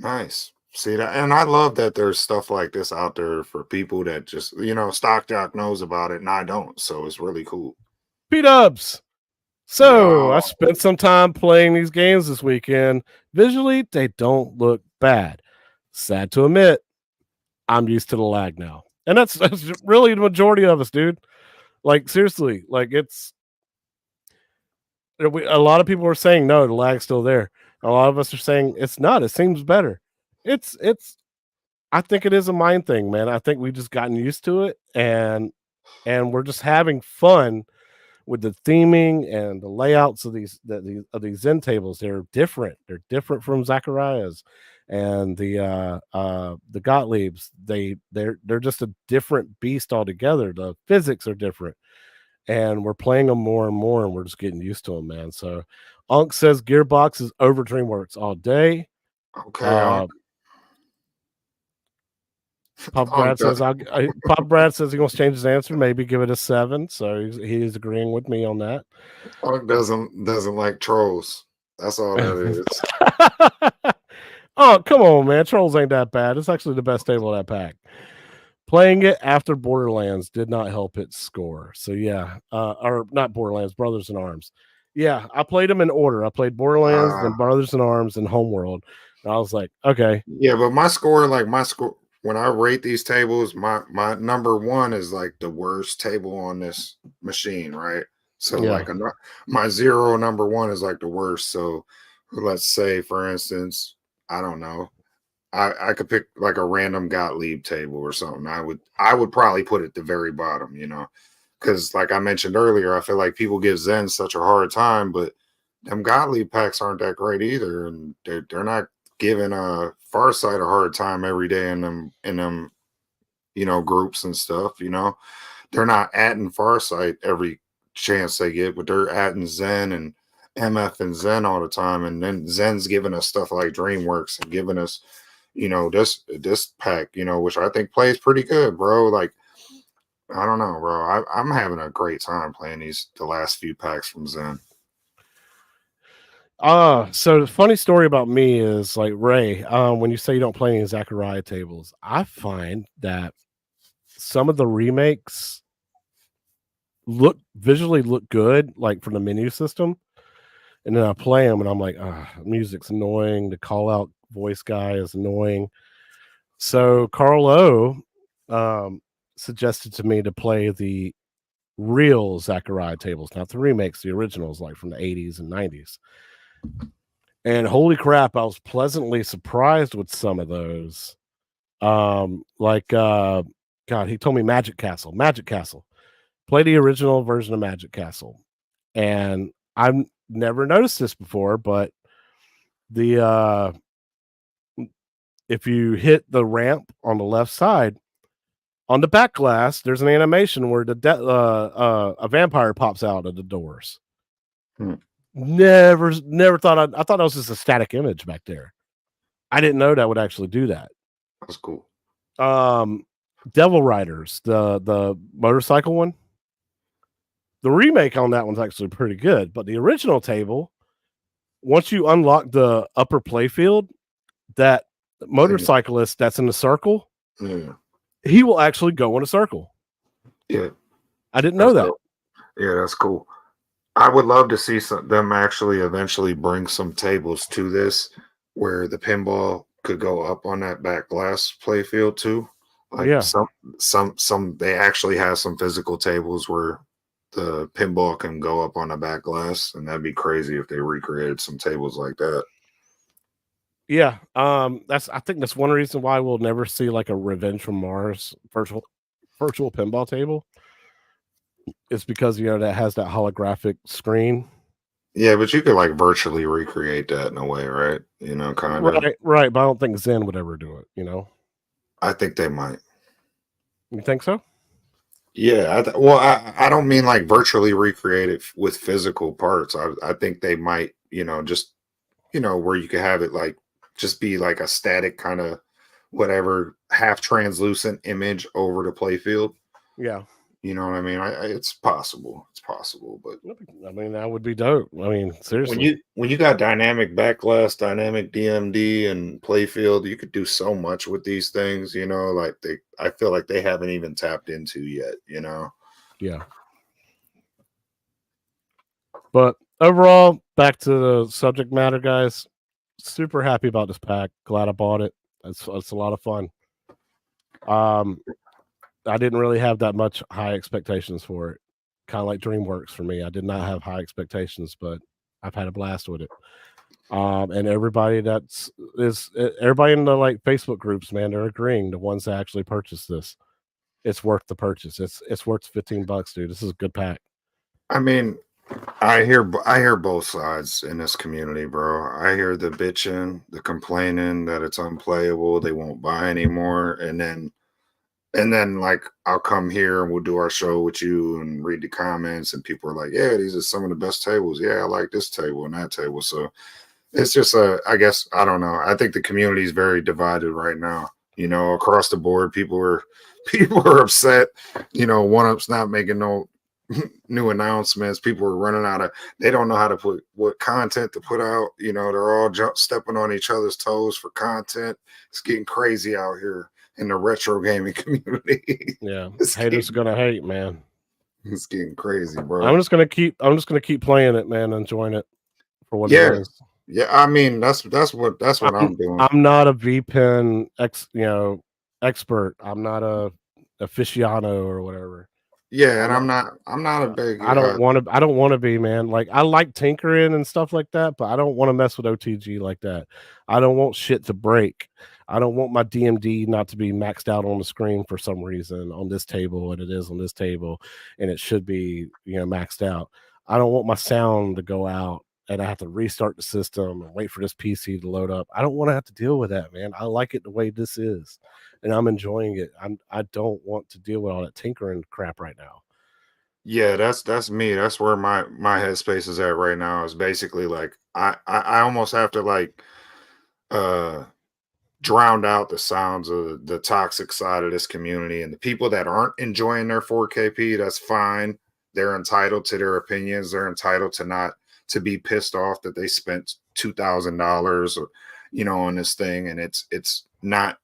Speaker 3: nice. See that, and I love that there's stuff like this out there for people that just Stock Jock knows about it and I don't, so it's really cool.
Speaker 2: P-dubs. So I
Speaker 3: Wow.
Speaker 2: spent some time playing these games this weekend. Visually, they don't look bad. Sad to admit, I'm used to the lag now. And that's really the majority of us, dude. Like, seriously, like a lot of people are saying no, the lag's still there. A lot of us are saying it's not. It seems better. It's I think it is a mind thing, man. I think we've just gotten used to it and we're just having fun with the theming and the layouts of these Zen tables. They're different. They're different from Zachariah's and the Gottlieb's. They're just a different beast altogether. The physics are different. And we're playing them more and more, and we're just getting used to them, man. So, Unk says Gearbox is over DreamWorks all day.
Speaker 3: Okay.
Speaker 2: Pop Brad says Pop Brad says he's gonna change his answer, maybe give it a 7. So he's agreeing with me on that.
Speaker 3: Unk doesn't like trolls. That's all that is.
Speaker 2: Oh, come on, man. Trolls ain't that bad. It's actually the best table of that pack. Playing it after Borderlands did not help its score. So yeah, or not Borderlands, Brothers in Arms. Yeah, I played them in order. I played Borderlands, then Brothers in Arms, and Homeworld. And I was like, okay.
Speaker 3: Yeah, but my score when I rate these tables, my number 1 is like the worst table on this machine, right? So
Speaker 2: Yeah.
Speaker 3: like my 0 number 1 is like the worst. So let's say, for instance, I don't know, I could pick like a random Gottlieb table or something. I would probably put it at the very bottom, because like I mentioned earlier, I feel like people give Zen such a hard time, but them Gottlieb packs aren't that great either, and they're not giving a Farsight a hard time every day in them groups and stuff. They're not adding Farsight every chance they get, but they're adding Zen and MF and Zen all the time, and then Zen's giving us stuff like DreamWorks and giving us this pack, which I think plays pretty good, bro. Like, I don't know, bro. I'm having a great time playing the last few packs from Zen.
Speaker 2: So the funny story about me is like Ray, when you say you don't play any Zachariah tables, I find that some of the remakes visually look good, like from the menu system. And then I play them and I'm like, music's annoying. The call out voice guy is annoying. So Carl O suggested to me to play the real Zachariah tables, not the remakes, the originals, like from the 80s and 90s. And holy crap, I was pleasantly surprised with some of those. God, he told me Magic Castle. Play the original version of Magic Castle. And I've never noticed this before, but the if you hit the ramp on the left side, on the back glass, there's an animation where a vampire pops out of the doors. Never thought I thought that was just a static image back there. I didn't know that would actually do that.
Speaker 3: That's cool.
Speaker 2: Devil Riders, the motorcycle one. The remake on that one's actually pretty good, but the original table, once you unlock the upper playfield, that motorcyclist that's in the circle, he will actually go in a circle.
Speaker 3: Yeah,
Speaker 2: I didn't know that.
Speaker 3: Cool. Yeah, that's cool. I would love to see them actually eventually bring some tables to this where the pinball could go up on that back glass playfield too. Like some they actually have some physical tables where the pinball can go up on the back glass, and that'd be crazy if they recreated some tables like that.
Speaker 2: Yeah, I think that's one reason why we'll never see like a Revenge from Mars virtual pinball table. It's because that has that holographic screen.
Speaker 3: Yeah, but you could like virtually recreate that in a way, right? You know, kind of.
Speaker 2: Right. But I don't think Zen would ever do it. You know,
Speaker 3: I think they might.
Speaker 2: you think so?
Speaker 3: Yeah, well, I don't mean like virtually recreate it with physical parts. I think they might, just where you could have it like just be like a static kind of whatever half translucent image over the playfield.
Speaker 2: Yeah.
Speaker 3: You know what I mean? It's possible. It's possible, but
Speaker 2: I mean, that would be dope. I mean,
Speaker 3: when
Speaker 2: seriously.
Speaker 3: you got dynamic backlash, dynamic DMD, and playfield, you could do so much with these things. Like I feel like they haven't even tapped into yet.
Speaker 2: Yeah. But overall, back to the subject matter, guys. Super happy about this pack. Glad I bought it. It's a lot of fun. I didn't really have that much high expectations for it. Kind of like DreamWorks for me. I did not have high expectations, but I've had a blast with it. And everybody everybody in the like Facebook groups, man, they're agreeing. The ones that actually purchased this, it's worth the purchase. It's worth $15, dude. This is a good pack.
Speaker 3: I mean, I hear both sides in this community, bro. I hear the bitching, the complaining that it's unplayable, they won't buy anymore, and then like I'll come here and we'll do our show with you and read the comments, and people are like, "Yeah, these are some of the best tables. Yeah, I like this table and that table." So it's just I guess I don't know. I think the community is very divided right now. Across the board, people are upset. One up's not making no new announcements. People are running out of. They don't know how to put what content to put out. They're all stepping on each other's toes for content. It's getting crazy out here in the retro gaming community.
Speaker 2: Yeah, haters are gonna hate, man.
Speaker 3: It's getting crazy, bro.
Speaker 2: I'm just gonna keep playing it, man, enjoying it for what it
Speaker 3: Yeah,
Speaker 2: is.
Speaker 3: yeah. I mean, that's what I'm doing.
Speaker 2: I'm not a VPN expert. I'm not a aficionado or whatever.
Speaker 3: Yeah, and
Speaker 2: I'm not,
Speaker 3: I'm not a big
Speaker 2: I don't want to be, man. Like I like tinkering and stuff like that, but I don't want to mess with OTG like that. I don't want shit to break. I don't want my DMD not to be maxed out on the screen for some reason on this table, and it is on this table, and it should be, maxed out. I don't want my sound to go out and I have to restart the system and wait for this PC to load up. I don't want to have to deal with that, man. I like it the way this is, and I'm enjoying it. I don't want to deal with all that tinkering crap right now.
Speaker 3: Yeah, that's me. That's where my headspace is at right now. Is basically like I almost have to like uh drown out the sounds of the toxic side of this community, and the people that aren't enjoying their 4KP. That's fine. They're entitled to their opinions. They're entitled to not to be pissed off that they spent $2,000 or on this thing, and it's not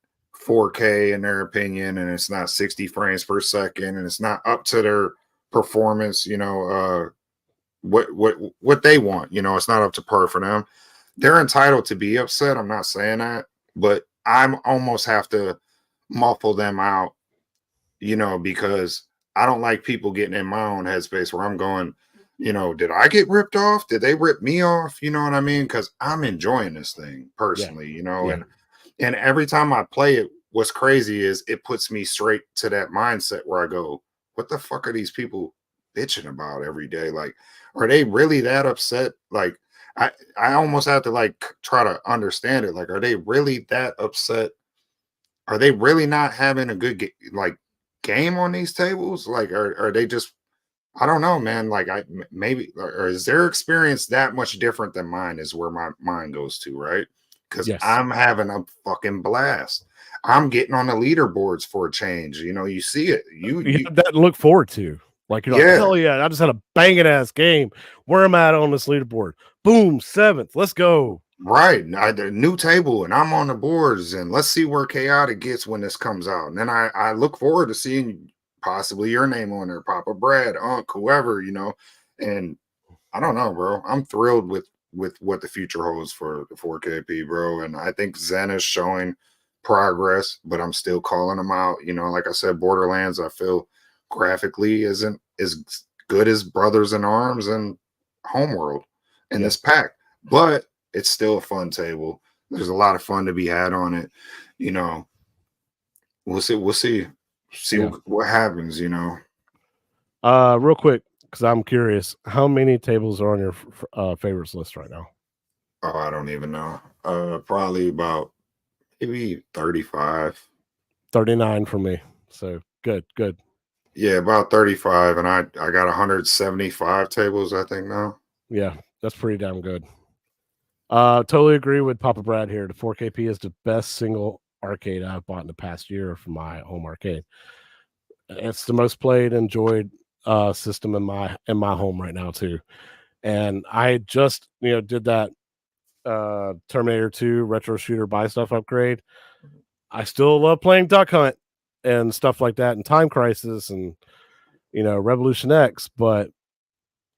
Speaker 3: 4K in their opinion, and it's not 60 frames per second, and it's not up to their performance, what they want. It's not up to par for them. They're entitled to be upset. I'm not saying that, but I'm almost have to muffle them out, because I don't like people getting in my own headspace where I'm going, did I get ripped off? Did they rip me off? You know what I mean? Because I'm enjoying this thing personally,
Speaker 2: Yeah.
Speaker 3: and every time I play it, what's crazy is it puts me straight to that mindset where I go, what the fuck are these people bitching about every day? Like, are they really that upset? Like, I almost have to like try to understand it. Like, are they really that upset? Are they really not having a good game on these tables? Like, are they just? I don't know, man. Like, maybe or is their experience that much different than mine? Is where my mind goes to, right? Because
Speaker 2: Yes.
Speaker 3: I'm having a fucking blast. I'm getting on the leaderboards for a change. You see it.
Speaker 2: You have that to look forward to. Like you're like,
Speaker 3: Yeah,
Speaker 2: hell yeah, I just had a banging ass game. Where am I at on this leaderboard? Boom, 7th. Let's go.
Speaker 3: right. The new table, and I'm on the boards, and let's see where chaotic gets when this comes out. And then I look forward to seeing possibly your name on there, Papa Brad, Unc, whoever, And I don't know, bro. I'm thrilled with what the future holds for the 4KP, bro. And I think Zen is showing progress, but I'm still calling them out. Like I said, Borderlands, I feel graphically isn't as good as Brothers in Arms and Homeworld in
Speaker 2: Yeah.
Speaker 3: this pack, but it's still a fun table. There's a lot of fun to be had on it. We'll see. We'll see
Speaker 2: Yeah.
Speaker 3: what happens.
Speaker 2: Real quick, Because I'm curious, how many tables are on your favorites list right now?
Speaker 3: Oh, I don't even know. Probably about maybe 35.
Speaker 2: 39 for me. So good, good.
Speaker 3: Yeah, about 35, and I got 175 tables, I think now.
Speaker 2: Yeah, that's pretty damn good. Totally agree with Papa Brad here. The 4KP is the best single arcade I've bought in the past year for my home arcade. It's the most played, enjoyed system in my home right now too. And I just did that Terminator 2 retro shooter buy stuff upgrade. I still love playing Duck Hunt and stuff like that, and Time Crisis and Revolution X, but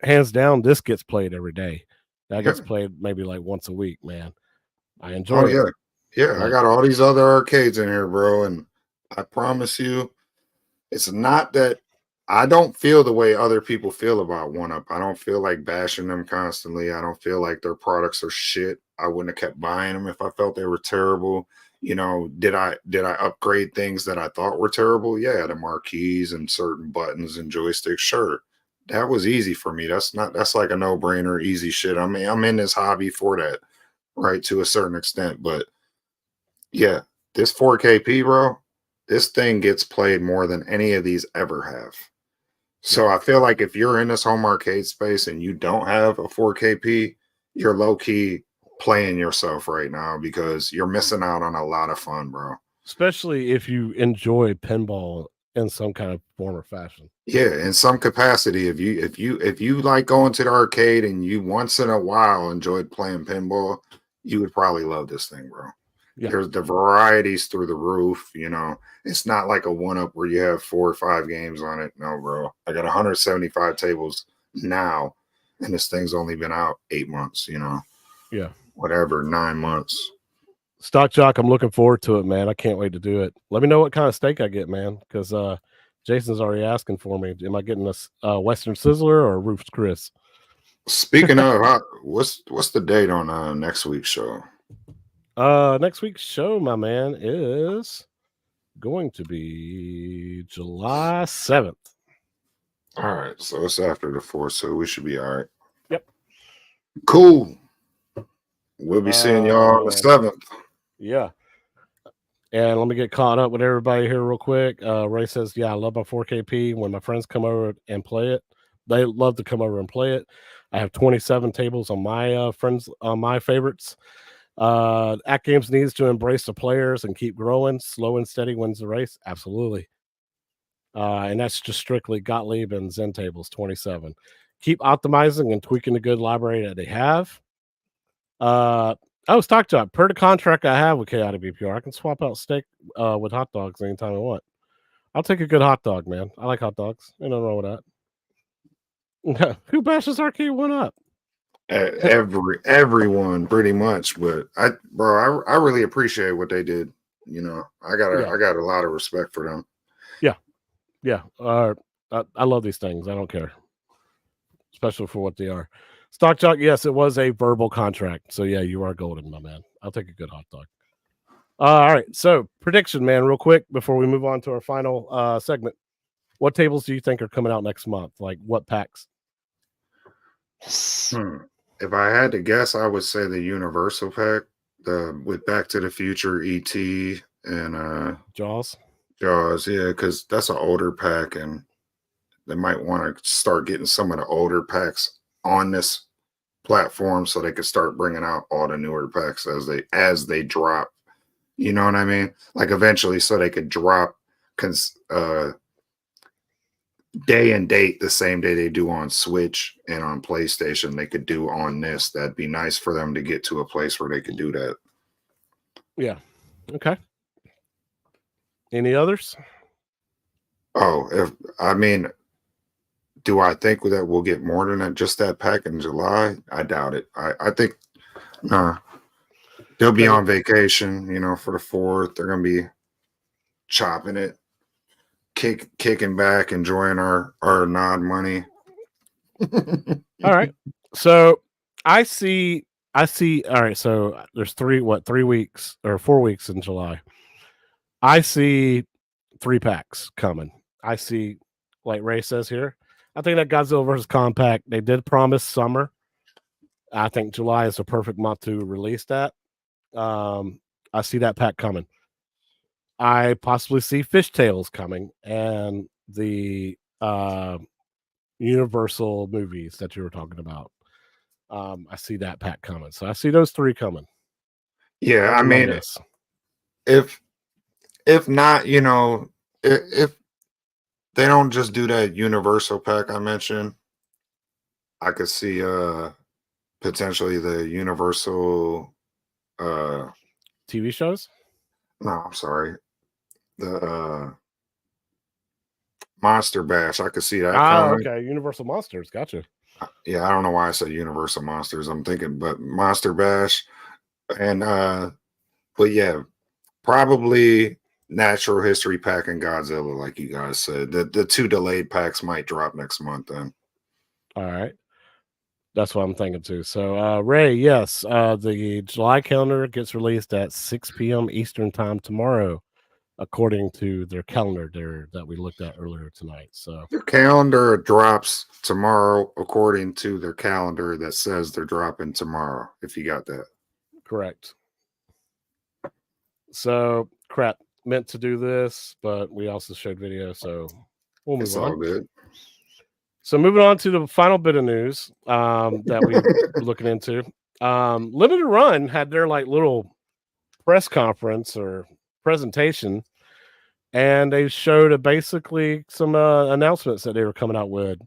Speaker 2: hands down, this gets played every day. That
Speaker 3: Yeah.
Speaker 2: gets played maybe like once a week, man. I enjoy
Speaker 3: Oh
Speaker 2: it.
Speaker 3: yeah. Yeah, I
Speaker 2: Like,
Speaker 3: got all these other arcades in here, bro, and I promise you, it's not that I don't feel the way other people feel about One Up. I don't feel like bashing them constantly. I don't feel like their products are shit. I wouldn't have kept buying them if I felt they were terrible. Did I upgrade things that I thought were terrible? Yeah, the marquees and certain buttons and joysticks, sure. That was easy for me. That's like a no-brainer, easy shit. I mean, I'm in this hobby for that, right? To a certain extent. But yeah, this 4KP, bro, this thing gets played more than any of these ever have.
Speaker 2: yeah,
Speaker 3: So I feel like if you're in this home arcade space and you don't have a 4KP, you're low key playing yourself right now because you're missing out on a lot of fun, bro.
Speaker 2: especially if you enjoy pinball in some kind of form or fashion.
Speaker 3: Yeah, in some capacity, if you like going to the arcade and you once in a while enjoyed playing pinball, you would probably love this thing, bro.
Speaker 2: Yeah,
Speaker 3: There's the varieties through the roof, It's not like a one up where you have 4 or 5 games on it. No, bro. I got 175 tables now, and this thing's only been out 8 months,
Speaker 2: yeah.
Speaker 3: whatever, 9 months.
Speaker 2: Stock Jock, I'm looking forward to it, man. I can't wait to do it. Let me know what kind of steak I get, man, because Jason's already asking for me. Am I getting a Western Sizzler or Roof's Chris?
Speaker 3: Speaking of, what's the date on next week's show?
Speaker 2: Next week's show, my man, is going to be July 7th.
Speaker 3: All right, so it's after the 4th, so we should be all right.
Speaker 2: Yep.
Speaker 3: Cool. We'll be seeing y'all on the 7th.
Speaker 2: Yeah. And let me get caught up with everybody here real quick. Ray says, yeah, I love my 4KP. When my friends come over and play it, they love to come over and play it. I have 27 tables on my friends, on my favorites. Atgames needs to embrace the players and keep growing. Slow and steady wins the race. Absolutely. And that's just strictly Gottlieb and Zen tables, 27. Keep optimizing and tweaking the good library that they have. Stock job. Per the contract I have with Chaotic BPR, I can swap out steak with hot dogs anytime I want. I'll take a good hot dog, man. I like hot dogs. Ain't nothing wrong with that. Who bashes Arcade One Up?
Speaker 3: Everyone pretty much, but I really appreciate what they did. I got a lot of respect for them.
Speaker 2: Yeah. I love these things. I don't care, especially for what they are. Stock Jock, yes, it was a verbal contract. So yeah, you are golden, my man. I'll take a good hot dog. All right. So prediction, man, real quick before we move on to our final segment. What tables do you think are coming out next month? Like what packs?
Speaker 3: If I had to guess, I would say the Universal pack, with Back to the Future, ET, and
Speaker 2: Jaws.
Speaker 3: Jaws, yeah, because that's an older pack, and they might want to start getting some of the older packs on this platform so they could start bringing out all the newer packs as they drop. You know what I mean? Like eventually, so they could drop day and date the same day they do on Switch and on PlayStation. They could do on this. That'd be nice for them to get to a place where they could do that.
Speaker 2: Yeah. Okay. Any others?
Speaker 3: Oh, do I think that we'll get more than that? Just that pack in July? I doubt it. I think they'll be on vacation, for the 4th. They're gonna be chopping it, kicking back, enjoying our nod money.
Speaker 2: All right. So I see. All right. So there's 3 weeks or 4 weeks in July. I see 3 packs coming. I see, like Ray says here, I think that Godzilla vs. Compact, they did promise summer. I think July is the perfect month to release that. I see that pack coming. I possibly see Fishtails coming and the Universal movies that you were talking about. I see that pack coming. So I see those 3 coming.
Speaker 3: Yeah, I mean,
Speaker 2: guess.
Speaker 3: if not, you know, if they don't just do that Universal pack I mentioned, I could see potentially the Universal
Speaker 2: TV shows?
Speaker 3: no, I'm sorry. The Monster Bash. I could see that coming.
Speaker 2: Okay. Universal Monsters. Gotcha.
Speaker 3: Yeah, I don't know why I said Universal Monsters. I'm thinking, but Monster Bash, and but yeah, probably Natural History Pack and Godzilla, like you guys said. The 2 delayed packs might drop next month. Then.
Speaker 2: All right. That's what I'm thinking too. So, Ray, yes, the July calendar gets released at 6 p.m. Eastern time tomorrow, according to their calendar there that we looked at earlier tonight. So
Speaker 3: Their calendar drops tomorrow according to their calendar that says they're dropping tomorrow, if you got that.
Speaker 2: correct. So crap, meant to do this, but we also showed video, so we'll move
Speaker 3: It's
Speaker 2: on.
Speaker 3: all good.
Speaker 2: So moving on to the final bit of news that we were looking into. Limited Run had their like little press conference or presentation, and they showed basically some announcements that they were coming out with.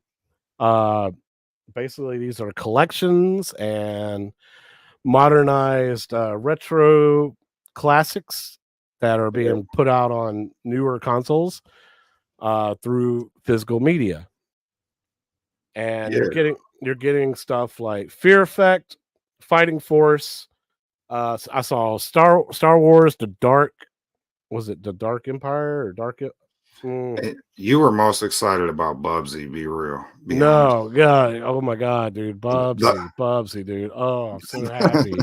Speaker 2: Basically, these are collections and modernized retro classics that are being put out on newer consoles through physical media. And you're getting stuff like Fear Effect, Fighting Force. I saw Star Wars: The Dark. Was it the Dark Empire or Dark?
Speaker 3: You were most excited about Bubsy, be real.
Speaker 2: No, God, oh my God, dude, Bubsy, dude. Oh, I'm so happy.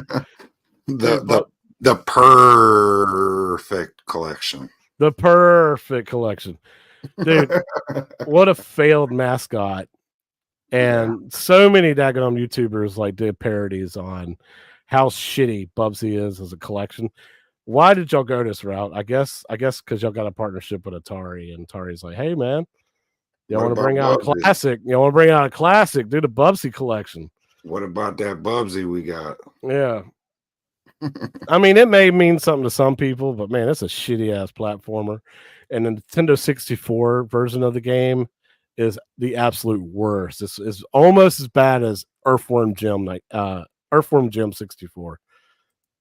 Speaker 3: The perfect collection.
Speaker 2: The perfect collection, dude. What a failed mascot. And so many daggone YouTubers like did parodies on how shitty Bubsy is as a collection. Why did y'all go this route? I guess because y'all got a partnership with Atari, and Atari's like, hey man, y'all want to bring out a classic? You want to bring out a classic? Do the Bubsy collection.
Speaker 3: What about that Bubsy we got?
Speaker 2: Yeah. I mean, it may mean something to some people, but man, it's a shitty ass platformer. And the Nintendo 64 version of the game is the absolute worst. It's almost as bad as Earthworm Jim 64.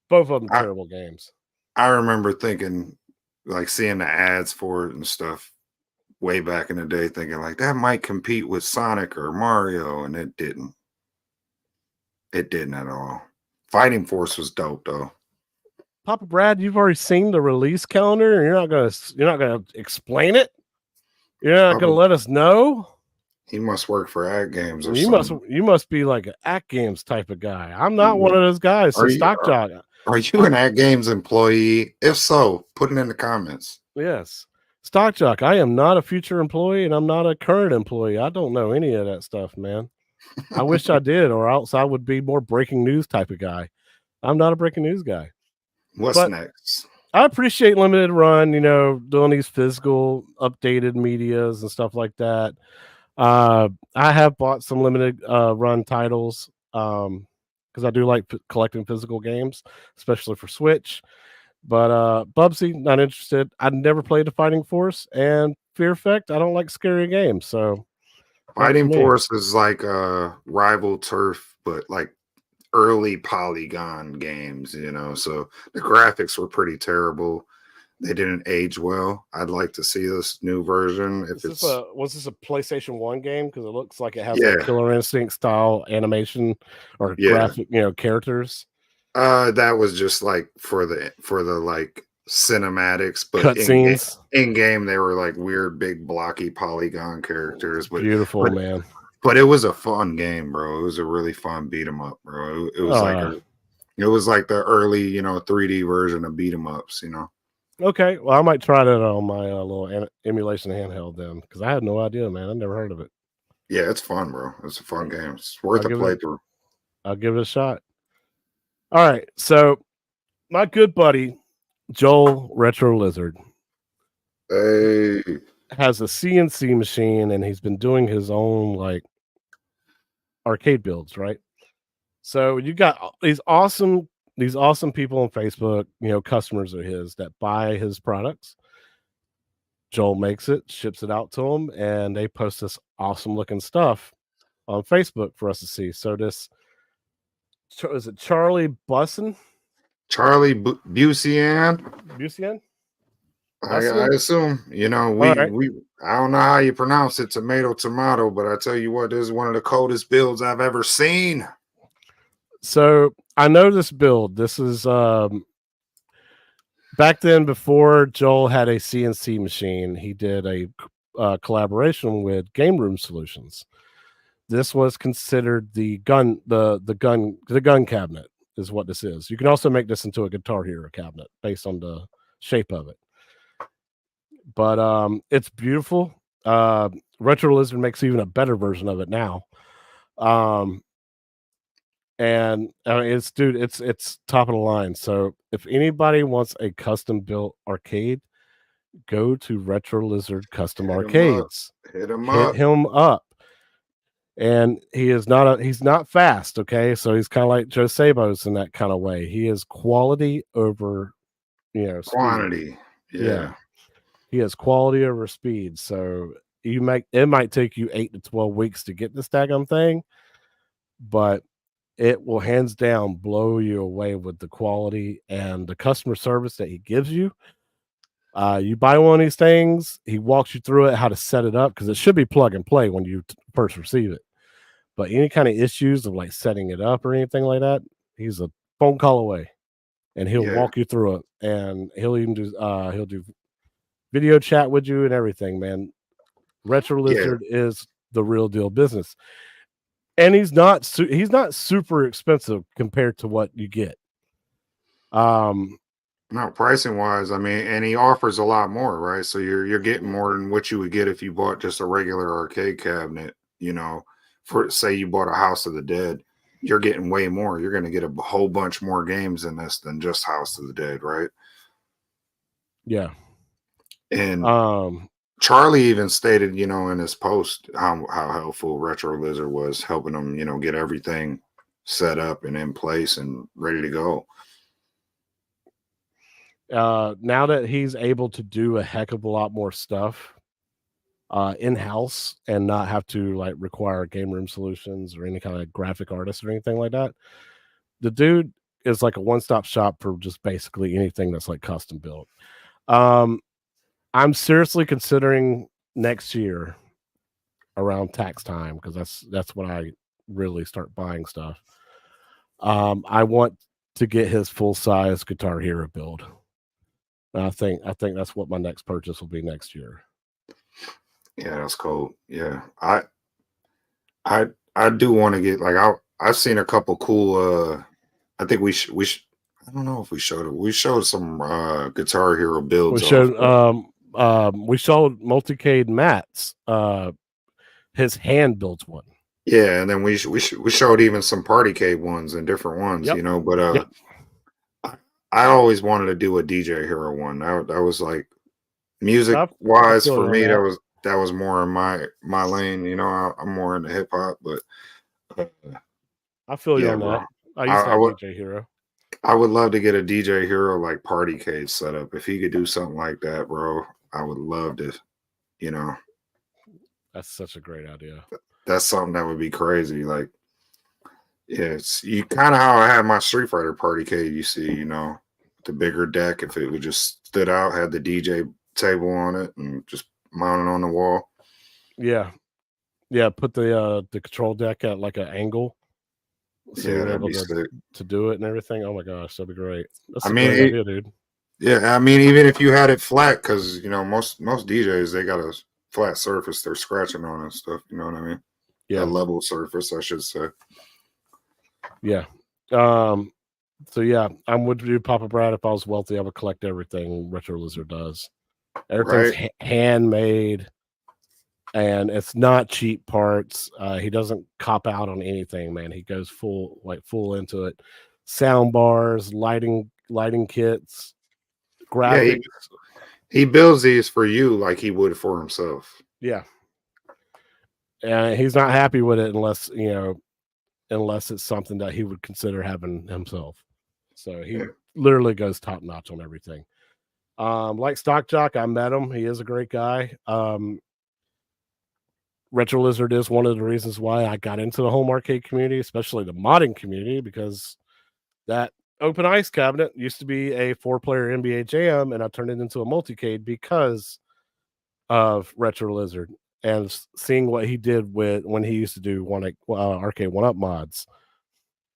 Speaker 2: Both of them terrible games.
Speaker 3: I remember thinking, like seeing the ads for it and stuff way back in the day, thinking like that might compete with Sonic or Mario, and it didn't. It didn't at all. Fighting Force was dope though.
Speaker 2: Papa Brad, you've already seen the release calendar, and you're not gonna explain it. You're not gonna let us know.
Speaker 3: He must work for Atgames or
Speaker 2: something. You must be like an Atgames type of guy. I'm not one of those guys. So Stock Jock.
Speaker 3: Are you an Atgames employee? If so, put it in the comments.
Speaker 2: Yes. Stock Jock, I am not a future employee and I'm not a current employee. I don't know any of that stuff, man. I wish I did, or else I would be more breaking news type of guy. I'm not a breaking news guy.
Speaker 3: What's next?
Speaker 2: I appreciate Limited Run, doing these physical updated medias and stuff like that. I have bought some Limited Run titles because I do like collecting physical games, especially for Switch. But Bubsy, not interested. I never played the Fighting Force, and Fear Effect, I don't like scary games. So
Speaker 3: Fighting Force is like a rival turf, but like early polygon games, so the graphics were pretty terrible. They didn't age well. I'd like to see this new version. Was this
Speaker 2: a PlayStation 1 game? Because it looks like it has a Killer Instinct style animation or graphic, characters.
Speaker 3: That was just like for the like cinematics, but
Speaker 2: cutscenes.
Speaker 3: In game they were like weird, big, blocky polygon characters. But
Speaker 2: beautiful, man.
Speaker 3: But it was a fun game, bro. It was a really fun beat 'em up, bro. It was like the early, 3D version of beat 'em ups,
Speaker 2: Okay, well, I might try that on my little emulation handheld then, because I had no idea, man. I never heard of it.
Speaker 3: Yeah, it's fun, bro. It's a fun game. It's worth a playthrough.
Speaker 2: I'll give it a shot. All right, so my good buddy Joel Retro Lizard
Speaker 3: Hey,
Speaker 2: has a CNC machine, and he's been doing his own like arcade builds, right? So you got these awesome people on Facebook, customers of his that buy his products. Joel makes it, ships it out to them, and they post this awesome looking stuff on Facebook for us to see. So this is it Charlie Bussin?
Speaker 3: Charlie Busian.
Speaker 2: Busian?
Speaker 3: I assume,
Speaker 2: All right.
Speaker 3: I don't know how you pronounce it, tomato, but I tell you what, this is one of the coldest builds I've ever seen.
Speaker 2: So I know this build. This is back then before Joel had a CNC machine. He did a collaboration with Game Room Solutions. This was considered the gun cabinet is what this is. You can also make this into a Guitar Hero cabinet based on the shape of it. But it's beautiful. Retro Lizard makes even a better version of it now. And it's top of the line. So if anybody wants a custom built arcade, go to Retro Lizard Custom Arcades.
Speaker 3: Hit him
Speaker 2: up. And he's not fast, okay? So he's kind of like Joe Sabos in that kind of way. He is quality over,
Speaker 3: quantity.
Speaker 2: Speed. Yeah. He has quality over speed. So it might take you 8 to 12 weeks to get this daggum thing, but it will hands down blow you away with the quality and the customer service that he gives you. You buy one of these things, he walks you through it, how to set it up, because it should be plug and play when you first receive it. But any kind of issues of like setting it up or anything like that, he's a phone call away, and he'll walk you through it, and he'll even do video chat with you and everything, man. Retro Lizard is the real deal business. And he's not super expensive compared to what you get.
Speaker 3: No, pricing wise, I mean, and he offers a lot more, right? So you're getting more than what you would get if you bought just a regular arcade cabinet, for say you bought a House of the Dead, you're getting way more. You're going to get a whole bunch more games in this than just House of the Dead, right?
Speaker 2: Yeah.
Speaker 3: And Charlie even stated, in his post how helpful Retro Lizard was, helping him, get everything set up and in place and ready to go.
Speaker 2: Now that he's able to do a heck of a lot more stuff in-house and not have to like require Game Room Solutions or any kind of graphic artist or anything like that, the dude is like a one-stop shop for just basically anything that's like custom built. I'm seriously considering next year around tax time, because that's when I really start buying stuff. I want to get his full-size Guitar Hero build. I think that's what my next purchase will be next year.
Speaker 3: Yeah, that's cool. Yeah, I do want to get I've seen a couple cool. I think we I don't know if we showed it. We showed some Guitar Hero builds.
Speaker 2: We showed Multicade Matt's his hand built one.
Speaker 3: Yeah, and then we showed even some Party Cave ones and different ones, But I always wanted to do a DJ Hero one. That was like music wise for me. That was more in my lane. I'm more into hip hop, but
Speaker 2: I feel you on that. I used to have DJ Hero.
Speaker 3: I would love to get a DJ Hero like Party Cave set up. If he could do something like that, bro, I would love to.
Speaker 2: That's such a great idea.
Speaker 3: That's something that would be crazy. Like, yeah, it's you kind of how I had my Street Fighter Party Cave. You see, the bigger deck. If it would just stood out, had the DJ table on it, and just mounted on the wall.
Speaker 2: Yeah, put the control deck at like an angle, so you're able to do it and everything. Oh my gosh, that'd be great. That's a great idea, dude.
Speaker 3: Yeah, I mean, even if you had it flat, because most DJs, they got a flat surface they're scratching on and stuff. You know what I mean? Yeah, a level surface, I should say.
Speaker 2: Yeah. So yeah, I would do Papa Brad if I was wealthy. I would collect everything Retro Lizard does. Everything's handmade. and it's not cheap parts. He doesn't cop out on anything, man. He goes full into it. Sound bars, lighting kits,
Speaker 3: Yeah,
Speaker 2: graphics.
Speaker 3: he builds these for you like he would for himself.
Speaker 2: Yeah. And he's not happy with it unless it's something that he would consider having himself. So he literally goes top notch on everything. Like Stock Jock, I met him. He is a great guy. Retro Lizard is one of the reasons why I got into the home arcade community, especially the modding community, because that open ice cabinet used to be a 4-player NBA Jam, and I turned it into a multicade because of Retro Lizard and seeing what he did when he used to do arcade 1-up mods.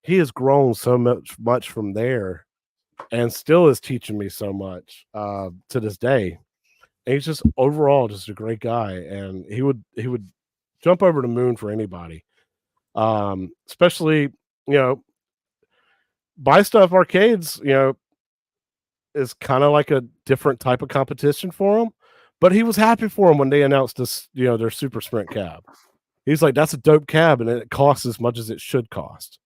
Speaker 2: He has grown so much from there, and still is teaching me so much to this day. And he's just overall just a great guy, and he would jump over the moon for anybody. Especially, buy stuff arcades, is kind of like a different type of competition for him. But he was happy for him when they announced this, their Super Sprint cab. He's like, that's a dope cab, and it costs as much as it should cost.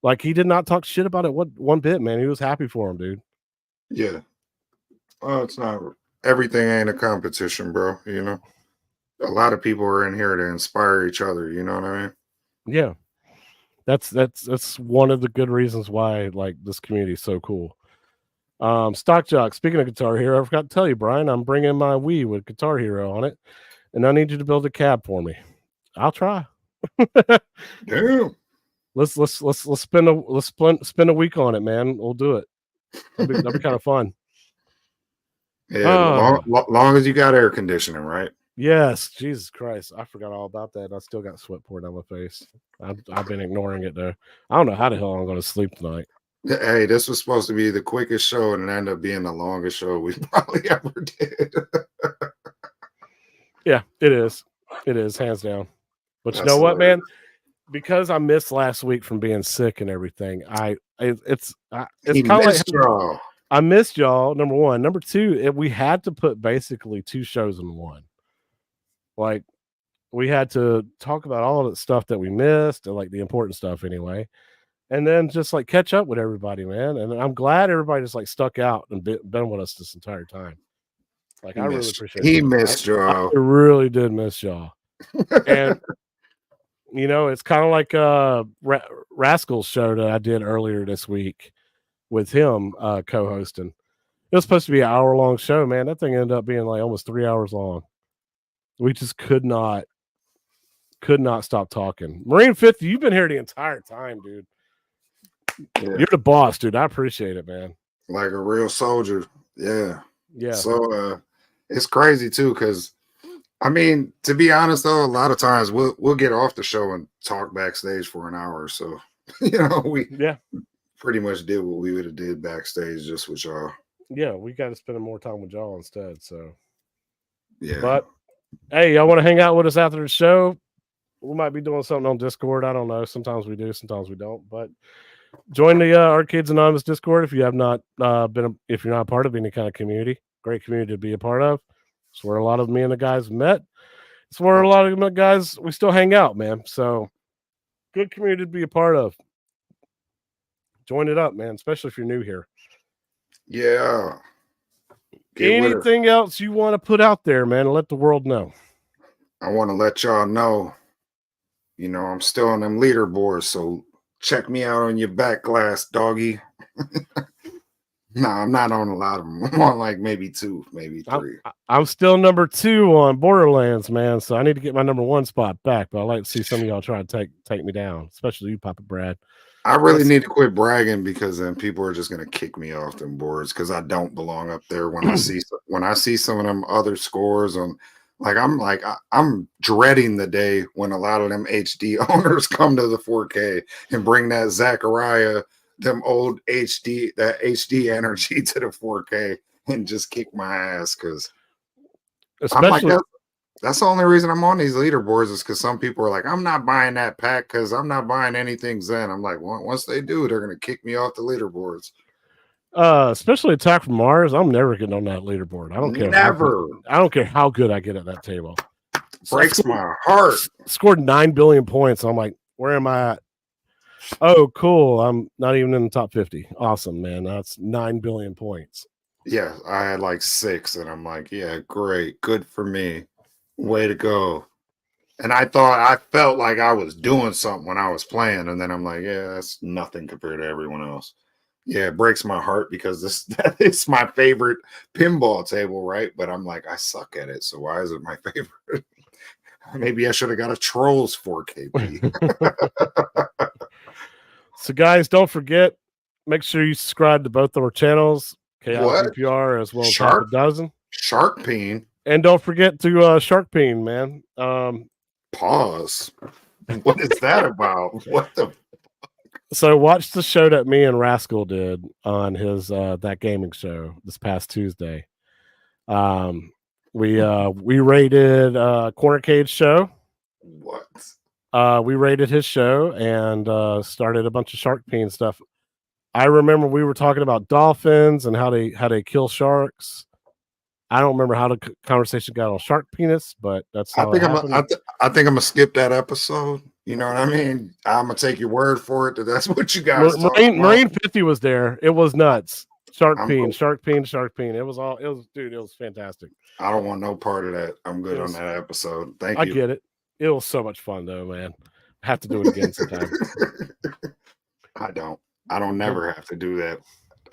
Speaker 2: Like, he did not talk shit about it one bit, man. He was happy for him, dude.
Speaker 3: Yeah. Well, it's not everything ain't a competition, bro. A lot of people are in here to inspire each other. You know what I mean?
Speaker 2: Yeah. That's one of the good reasons why like this community is so cool. Stock Jock, speaking of Guitar Hero, I forgot to tell you, Brian, I'm bringing my Wii with Guitar Hero on it, and I need you to build a cab for me. I'll try.
Speaker 3: Damn.
Speaker 2: Let's spend a week on it, man. We'll do it. That'll be kind of fun.
Speaker 3: Yeah, long as you got air conditioning, right?
Speaker 2: Yes, Jesus Christ, I forgot all about that. I still got sweat pouring down my face. I've been ignoring it though. I don't know how the hell I'm going to sleep tonight.
Speaker 3: Hey, this was supposed to be the quickest show, and it ended up being the longest show we probably ever did.
Speaker 2: Yeah, it is. It is, hands down. But you know what, man? Because I missed last week from being sick and everything, it's kind of like
Speaker 3: y'all.
Speaker 2: I missed y'all. Number one, number two, we had to put basically 2 shows in one. Like, we had to talk about all of the stuff that we missed, and like the important stuff anyway, and then just like catch up with everybody, man. And I'm glad everybody just like stuck out and been with us this entire time. Like, I really appreciate it.
Speaker 3: He missed y'all.
Speaker 2: I really did miss y'all. And it's kind of like Rascal's show that I did earlier this week with him co-hosting. It was supposed to be an hour-long show, man. That thing ended up being like almost 3 hours long. We just could not stop talking. Marine 50, you've been here the entire time, dude. Yeah. You're the boss, dude. I appreciate it, man.
Speaker 3: Like a real soldier. Yeah.
Speaker 2: Yeah.
Speaker 3: So it's crazy too, because I mean, to be honest though, a lot of times we'll get off the show and talk backstage for an hour. So we pretty much did what we would have did backstage just with y'all.
Speaker 2: Yeah, we got to spend more time with y'all instead. So
Speaker 3: yeah.
Speaker 2: But hey, y'all want to hang out with us after the show? We might be doing something on Discord. I don't know. Sometimes we do, sometimes we don't. But join the Arcades Anonymous Discord if you have not if you're not part of any kind of community. Great community to be a part of. It's where a lot of me and the guys met. It's where a lot of the guys we still hang out, man. So good community to be a part of. Join it up, man, especially if you're new here.
Speaker 3: Yeah.
Speaker 2: Anything else you want to put out there, man, and let the world know?
Speaker 3: I want to let y'all know, I'm still on them leaderboards, so check me out on your back glass, doggy. No, I'm not on a lot of them. I'm on like maybe 2, maybe 3.
Speaker 2: I'm still number 2 on Borderlands, man, so I need to get my number 1 spot back, but I'd like to see some of y'all try to take me down, especially you, Papa Brad.
Speaker 3: I really need to quit bragging, because then people are just going to kick me off them boards, because I don't belong up there. When I see some of them other scores on, I'm dreading the day when a lot of them HD owners come to the 4K and bring that Zachariah, them old that HD energy to the 4K and just kick my ass, because that's the only reason I'm on these leaderboards, is because some people are like, I'm not buying that pack because I'm not buying anything Zen. I'm like, well, once they do, they're going to kick me off the leaderboards.
Speaker 2: Especially Attack from Mars, I'm never getting on that leaderboard. I don't care.
Speaker 3: Never.
Speaker 2: I don't care how good I get at that table.
Speaker 3: Breaks my heart.
Speaker 2: Scored 9 billion points. I'm like, where am I at? Oh, cool. I'm not even in the top 50. Awesome, man. That's 9 billion points.
Speaker 3: Yeah, I had like 6, and I'm like, yeah, great. Good for me. Way to go. And I felt like I was doing something when I was playing, and then I'm like, yeah, that's nothing compared to everyone else. Yeah, it breaks my heart because that is my favorite pinball table, right? But I'm like, I suck at it, so why is it my favorite? Maybe I should have got a Trolls 4KP.
Speaker 2: So, guys, don't forget, make sure you subscribe to both of our channels, Chaotic PPR as well as Half a Dozen.
Speaker 3: Shark Peen.
Speaker 2: And don't forget to Shark Peen, man.
Speaker 3: Pause. What is that about? What the?
Speaker 2: So watch the show that me and Rascal did on his That Gaming show this past Tuesday. We rated Corner Cage show.
Speaker 3: What?
Speaker 2: We rated his show and started a bunch of Shark Peen stuff. I remember we were talking about dolphins and how they kill sharks. I don't remember how the conversation got on shark penis, but that's how
Speaker 3: I think I'm gonna skip that episode. You know what I mean? I'm gonna take your word for it. That's what you guys.
Speaker 2: Marine 50 was there. It was nuts. Shark Peen. It was fantastic.
Speaker 3: I don't want no part of that. I'm good on that episode. Thank you.
Speaker 2: I get it. It was so much fun though, man. I have to do it again sometime.
Speaker 3: I don't never have to do that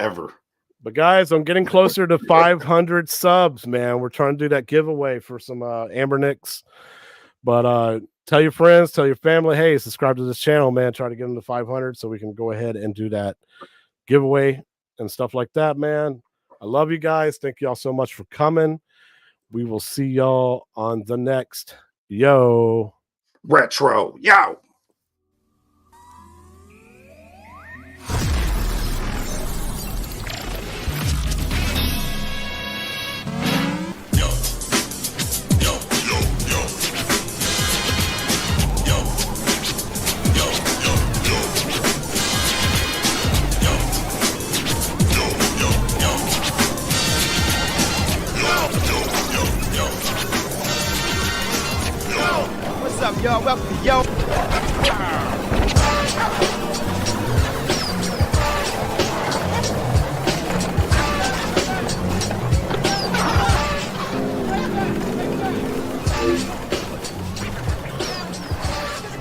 Speaker 3: ever.
Speaker 2: But guys, I'm getting closer to 500 subs, man. We're trying to do that giveaway for some Amber Nicks. But tell your friends, tell your family, hey, subscribe to this channel, man. Try to get them to 500 so we can go ahead and do that giveaway and stuff like that, man. I love you guys. Thank you all so much for coming. We will see y'all on the next
Speaker 3: Retro. Yo.
Speaker 1: What's up, y'all? Welcome, yo.